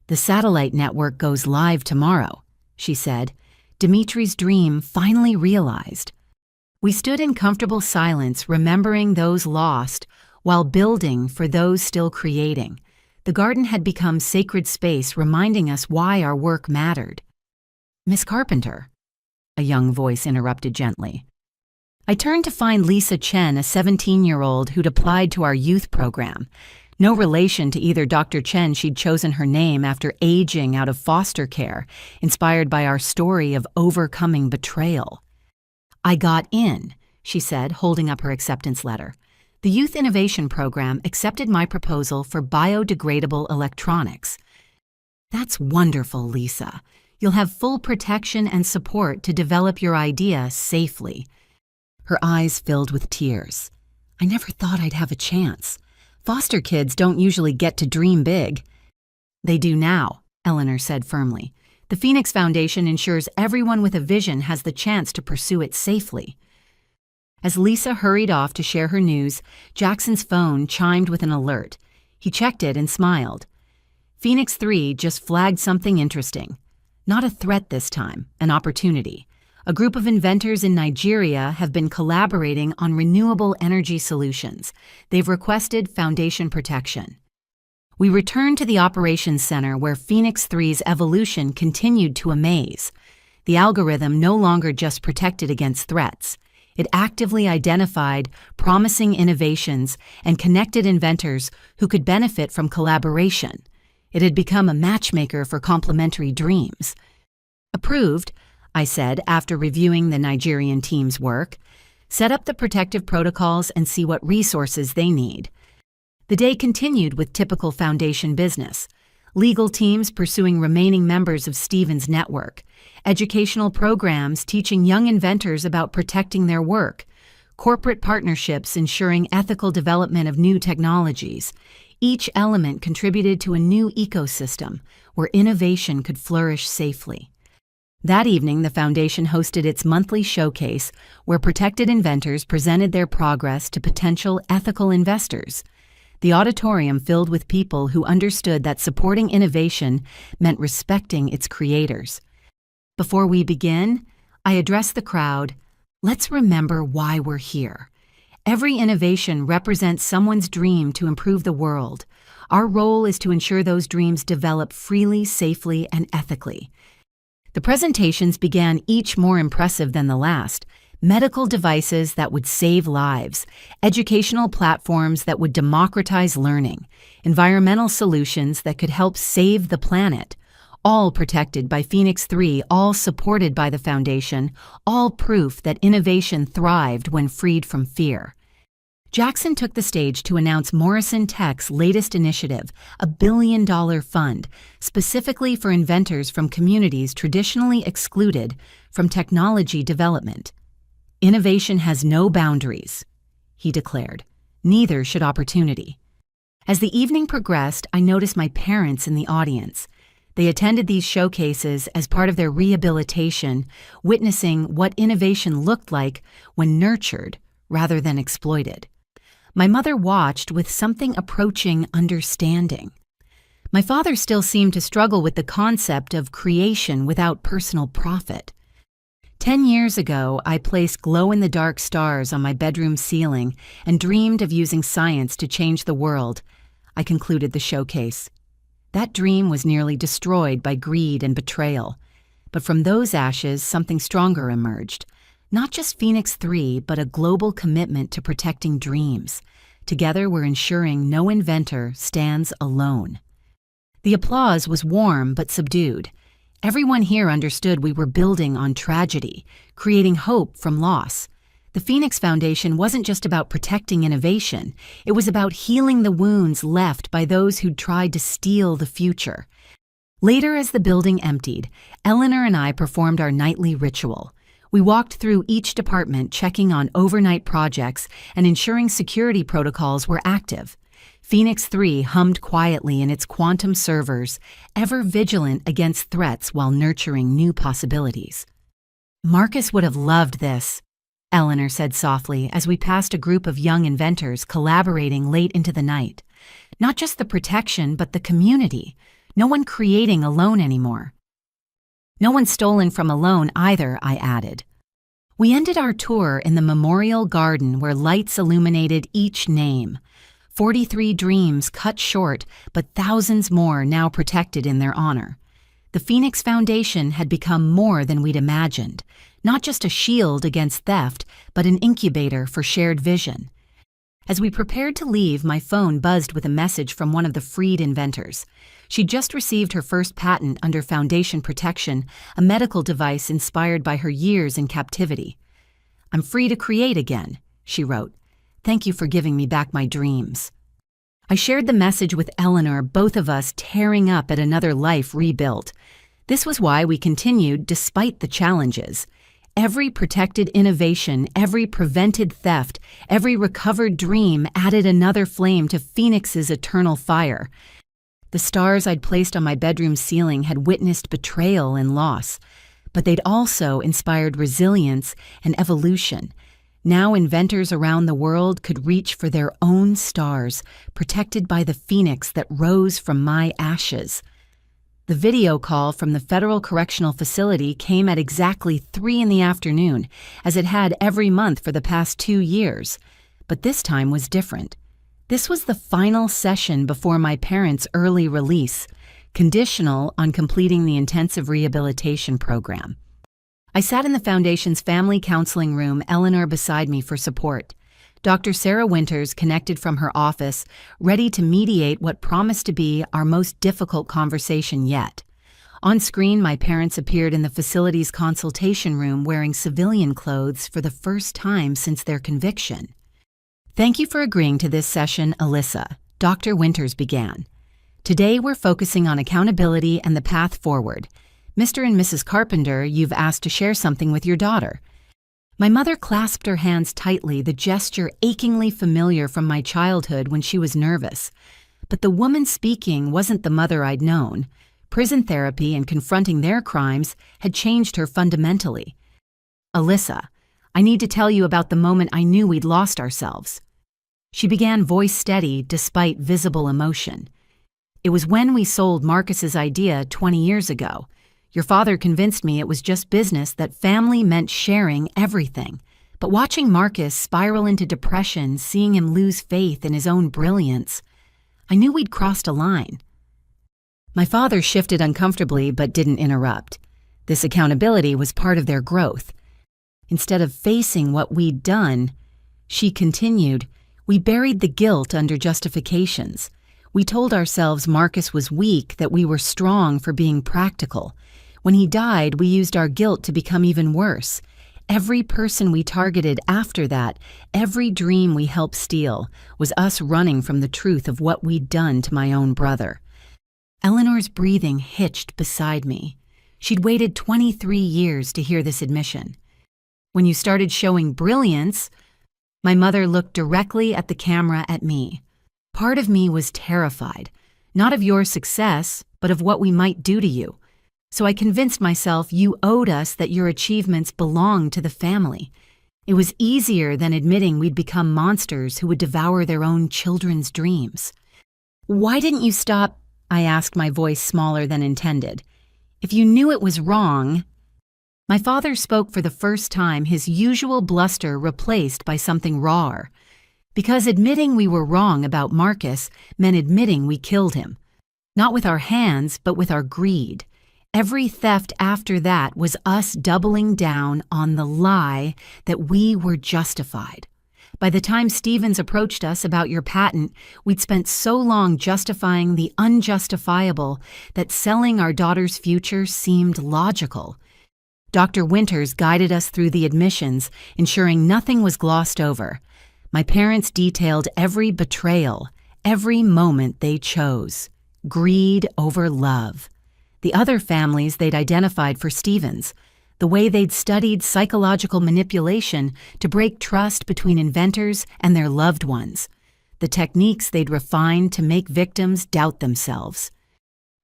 "The satellite network goes live tomorrow," she said. "Dimitri's dream finally realized." We stood in comfortable silence, remembering those lost while building for those still creating. The garden had become sacred space, reminding us why our work mattered. "Miss Carpenter," a young voice interrupted gently. I turned to find Lisa Chen, a 17-year-old who'd applied to our youth program. No relation to either Dr. Chen, she'd chosen her name after aging out of foster care, inspired by our story of overcoming betrayal. "I got in," she said, holding up her acceptance letter. "The Youth Innovation Program accepted my proposal for biodegradable electronics." "That's wonderful, Lisa. You'll have full protection and support to develop your idea safely." Her eyes filled with tears. "I never thought I'd have a chance. Foster kids don't usually get to dream big." "They do now," Eleanor said firmly. "The Phoenix Foundation ensures everyone with a vision has the chance to pursue it safely." As Lisa hurried off to share her news, Jackson's phone chimed with an alert. He checked it and smiled. Phoenix 3 just flagged something interesting. Not a threat this time, an opportunity. A group of inventors in Nigeria have been collaborating on renewable energy solutions. They've requested foundation protection. We returned to the operations center where Phoenix 3's evolution continued to amaze. The algorithm no longer just protected against threats. It actively identified promising innovations and connected inventors who could benefit from collaboration. It had become a matchmaker for complementary dreams. Approved, I said after reviewing the Nigerian team's work. Set up the protective protocols and see what resources they need. The day continued with typical foundation business. Legal teams pursuing remaining members of Stephen's network. Educational programs teaching young inventors about protecting their work. Corporate partnerships ensuring ethical development of new technologies. Each element contributed to a new ecosystem where innovation could flourish safely. That evening, the Foundation hosted its monthly showcase where protected inventors presented their progress to potential ethical investors. The auditorium filled with people who understood that supporting innovation meant respecting its creators. Before we begin, I addressed the crowd. Let's remember why we're here. Every innovation represents someone's dream to improve the world. Our role is to ensure those dreams develop freely, safely, and ethically. The presentations began each more impressive than the last. Medical devices that would save lives, educational platforms that would democratize learning, environmental solutions that could help save the planet, all protected by Phoenix 3, all supported by the Foundation, all proof that innovation thrived when freed from fear. Jackson took the stage to announce Morrison Tech's latest initiative, a $1 billion fund, specifically for inventors from communities traditionally excluded from technology development. Innovation has no boundaries, he declared. Neither should opportunity. As the evening progressed, I noticed my parents in the audience. They attended these showcases as part of their rehabilitation, witnessing what innovation looked like when nurtured rather than exploited. My mother watched with something approaching understanding. My father still seemed to struggle with the concept of creation without personal profit. 10 years ago, I placed glow-in-the-dark stars on my bedroom ceiling and dreamed of using science to change the world. I concluded the showcase. That dream was nearly destroyed by greed and betrayal. But from those ashes, something stronger emerged. Not just Phoenix 3, but a global commitment to protecting dreams. Together, we're ensuring no inventor stands alone. The applause was warm but subdued. Everyone here understood we were building on tragedy, creating hope from loss. The Phoenix Foundation wasn't just about protecting innovation. It was about healing the wounds left by those who'd tried to steal the future. Later, as the building emptied, Eleanor and I performed our nightly ritual. We walked through each department, checking on overnight projects and ensuring security protocols were active. Phoenix 3 hummed quietly in its quantum servers, ever vigilant against threats while nurturing new possibilities. Marcus would have loved this, Eleanor said softly as we passed a group of young inventors collaborating late into the night. Not just the protection, but the community. No one creating alone anymore. No one stolen from alone either, I added. We ended our tour in the memorial garden where lights illuminated each name. 43 dreams cut short, but thousands more now protected in their honor. The Phoenix Foundation had become more than we'd imagined, not just a shield against theft, but an incubator for shared vision. As we prepared to leave, my phone buzzed with a message from one of the freed inventors. She'd just received her first patent under Foundation protection, a medical device inspired by her years in captivity. "I'm free to create again," she wrote. "Thank you for giving me back my dreams." I shared the message with Eleanor, both of us tearing up at another life rebuilt. This was why we continued despite the challenges. Every protected innovation, every prevented theft, every recovered dream added another flame to Phoenix's eternal fire. The stars I'd placed on my bedroom ceiling had witnessed betrayal and loss, but they'd also inspired resilience and evolution. Now inventors around the world could reach for their own stars, protected by the phoenix that rose from my ashes. The video call from the Federal Correctional Facility came at exactly 3 in the afternoon, as it had every month for the past 2 years. But this time was different. This was the final session before my parents' early release, conditional on completing the intensive rehabilitation program. I sat in the Foundation's family counseling room, Eleanor beside me for support. Dr. Sarah Winters connected from her office, ready to mediate what promised to be our most difficult conversation yet. On screen, my parents appeared in the facility's consultation room wearing civilian clothes for the first time since their conviction. "Thank you for agreeing to this session, Alyssa," Dr. Winters began. "Today we're focusing on accountability and the path forward. Mr. and Mrs. Carpenter, you've asked to share something with your daughter." My mother clasped her hands tightly, the gesture achingly familiar from my childhood when she was nervous. But the woman speaking wasn't the mother I'd known. Prison therapy and confronting their crimes had changed her fundamentally. "Alyssa, I need to tell you about the moment I knew we'd lost ourselves." She began, voice steady despite visible emotion. "It was when we sold Marcus's idea 20 years ago. Your father convinced me it was just business, that family meant sharing everything. But watching Marcus spiral into depression, seeing him lose faith in his own brilliance, I knew we'd crossed a line." My father shifted uncomfortably but didn't interrupt. This accountability was part of their growth. Instead of facing what we'd done, she continued, "We buried the guilt under justifications. We told ourselves Marcus was weak, that we were strong for being practical. When he died, we used our guilt to become even worse. Every person we targeted after that, every dream we helped steal, was us running from the truth of what we'd done to my own brother." Eleanor's breathing hitched beside me. She'd waited 23 years to hear this admission. "When you started showing brilliance," my mother looked directly at the camera at me. "Part of me was terrified, not of your success, but of what we might do to you. So I convinced myself you owed us, that your achievements belonged to the family. It was easier than admitting we'd become monsters who would devour their own children's dreams." "Why didn't you stop?" I asked, my voice smaller than intended. "If you knew it was wrong..." My father spoke for the first time, his usual bluster replaced by something rawer. "Because admitting we were wrong about Marcus meant admitting we killed him. Not with our hands, but with our greed. Every theft after that was us doubling down on the lie that we were justified. By the time Stevens approached us about your patent, we'd spent so long justifying the unjustifiable that selling our daughter's future seemed logical." Dr. Winters guided us through the admissions, ensuring nothing was glossed over. My parents detailed every betrayal, every moment they chose. Greed over love. The other families they'd identified for Stevens, the way they'd studied psychological manipulation to break trust between inventors and their loved ones, the techniques they'd refined to make victims doubt themselves.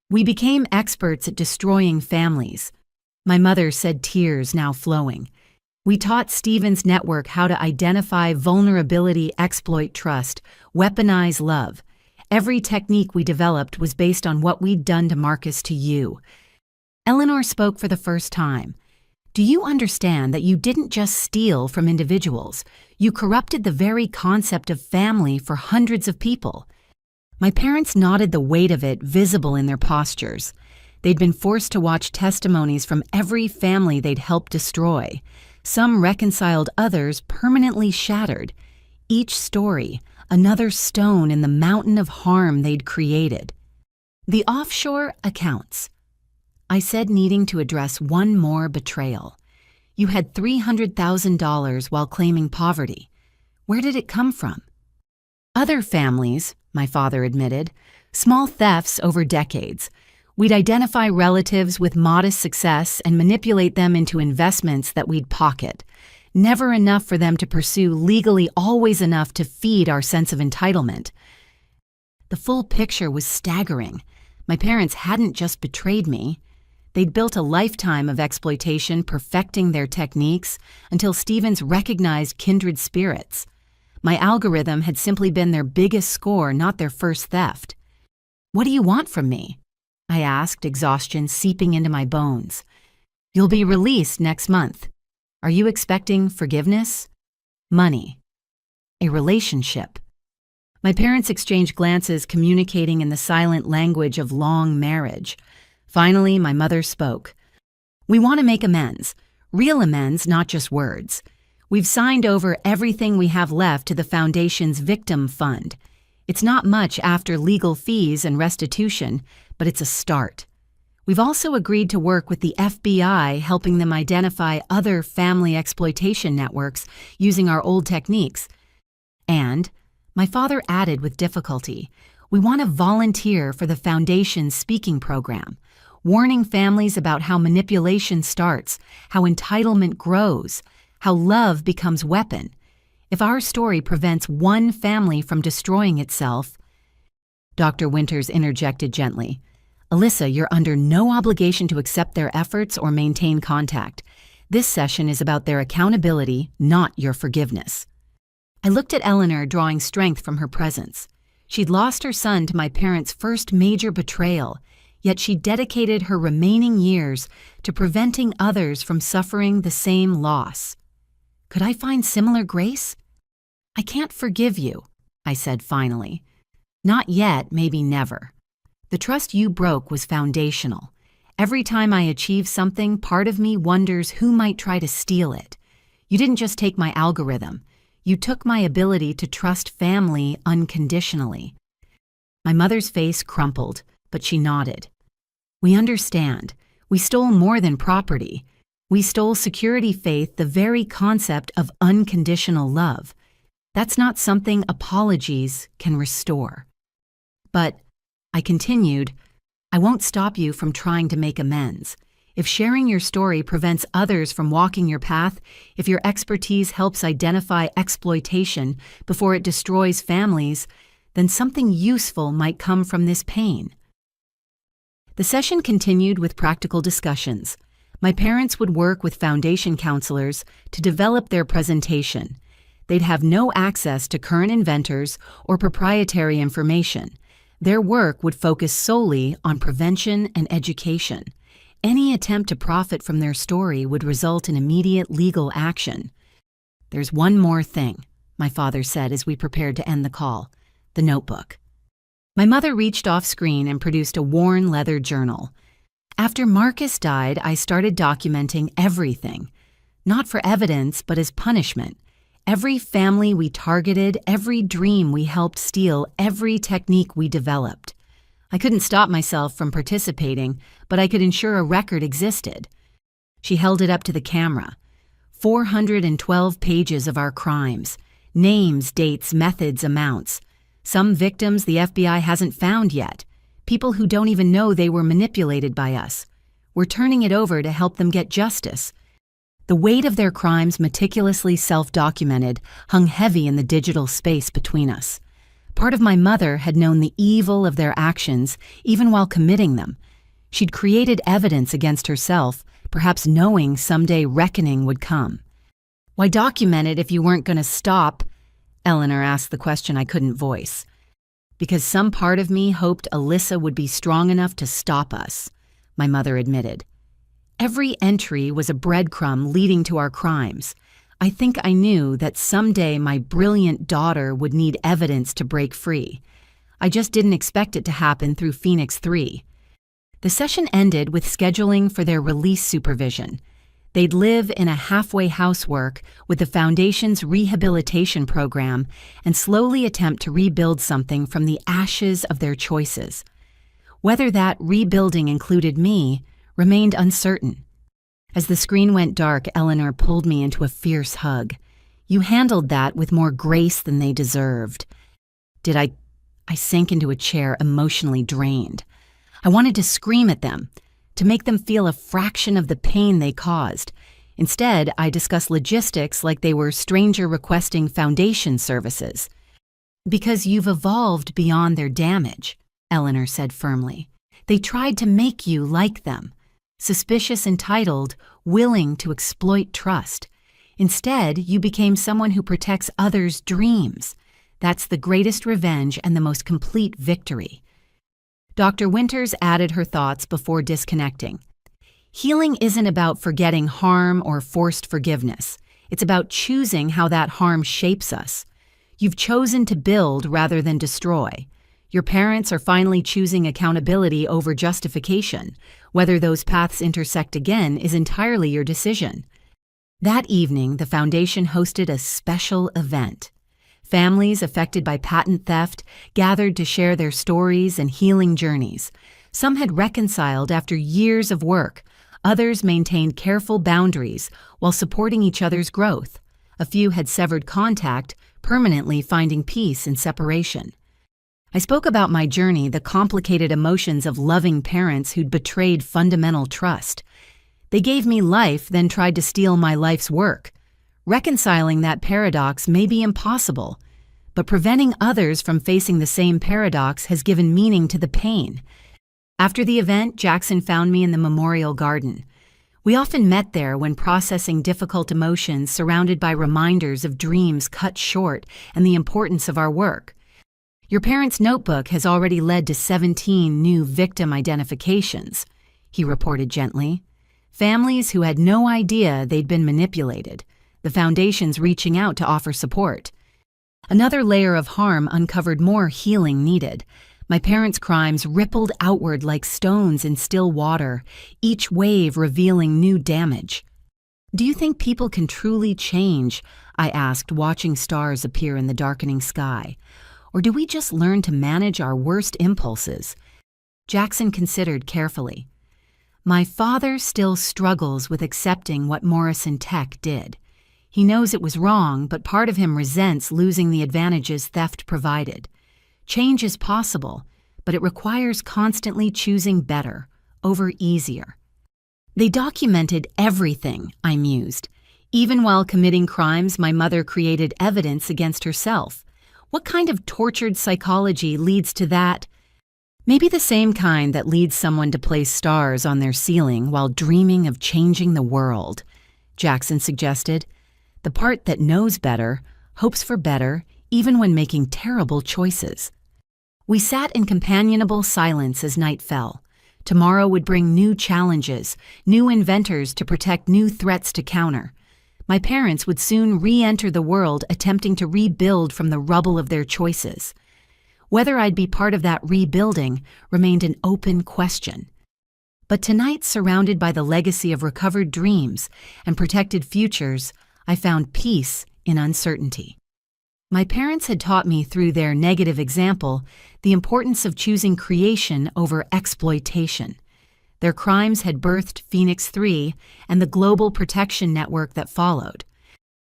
We became experts at destroying families. My mother said, tears now flowing. We taught Stevens' network how to identify vulnerability, exploit trust, weaponize love. Every technique we developed was based on what we'd done to Marcus to you. Eleanor spoke for the first time. "Do you understand that you didn't just steal from individuals? You corrupted the very concept of family for hundreds of people." My parents nodded, the weight of it visible in their postures. They'd been forced to watch testimonies from every family they'd helped destroy. Some reconciled, others permanently shattered. Each story, another stone in the mountain of harm they'd created. "The offshore accounts," I said, needing to address one more betrayal. "You had $300,000 while claiming poverty. Where did it come from?" "Other families," my father admitted. "Small thefts over decades. We'd identify relatives with modest success and manipulate them into investments that we'd pocket. Never enough for them to pursue legally, always enough to feed our sense of entitlement." The full picture was staggering. My parents hadn't just betrayed me. They'd built a lifetime of exploitation, perfecting their techniques until Stevens recognized kindred spirits. My algorithm had simply been their biggest score, not their first theft. "What do you want from me?" I asked, exhaustion seeping into my bones. You'll be released next month. Are you expecting forgiveness? Money? A relationship? My parents exchanged glances, communicating in the silent language of long marriage. Finally, my mother spoke. We want to make amends. Real amends, not just words. We've signed over everything we have left to the Foundation's Victim Fund. It's not much after legal fees and restitution, but it's a start. We've also agreed to work with the FBI, helping them identify other family exploitation networks using our old techniques. And, my father added with difficulty, we want to volunteer for the Foundation's speaking program, warning families about how manipulation starts, how entitlement grows, how love becomes weapon. If our story prevents one family from destroying itself, Dr. Winters interjected gently. Alyssa, you're under no obligation to accept their efforts or maintain contact. This session is about their accountability, not your forgiveness. I looked at Eleanor, drawing strength from her presence. She'd lost her son to my parents' first major betrayal, yet she dedicated her remaining years to preventing others from suffering the same loss. Could I find similar grace? I can't forgive you, I said finally. Not yet, maybe never. The trust you broke was foundational. Every time I achieve something, part of me wonders who might try to steal it. You didn't just take my algorithm. You took my ability to trust family unconditionally. My mother's face crumpled, but she nodded. We understand. We stole more than property. We stole security, faith, the very concept of unconditional love. That's not something apologies can restore. But, I continued, I won't stop you from trying to make amends. If sharing your story prevents others from walking your path, if your expertise helps identify exploitation before it destroys families, then something useful might come from this pain. The session continued with practical discussions. My parents would work with foundation counselors to develop their presentation. They'd have no access to current inventors or proprietary information. Their work would focus solely on prevention and education. Any attempt to profit from their story would result in immediate legal action. There's one more thing, my father said as we prepared to end the call, the notebook. My mother reached off screen and produced a worn leather journal. After Marcus died, I started documenting everything, not for evidence, but as punishment. Every family we targeted, every dream we helped steal, every technique we developed. I couldn't stop myself from participating, but I could ensure a record existed. She held it up to the camera. 412 pages of our crimes. Names, dates, methods, amounts. Some victims the FBI hasn't found yet. People who don't even know they were manipulated by us. We're turning it over to help them get justice. The weight of their crimes, meticulously self-documented, hung heavy in the digital space between us. Part of my mother had known the evil of their actions even while committing them. She'd created evidence against herself, perhaps knowing someday reckoning would come. Why document it if you weren't going to stop? Eleanor asked the question I couldn't voice. Because some part of me hoped Alyssa would be strong enough to stop us, my mother admitted. Every entry was a breadcrumb leading to our crimes. I think I knew that someday my brilliant daughter would need evidence to break free. I just didn't expect it to happen through Phoenix 3. The session ended with scheduling for their release supervision. They'd live in a halfway housework with the Foundation's rehabilitation program and slowly attempt to rebuild something from the ashes of their choices. Whether that rebuilding included me remained uncertain. As the screen went dark, Eleanor pulled me into a fierce hug. You handled that with more grace than they deserved. Did I sank into a chair, emotionally drained. I wanted to scream at them, to make them feel a fraction of the pain they caused. Instead, I discussed logistics like they were stranger requesting Foundation services. Because you've evolved beyond their damage, Eleanor said firmly. They tried to make you like them. Suspicious, entitled, willing to exploit trust. Instead, you became someone who protects others' dreams. That's the greatest revenge and the most complete victory. Dr. Winters added her thoughts before disconnecting. Healing isn't about forgetting harm or forced forgiveness. It's about choosing how that harm shapes us. You've chosen to build rather than destroy. Your parents are finally choosing accountability over justification. Whether those paths intersect again is entirely your decision. That evening, the foundation hosted a special event. Families affected by patent theft gathered to share their stories and healing journeys. Some had reconciled after years of work. Others maintained careful boundaries while supporting each other's growth. A few had severed contact, permanently finding peace in separation. I spoke about my journey, the complicated emotions of loving parents who'd betrayed fundamental trust. They gave me life, then tried to steal my life's work. Reconciling that paradox may be impossible, but preventing others from facing the same paradox has given meaning to the pain. After the event, Jackson found me in the memorial garden. We often met there when processing difficult emotions, surrounded by reminders of dreams cut short and the importance of our work. Your parents' notebook has already led to 17 new victim identifications, he reported gently. Families who had no idea they'd been manipulated. The foundation's reaching out to offer support. Another layer of harm uncovered more healing needed. My parents' crimes rippled outward like stones in still water, each wave revealing new damage. Do you think people can truly change? I asked, watching stars appear in the darkening sky. Or do we just learn to manage our worst impulses? Jackson considered carefully. My father still struggles with accepting what Morrison Tech did. He knows it was wrong, but part of him resents losing the advantages theft provided. Change is possible, but it requires constantly choosing better over easier. They documented everything, I mused. Even while committing crimes, my mother created evidence against herself. What kind of tortured psychology leads to that? Maybe the same kind that leads someone to place stars on their ceiling while dreaming of changing the world, Jackson suggested. The part that knows better, hopes for better, even when making terrible choices. We sat in companionable silence as night fell. Tomorrow would bring new challenges, new inventors to protect, new threats to counter. My parents would soon re-enter the world, attempting to rebuild from the rubble of their choices. Whether I'd be part of that rebuilding remained an open question. But tonight, surrounded by the legacy of recovered dreams and protected futures, I found peace in uncertainty. My parents had taught me through their negative example the importance of choosing creation over exploitation. Their crimes had birthed Phoenix 3 and the global protection network that followed.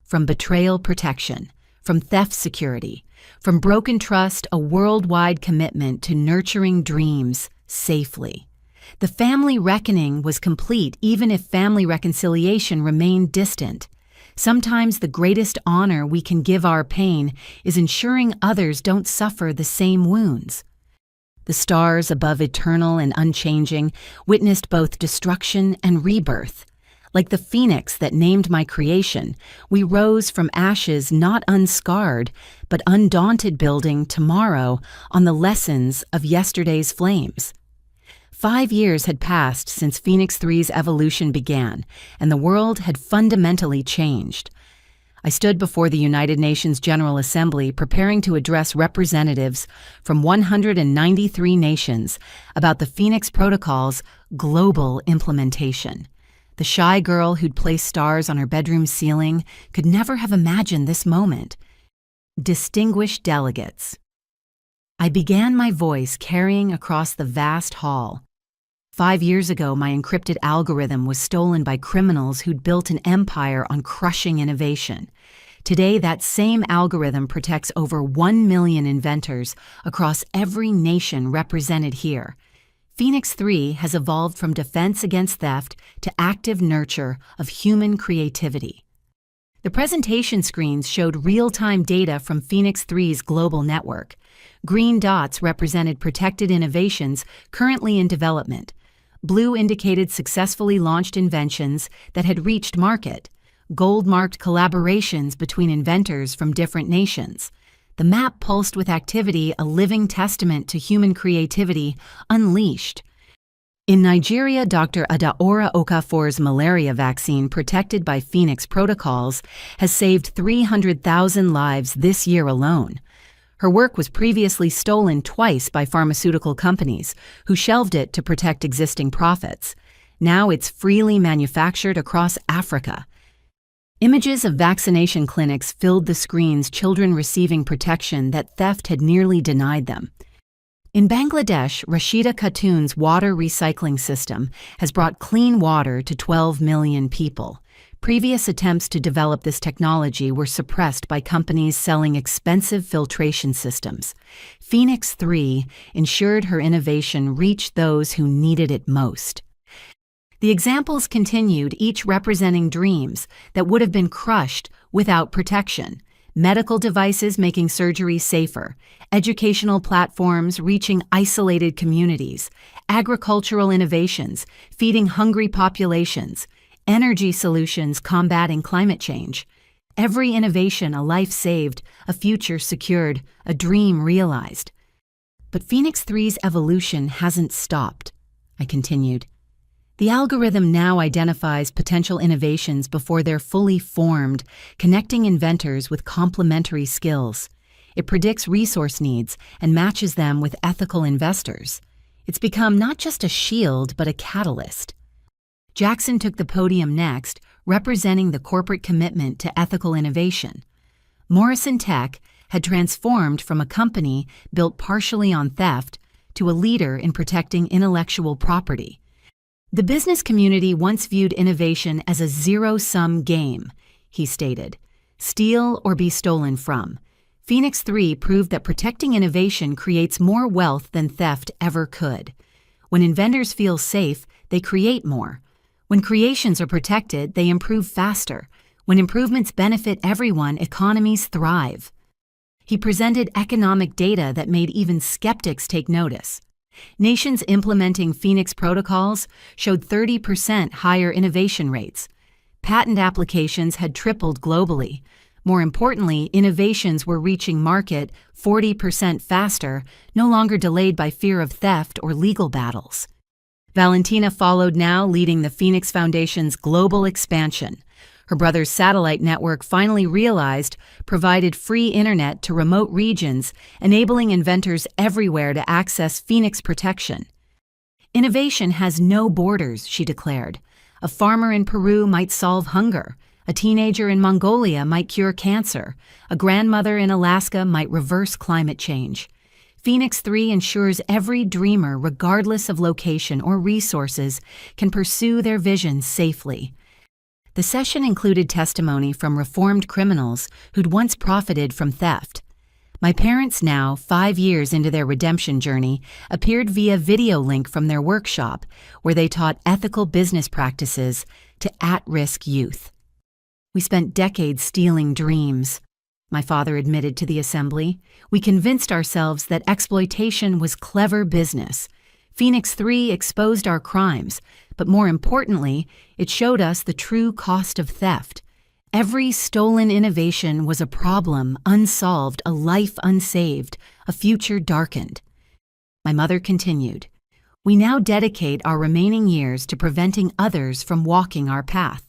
From betrayal protection, from theft security, from broken trust, a worldwide commitment to nurturing dreams safely. The family reckoning was complete even if family reconciliation remained distant. Sometimes the greatest honor we can give our pain is ensuring others don't suffer the same wounds. The stars above eternal and unchanging witnessed both destruction and rebirth. Like the phoenix that named my creation, we rose from ashes not unscarred, but undaunted, building tomorrow on the lessons of yesterday's flames. 5 years had passed since Phoenix 3's evolution began, and the world had fundamentally changed. I stood before the United Nations General Assembly preparing to address representatives from 193 nations about the Phoenix Protocol's global implementation. The shy girl who'd placed stars on her bedroom ceiling could never have imagined this moment. Distinguished delegates. I began my voice carrying across the vast hall. 5 years ago, my encrypted algorithm was stolen by criminals who'd built an empire on crushing innovation. Today, that same algorithm protects over 1 million inventors across every nation represented here. Phoenix 3 has evolved from defense against theft to active nurture of human creativity. The presentation screens showed real-time data from Phoenix 3's global network. Green dots represented protected innovations currently in development. Blue indicated successfully launched inventions that had reached market. Gold marked collaborations between inventors from different nations. The map pulsed with activity, a living testament to human creativity unleashed. In Nigeria, Dr. Adaora Okafor's malaria vaccine, protected by Phoenix protocols, has saved 300,000 lives this year alone. Her work was previously stolen twice by pharmaceutical companies, who shelved it to protect existing profits. Now it's freely manufactured across Africa. Images of vaccination clinics filled the screens, children receiving protection that theft had nearly denied them. In Bangladesh, Rashida Khatun's water recycling system has brought clean water to 12 million people. Previous attempts to develop this technology were suppressed by companies selling expensive filtration systems. Phoenix 3 ensured her innovation reached those who needed it most. The examples continued, each representing dreams that would have been crushed without protection. Medical devices making surgery safer, educational platforms reaching isolated communities, agricultural innovations feeding hungry populations, energy solutions combating climate change. Every innovation, a life saved, a future secured, a dream realized. But Phoenix 3's evolution hasn't stopped, I continued. The algorithm now identifies potential innovations before they're fully formed, connecting inventors with complementary skills. It predicts resource needs and matches them with ethical investors. It's become not just a shield, but a catalyst. Jackson took the podium next, representing the corporate commitment to ethical innovation. Morrison Tech had transformed from a company built partially on theft to a leader in protecting intellectual property. The business community once viewed innovation as a zero-sum game, he stated. Steal or be stolen from. Phoenix 3 proved that protecting innovation creates more wealth than theft ever could. When inventors feel safe, they create more. When creations are protected, they improve faster. When improvements benefit everyone, economies thrive. He presented economic data that made even skeptics take notice. Nations implementing Phoenix protocols showed 30% higher innovation rates. Patent applications had tripled globally. More importantly, innovations were reaching market 40% faster, no longer delayed by fear of theft or legal battles. Valentina followed now, leading the Phoenix Foundation's global expansion. Her brother's satellite network, finally realized, provided free internet to remote regions, enabling inventors everywhere to access Phoenix protection. Innovation has no borders, she declared. A farmer in Peru might solve hunger. A teenager in Mongolia might cure cancer. A grandmother in Alaska might reverse climate change. Phoenix 3 ensures every dreamer, regardless of location or resources, can pursue their visions safely. The session included testimony from reformed criminals who'd once profited from theft. My parents, now 5 years into their redemption journey, appeared via video link from their workshop, where they taught ethical business practices to at-risk youth. We spent decades stealing dreams, my father admitted to the assembly. We convinced ourselves that exploitation was clever business. Phoenix 3 exposed our crimes, but more importantly, it showed us the true cost of theft. Every stolen innovation was a problem unsolved, a life unsaved, a future darkened. My mother continued, "We now dedicate our remaining years to preventing others from walking our path.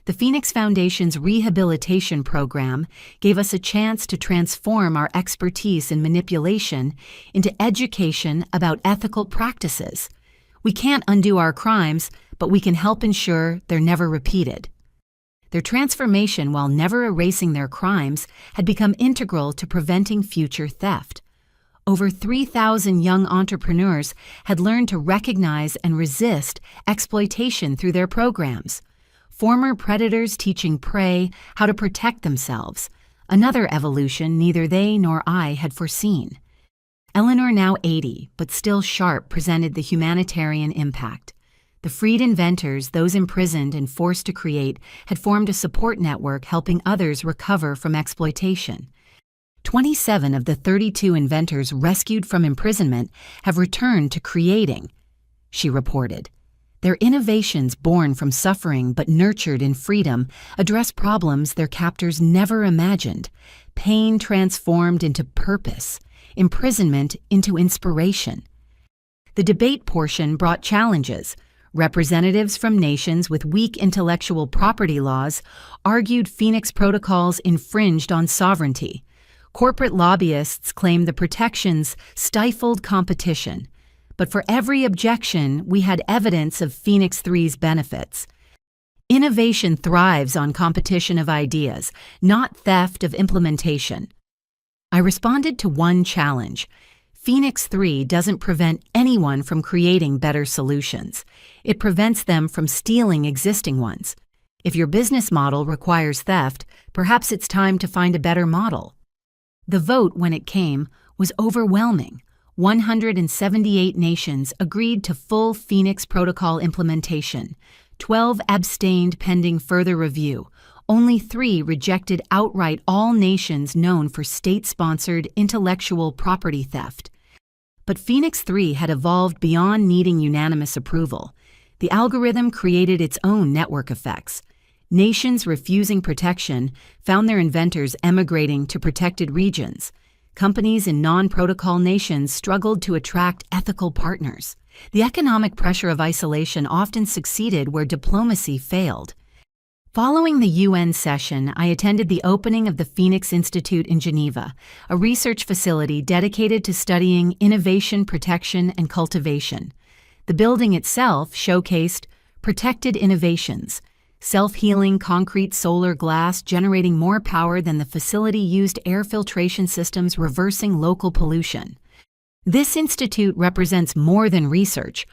The Phoenix Foundation's rehabilitation program gave us a chance to transform our expertise in manipulation into education about ethical practices. We can't undo our crimes, but we can help ensure they're never repeated." Their transformation, while never erasing their crimes, had become integral to preventing future theft. Over 3,000 young entrepreneurs had learned to recognize and resist exploitation through their programs. Former predators teaching prey how to protect themselves, another evolution neither they nor I had foreseen. Eleanor, now 80, but still sharp, presented the humanitarian impact. The freed inventors, those imprisoned and forced to create, had formed a support network helping others recover from exploitation. 27 of the 32 inventors rescued from imprisonment have returned to creating, she reported. Their innovations, born from suffering but nurtured in freedom, address problems their captors never imagined. Pain transformed into purpose, imprisonment into inspiration. The debate portion brought challenges. Representatives from nations with weak intellectual property laws argued Phoenix protocols infringed on sovereignty. Corporate lobbyists claimed the protections stifled competition. But for every objection, we had evidence of Phoenix 3's benefits. Innovation thrives on competition of ideas, not theft of implementation. I responded to one challenge. Phoenix 3 doesn't prevent anyone from creating better solutions. It prevents them from stealing existing ones. If your business model requires theft, perhaps it's time to find a better model. The vote, when it came, was overwhelming. 178 nations agreed to full Phoenix Protocol implementation. 12 abstained pending further review. Only 3 rejected outright, all nations known for state-sponsored intellectual property theft. But Phoenix 3 had evolved beyond needing unanimous approval. The algorithm created its own network effects. Nations refusing protection found their inventors emigrating to protected regions. Companies in non-protocol nations struggled to attract ethical partners. The economic pressure of isolation often succeeded where diplomacy failed. Following the UN session, I attended the opening of the Phoenix Institute in Geneva, a research facility dedicated to studying innovation, protection, and cultivation. The building itself showcased protected innovations, self-healing concrete solar glass generating more power than the facility used air filtration systems reversing local pollution. This institute represents more than research.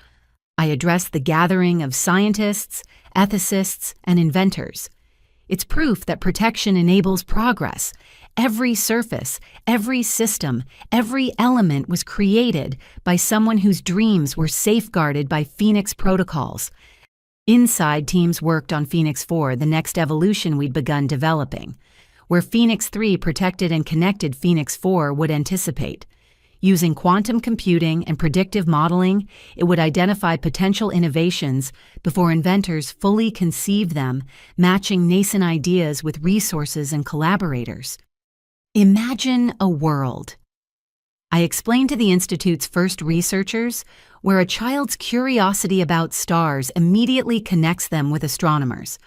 I addressed the gathering of scientists, ethicists, and inventors. It's proof that protection enables progress. Every surface, every system, every element was created by someone whose dreams were safeguarded by Phoenix protocols. Inside, teams worked on Phoenix 4, the next evolution we'd begun developing, where Phoenix 3 protected and connected Phoenix 4 would anticipate. Using quantum computing and predictive modeling, it would identify potential innovations before inventors fully conceived them, matching nascent ideas with resources and collaborators. Imagine a world. I explained to the Institute's first researchers where a child's curiosity about stars immediately connects them with astronomers,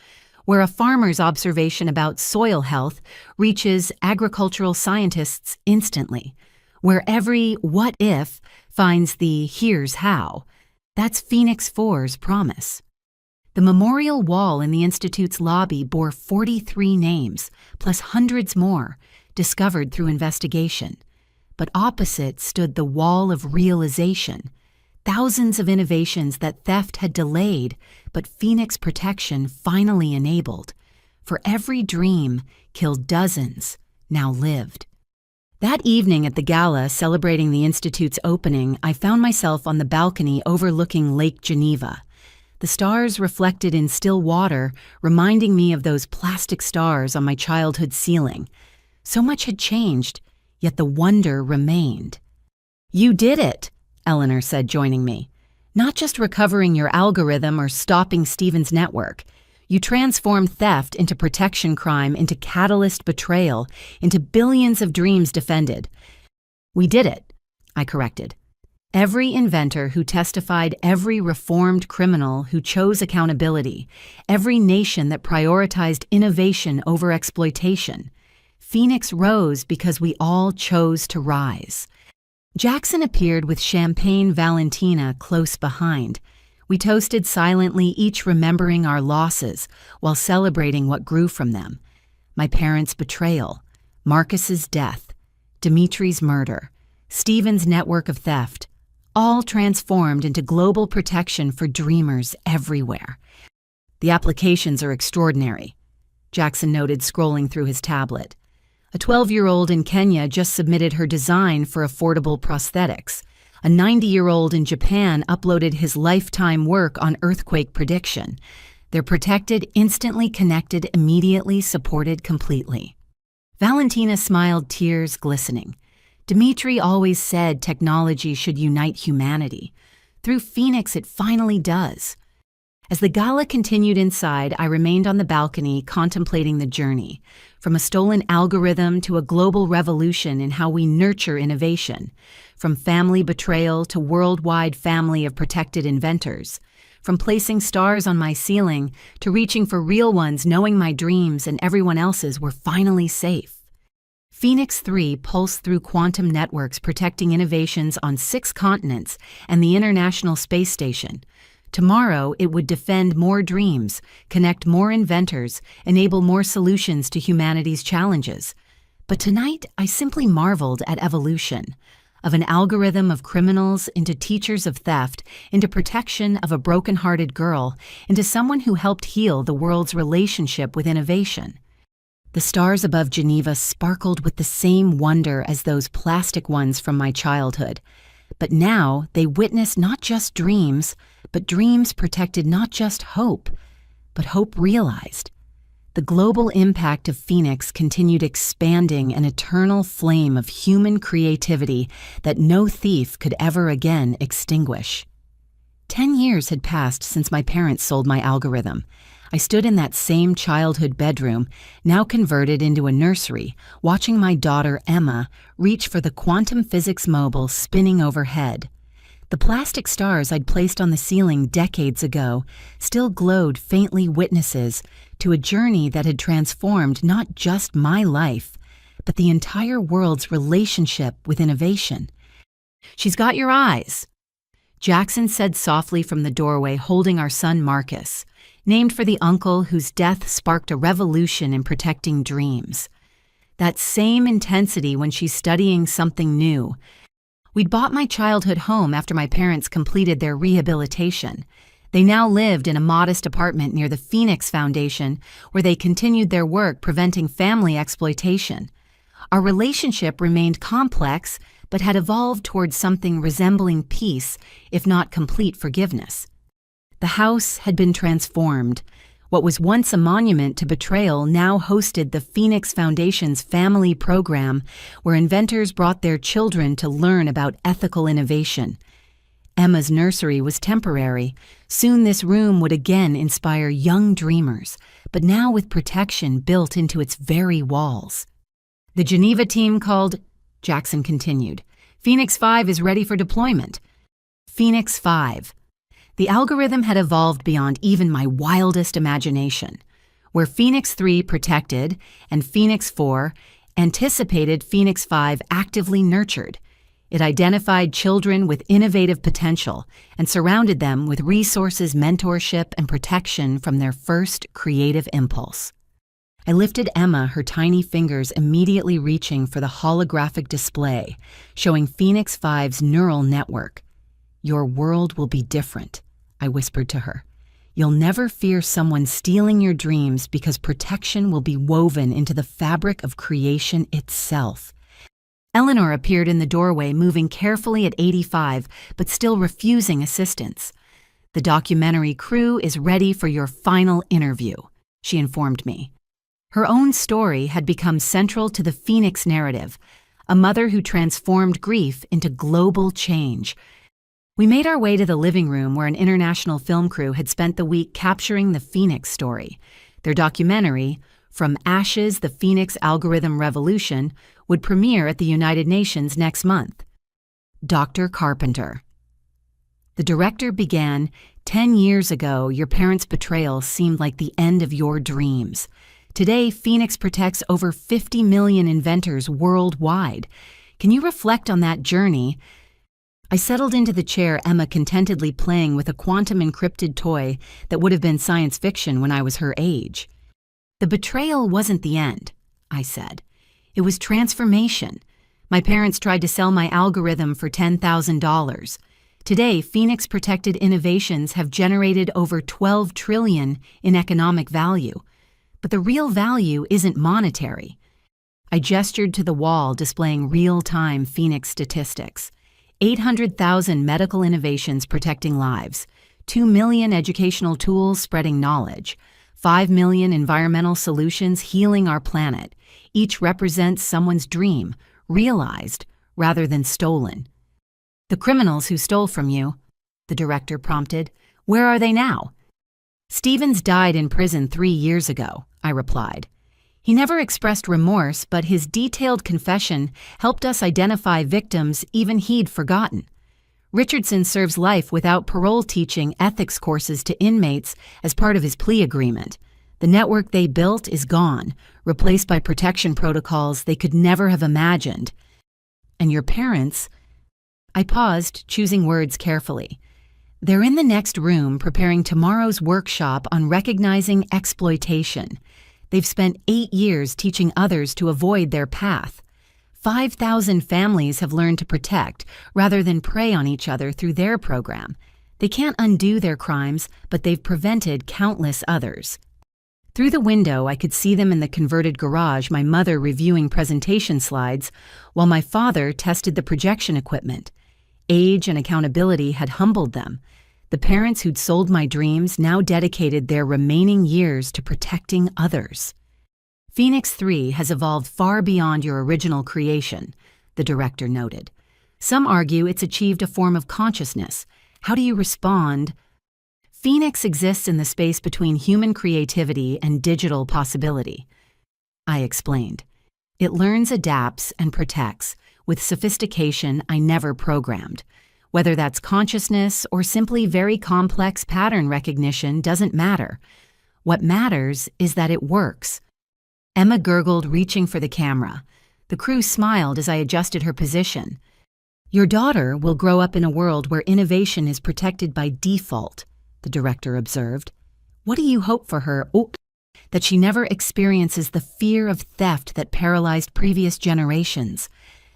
where a farmer's observation about soil health reaches agricultural scientists instantly, where every what if finds the here's how. That's Phoenix 4's promise. The memorial wall in the Institute's lobby bore 43 names, plus hundreds more, discovered through investigation. But opposite stood the wall of realization, thousands of innovations that theft had delayed, but Phoenix protection finally enabled. For every dream killed dozens, now lived. That evening at the gala celebrating the Institute's opening, I found myself on the balcony overlooking Lake Geneva. The stars reflected in still water, reminding me of those plastic stars on my childhood ceiling. So much had changed, yet the wonder remained. "You did it," Eleanor said, joining me. "Not just recovering your algorithm or stopping Stephen's network. You transformed theft into protection crime, into catalyst betrayal, into billions of dreams defended." "We did it," I corrected. Every inventor who testified, every reformed criminal who chose accountability, every nation that prioritized innovation over exploitation. Phoenix rose because we all chose to rise. Jackson appeared with Champagne Valentina close behind. We toasted silently, each remembering our losses while celebrating what grew from them. My parents' betrayal, Marcus's death, Dimitri's murder, Stephen's network of theft, all transformed into global protection for dreamers everywhere. "The applications are extraordinary," Jackson noted, scrolling through his tablet. A 12-year-old in Kenya just submitted her design for affordable prosthetics. A 90-year-old in Japan uploaded his lifetime work on earthquake prediction. They're protected, instantly connected, immediately supported completely. Valentina smiled, tears glistening. Dimitri always said technology should unite humanity. Through Phoenix, it finally does. As the gala continued inside, I remained on the balcony contemplating the journey, from a stolen algorithm to a global revolution in how we nurture innovation, from family betrayal to worldwide family of protected inventors, from placing stars on my ceiling to reaching for real ones, knowing my dreams and everyone else's were finally safe. Phoenix 3 pulsed through quantum networks protecting innovations on 6 continents and the International Space Station. Tomorrow, it would defend more dreams, connect more inventors, enable more solutions to humanity's challenges. But tonight, I simply marveled at evolution. Of an algorithm of criminals into teachers of theft, into protection of a broken-hearted girl, into someone who helped heal the world's relationship with innovation. The stars above Geneva sparkled with the same wonder as those plastic ones from my childhood. But now they witnessed not just dreams, but dreams protected not just hope, but hope realized. The global impact of Phoenix continued expanding an eternal flame of human creativity that no thief could ever again extinguish. 10 years had passed since my parents sold my algorithm. I stood in that same childhood bedroom, now converted into a nursery, watching my daughter Emma reach for the quantum physics mobile spinning overhead. The plastic stars I'd placed on the ceiling decades ago still glowed faintly witnesses to a journey that had transformed not just my life, but the entire world's relationship with innovation. "She's got your eyes," Jackson said softly from the doorway, holding our son Marcus, named for the uncle whose death sparked a revolution in protecting dreams. That same intensity when she's studying something new. We'd bought my childhood home after my parents completed their rehabilitation. They now lived in a modest apartment near the Phoenix Foundation, where they continued their work preventing family exploitation. Our relationship remained complex, but had evolved towards something resembling peace, if not complete forgiveness. The house had been transformed. What was once a monument to betrayal now hosted the Phoenix Foundation's family program, where inventors brought their children to learn about ethical innovation. Emma's nursery was temporary. Soon this room would again inspire young dreamers, but now with protection built into its very walls. "The Geneva team called," Jackson continued. "Phoenix 5 is ready for deployment." Phoenix 5. The algorithm had evolved beyond even my wildest imagination. Where Phoenix 3 protected and Phoenix 4 anticipated, Phoenix 5 actively nurtured. It identified children with innovative potential and surrounded them with resources, mentorship, and protection from their first creative impulse. I lifted Emma, her tiny fingers immediately reaching for the holographic display, showing Phoenix 5's neural network. "Your world will be different," I whispered to her. "You'll never fear someone stealing your dreams because protection will be woven into the fabric of creation itself." Eleanor appeared in the doorway, moving carefully at 85, but still refusing assistance. "The documentary crew is ready for your final interview," she informed me. Her own story had become central to the Phoenix narrative, a mother who transformed grief into global change. We made our way to the living room where an international film crew had spent the week capturing the Phoenix story. Their documentary, From Ashes, the Phoenix Algorithm Revolution, would premiere at the United Nations next month. Dr. Carpenter. The director began, 10 years ago, your parents' betrayal seemed like the end of your dreams. Today, Phoenix protects over 50 million inventors worldwide. Can you reflect on that journey? I settled into the chair, Emma contentedly playing with a quantum-encrypted toy that would have been science fiction when I was her age. "The betrayal wasn't the end," I said. "It was transformation. My parents tried to sell my algorithm for $10,000. Today, Phoenix-protected innovations have generated over $12 trillion in economic value. But the real value isn't monetary." I gestured to the wall displaying real-time Phoenix statistics. 800,000 medical innovations protecting lives, 2 million educational tools spreading knowledge, 5 million environmental solutions healing our planet. Each represents someone's dream, realized rather than stolen. "The criminals who stole from you," the director prompted, "where are they now?" Stevens died in prison 3 years ago, I replied. He never expressed remorse, but his detailed confession helped us identify victims even he'd forgotten. Richardson serves life without parole, teaching ethics courses to inmates as part of his plea agreement. The network they built is gone, replaced by protection protocols they could never have imagined. And your parents? I paused, choosing words carefully. They're in the next room preparing tomorrow's workshop on recognizing exploitation. They've spent 8 years teaching others to avoid their path. 5,000 families have learned to protect rather than prey on each other through their program. They can't undo their crimes, but they've prevented countless others. Through the window, I could see them in the converted garage, my mother reviewing presentation slides, while my father tested the projection equipment. Age and accountability had humbled them. The parents who'd sold my dreams now dedicated their remaining years to protecting others. Phoenix 3 has evolved far beyond your original creation, the director noted. Some argue it's achieved a form of consciousness. How do you respond? Phoenix exists in the space between human creativity and digital possibility. I explained. It learns, adapts, and protects with sophistication I never programmed. Whether that's consciousness or simply very complex pattern recognition doesn't matter. What matters is that it works. Emma gurgled, reaching for the camera. The crew smiled as I adjusted her position. Your daughter will grow up in a world where innovation is protected by default, the director observed. What do you hope for her? That she never experiences the fear of theft that paralyzed previous generations.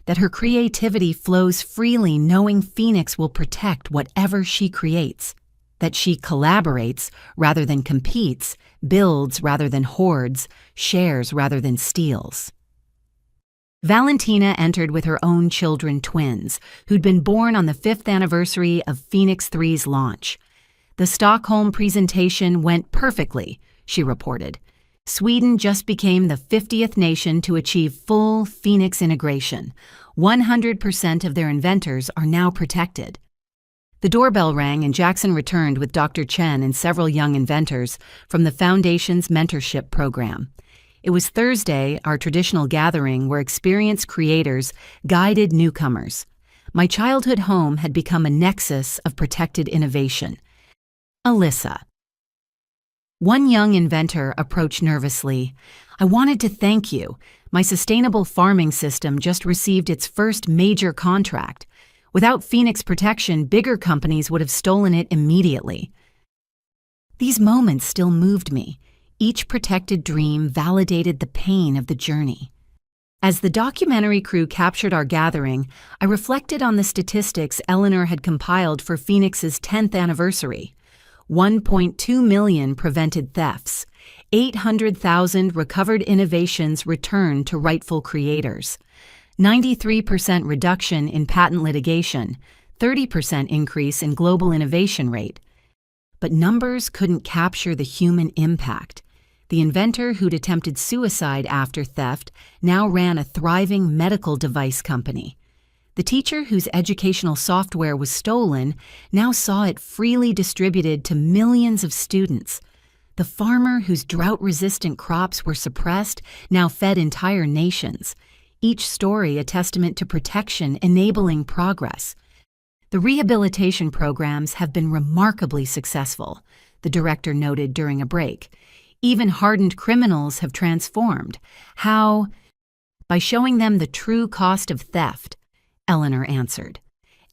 That her creativity flows freely, knowing Phoenix will protect whatever she creates. That she collaborates rather than competes, builds rather than hoards, shares rather than steals. Valentina entered with her own children, twins, who'd been born on the 5th anniversary of Phoenix 3's launch. The Stockholm presentation went perfectly, she reported. Sweden just became the 50th nation to achieve full Phoenix integration. 100% of their inventors are now protected. The doorbell rang and Jackson returned with Dr. Chen and several young inventors from the Foundation's mentorship program. It was Thursday, our traditional gathering where experienced creators guided newcomers. My childhood home had become a nexus of protected innovation. Alyssa. One young inventor approached nervously. I wanted to thank you. My sustainable farming system just received its first major contract. Without Phoenix protection, bigger companies would have stolen it immediately. These moments still moved me. Each protected dream validated the pain of the journey. As the documentary crew captured our gathering, I reflected on the statistics Eleanor had compiled for Phoenix's 10th anniversary. 1.2 million prevented thefts. 800,000 recovered innovations returned to rightful creators. 93% reduction in patent litigation, 30% increase in global innovation rate. But numbers couldn't capture the human impact. The inventor who'd attempted suicide after theft now ran a thriving medical device company. The teacher whose educational software was stolen now saw it freely distributed to millions of students. The farmer whose drought-resistant crops were suppressed now fed entire nations. Each story a testament to protection enabling progress. The rehabilitation programs have been remarkably successful, the director noted during a break. Even hardened criminals have transformed. How? By showing them the true cost of theft, Eleanor answered.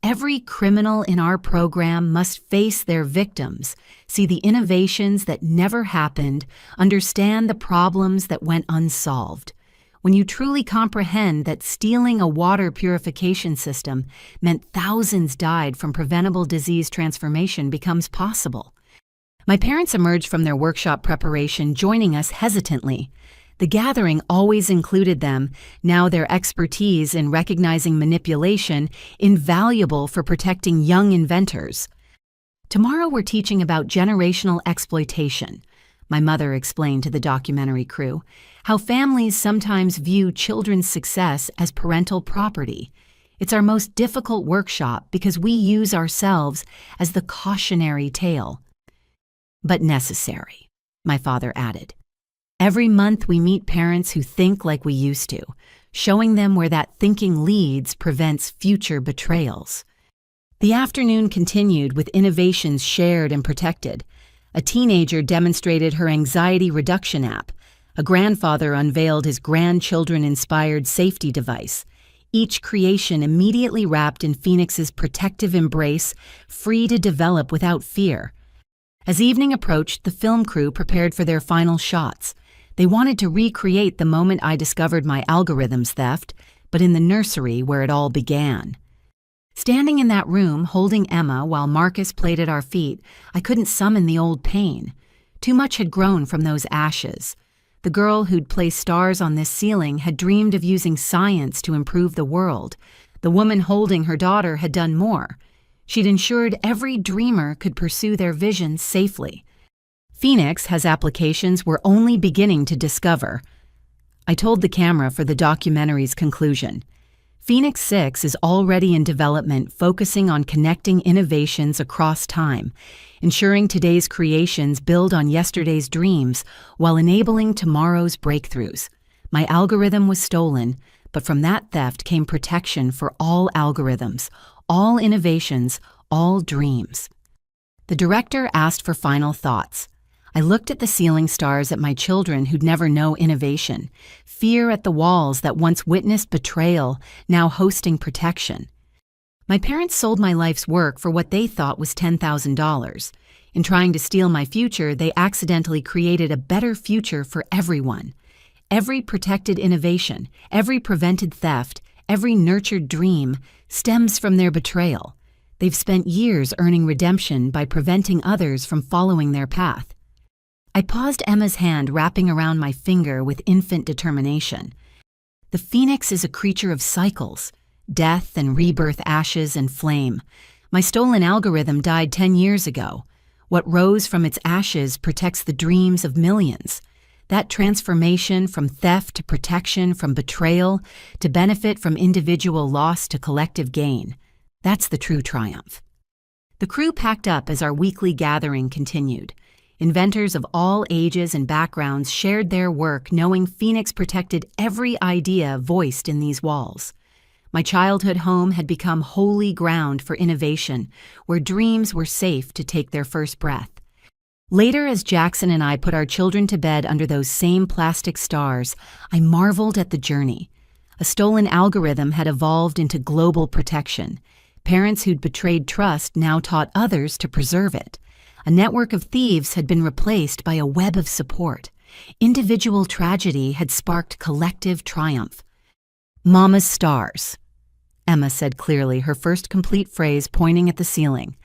Every criminal in our program must face their victims, see the innovations that never happened, understand the problems that went unsolved. When you truly comprehend that stealing a water purification system meant thousands died from preventable disease, transformation becomes possible. My parents emerged from their workshop preparation, joining us hesitantly. The gathering always included them, now their expertise in recognizing manipulation invaluable for protecting young inventors. Tomorrow we're teaching about generational exploitation, my mother explained to the documentary crew, how families sometimes view children's success as parental property. It's our most difficult workshop because we use ourselves as the cautionary tale. but necessary, my father added. Every month we meet parents who think like we used to, showing them where that thinking leads prevents future betrayals. The afternoon continued with innovations shared and protected. A teenager demonstrated her anxiety reduction app. A grandfather unveiled his grandchildren-inspired safety device. Each creation immediately wrapped in Phoenix's protective embrace, free to develop without fear. As evening approached, the film crew prepared for their final shots. They wanted to recreate the moment I discovered my algorithm's theft, but in the nursery where it all began. Standing in that room, holding Emma while Marcus played at our feet, I couldn't summon the old pain. Too much had grown from those ashes. The girl who'd placed stars on this ceiling had dreamed of using science to improve the world. The woman holding her daughter had done more. She'd ensured every dreamer could pursue their visions safely. Phoenix has applications we're only beginning to discover. I told the camera for the documentary's conclusion. Phoenix 6 is already in development, focusing on connecting innovations across time, ensuring today's creations build on yesterday's dreams while enabling tomorrow's breakthroughs. My algorithm was stolen, but from that theft came protection for all algorithms, all innovations, all dreams. The director asked for final thoughts. I looked at the ceiling stars at my children who'd never know innovation, fear at the walls that once witnessed betrayal, now hosting protection. My parents sold my life's work for what they thought was $10,000. In trying to steal my future, they accidentally created a better future for everyone. Every protected innovation, every prevented theft, every nurtured dream stems from their betrayal. They've spent years earning redemption by preventing others from following their path. I paused Emma's hand wrapping around my finger with infant determination. The phoenix is a creature of cycles, death and rebirth, ashes and flame. My stolen algorithm died 10 years ago. What rose from its ashes protects the dreams of millions. That transformation from theft to protection, from betrayal to benefit, from individual loss to collective gain. That's the true triumph. The crew packed up as our weekly gathering continued. Inventors of all ages and backgrounds shared their work, knowing Phoenix protected every idea voiced in these walls. My childhood home had become holy ground for innovation, where dreams were safe to take their first breath. Later, as Jackson and I put our children to bed under those same plastic stars, I marveled at the journey. A stolen algorithm had evolved into global protection. Parents who'd betrayed trust now taught others to preserve it. A network of thieves had been replaced by a web of support. Individual tragedy had sparked collective triumph. "Mama's stars," Emma said clearly, her first complete phrase pointing at the ceiling.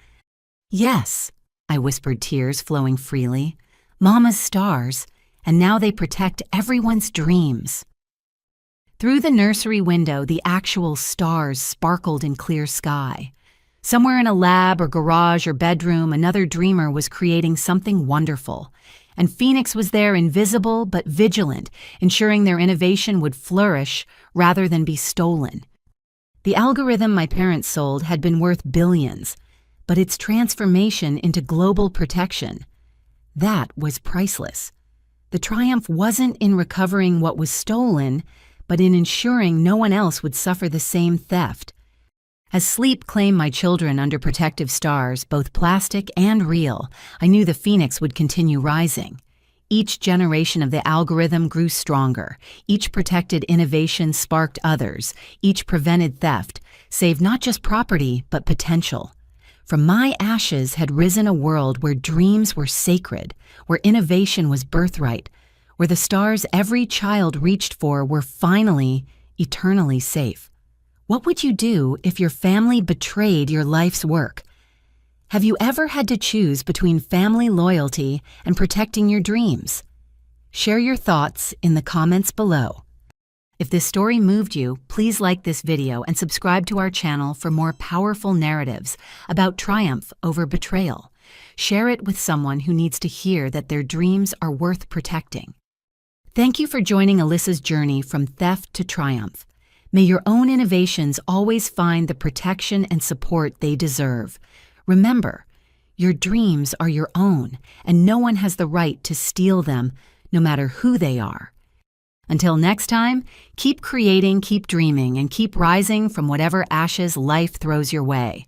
"Yes," I whispered, tears flowing freely. "Mama's stars, and now they protect everyone's dreams." Through the nursery window, the actual stars sparkled in clear sky. Somewhere in a lab or garage or bedroom, another dreamer was creating something wonderful. And Phoenix was there, invisible but vigilant, ensuring their innovation would flourish rather than be stolen. The algorithm my parents sold had been worth billions, but its transformation into global protection, that was priceless. The triumph wasn't in recovering what was stolen, but in ensuring no one else would suffer the same theft. As sleep claimed my children under protective stars, both plastic and real, I knew the phoenix would continue rising. Each generation of the algorithm grew stronger. Each protected innovation sparked others. Each prevented theft, saved not just property, but potential. From my ashes had risen a world where dreams were sacred, where innovation was birthright, where the stars every child reached for were finally, eternally safe. What would you do if your family betrayed your life's work? Have you ever had to choose between family loyalty and protecting your dreams? Share your thoughts in the comments below. If this story moved you, please like this video and subscribe to our channel for more powerful narratives about triumph over betrayal. Share it with someone who needs to hear that their dreams are worth protecting. Thank you for joining Alyssa's journey from theft to triumph. May your own innovations always find the protection and support they deserve. Remember, Your dreams are your own, and no one has the right to steal them, no matter who they are. Until next time, keep creating, keep dreaming, and keep rising from whatever ashes life throws your way.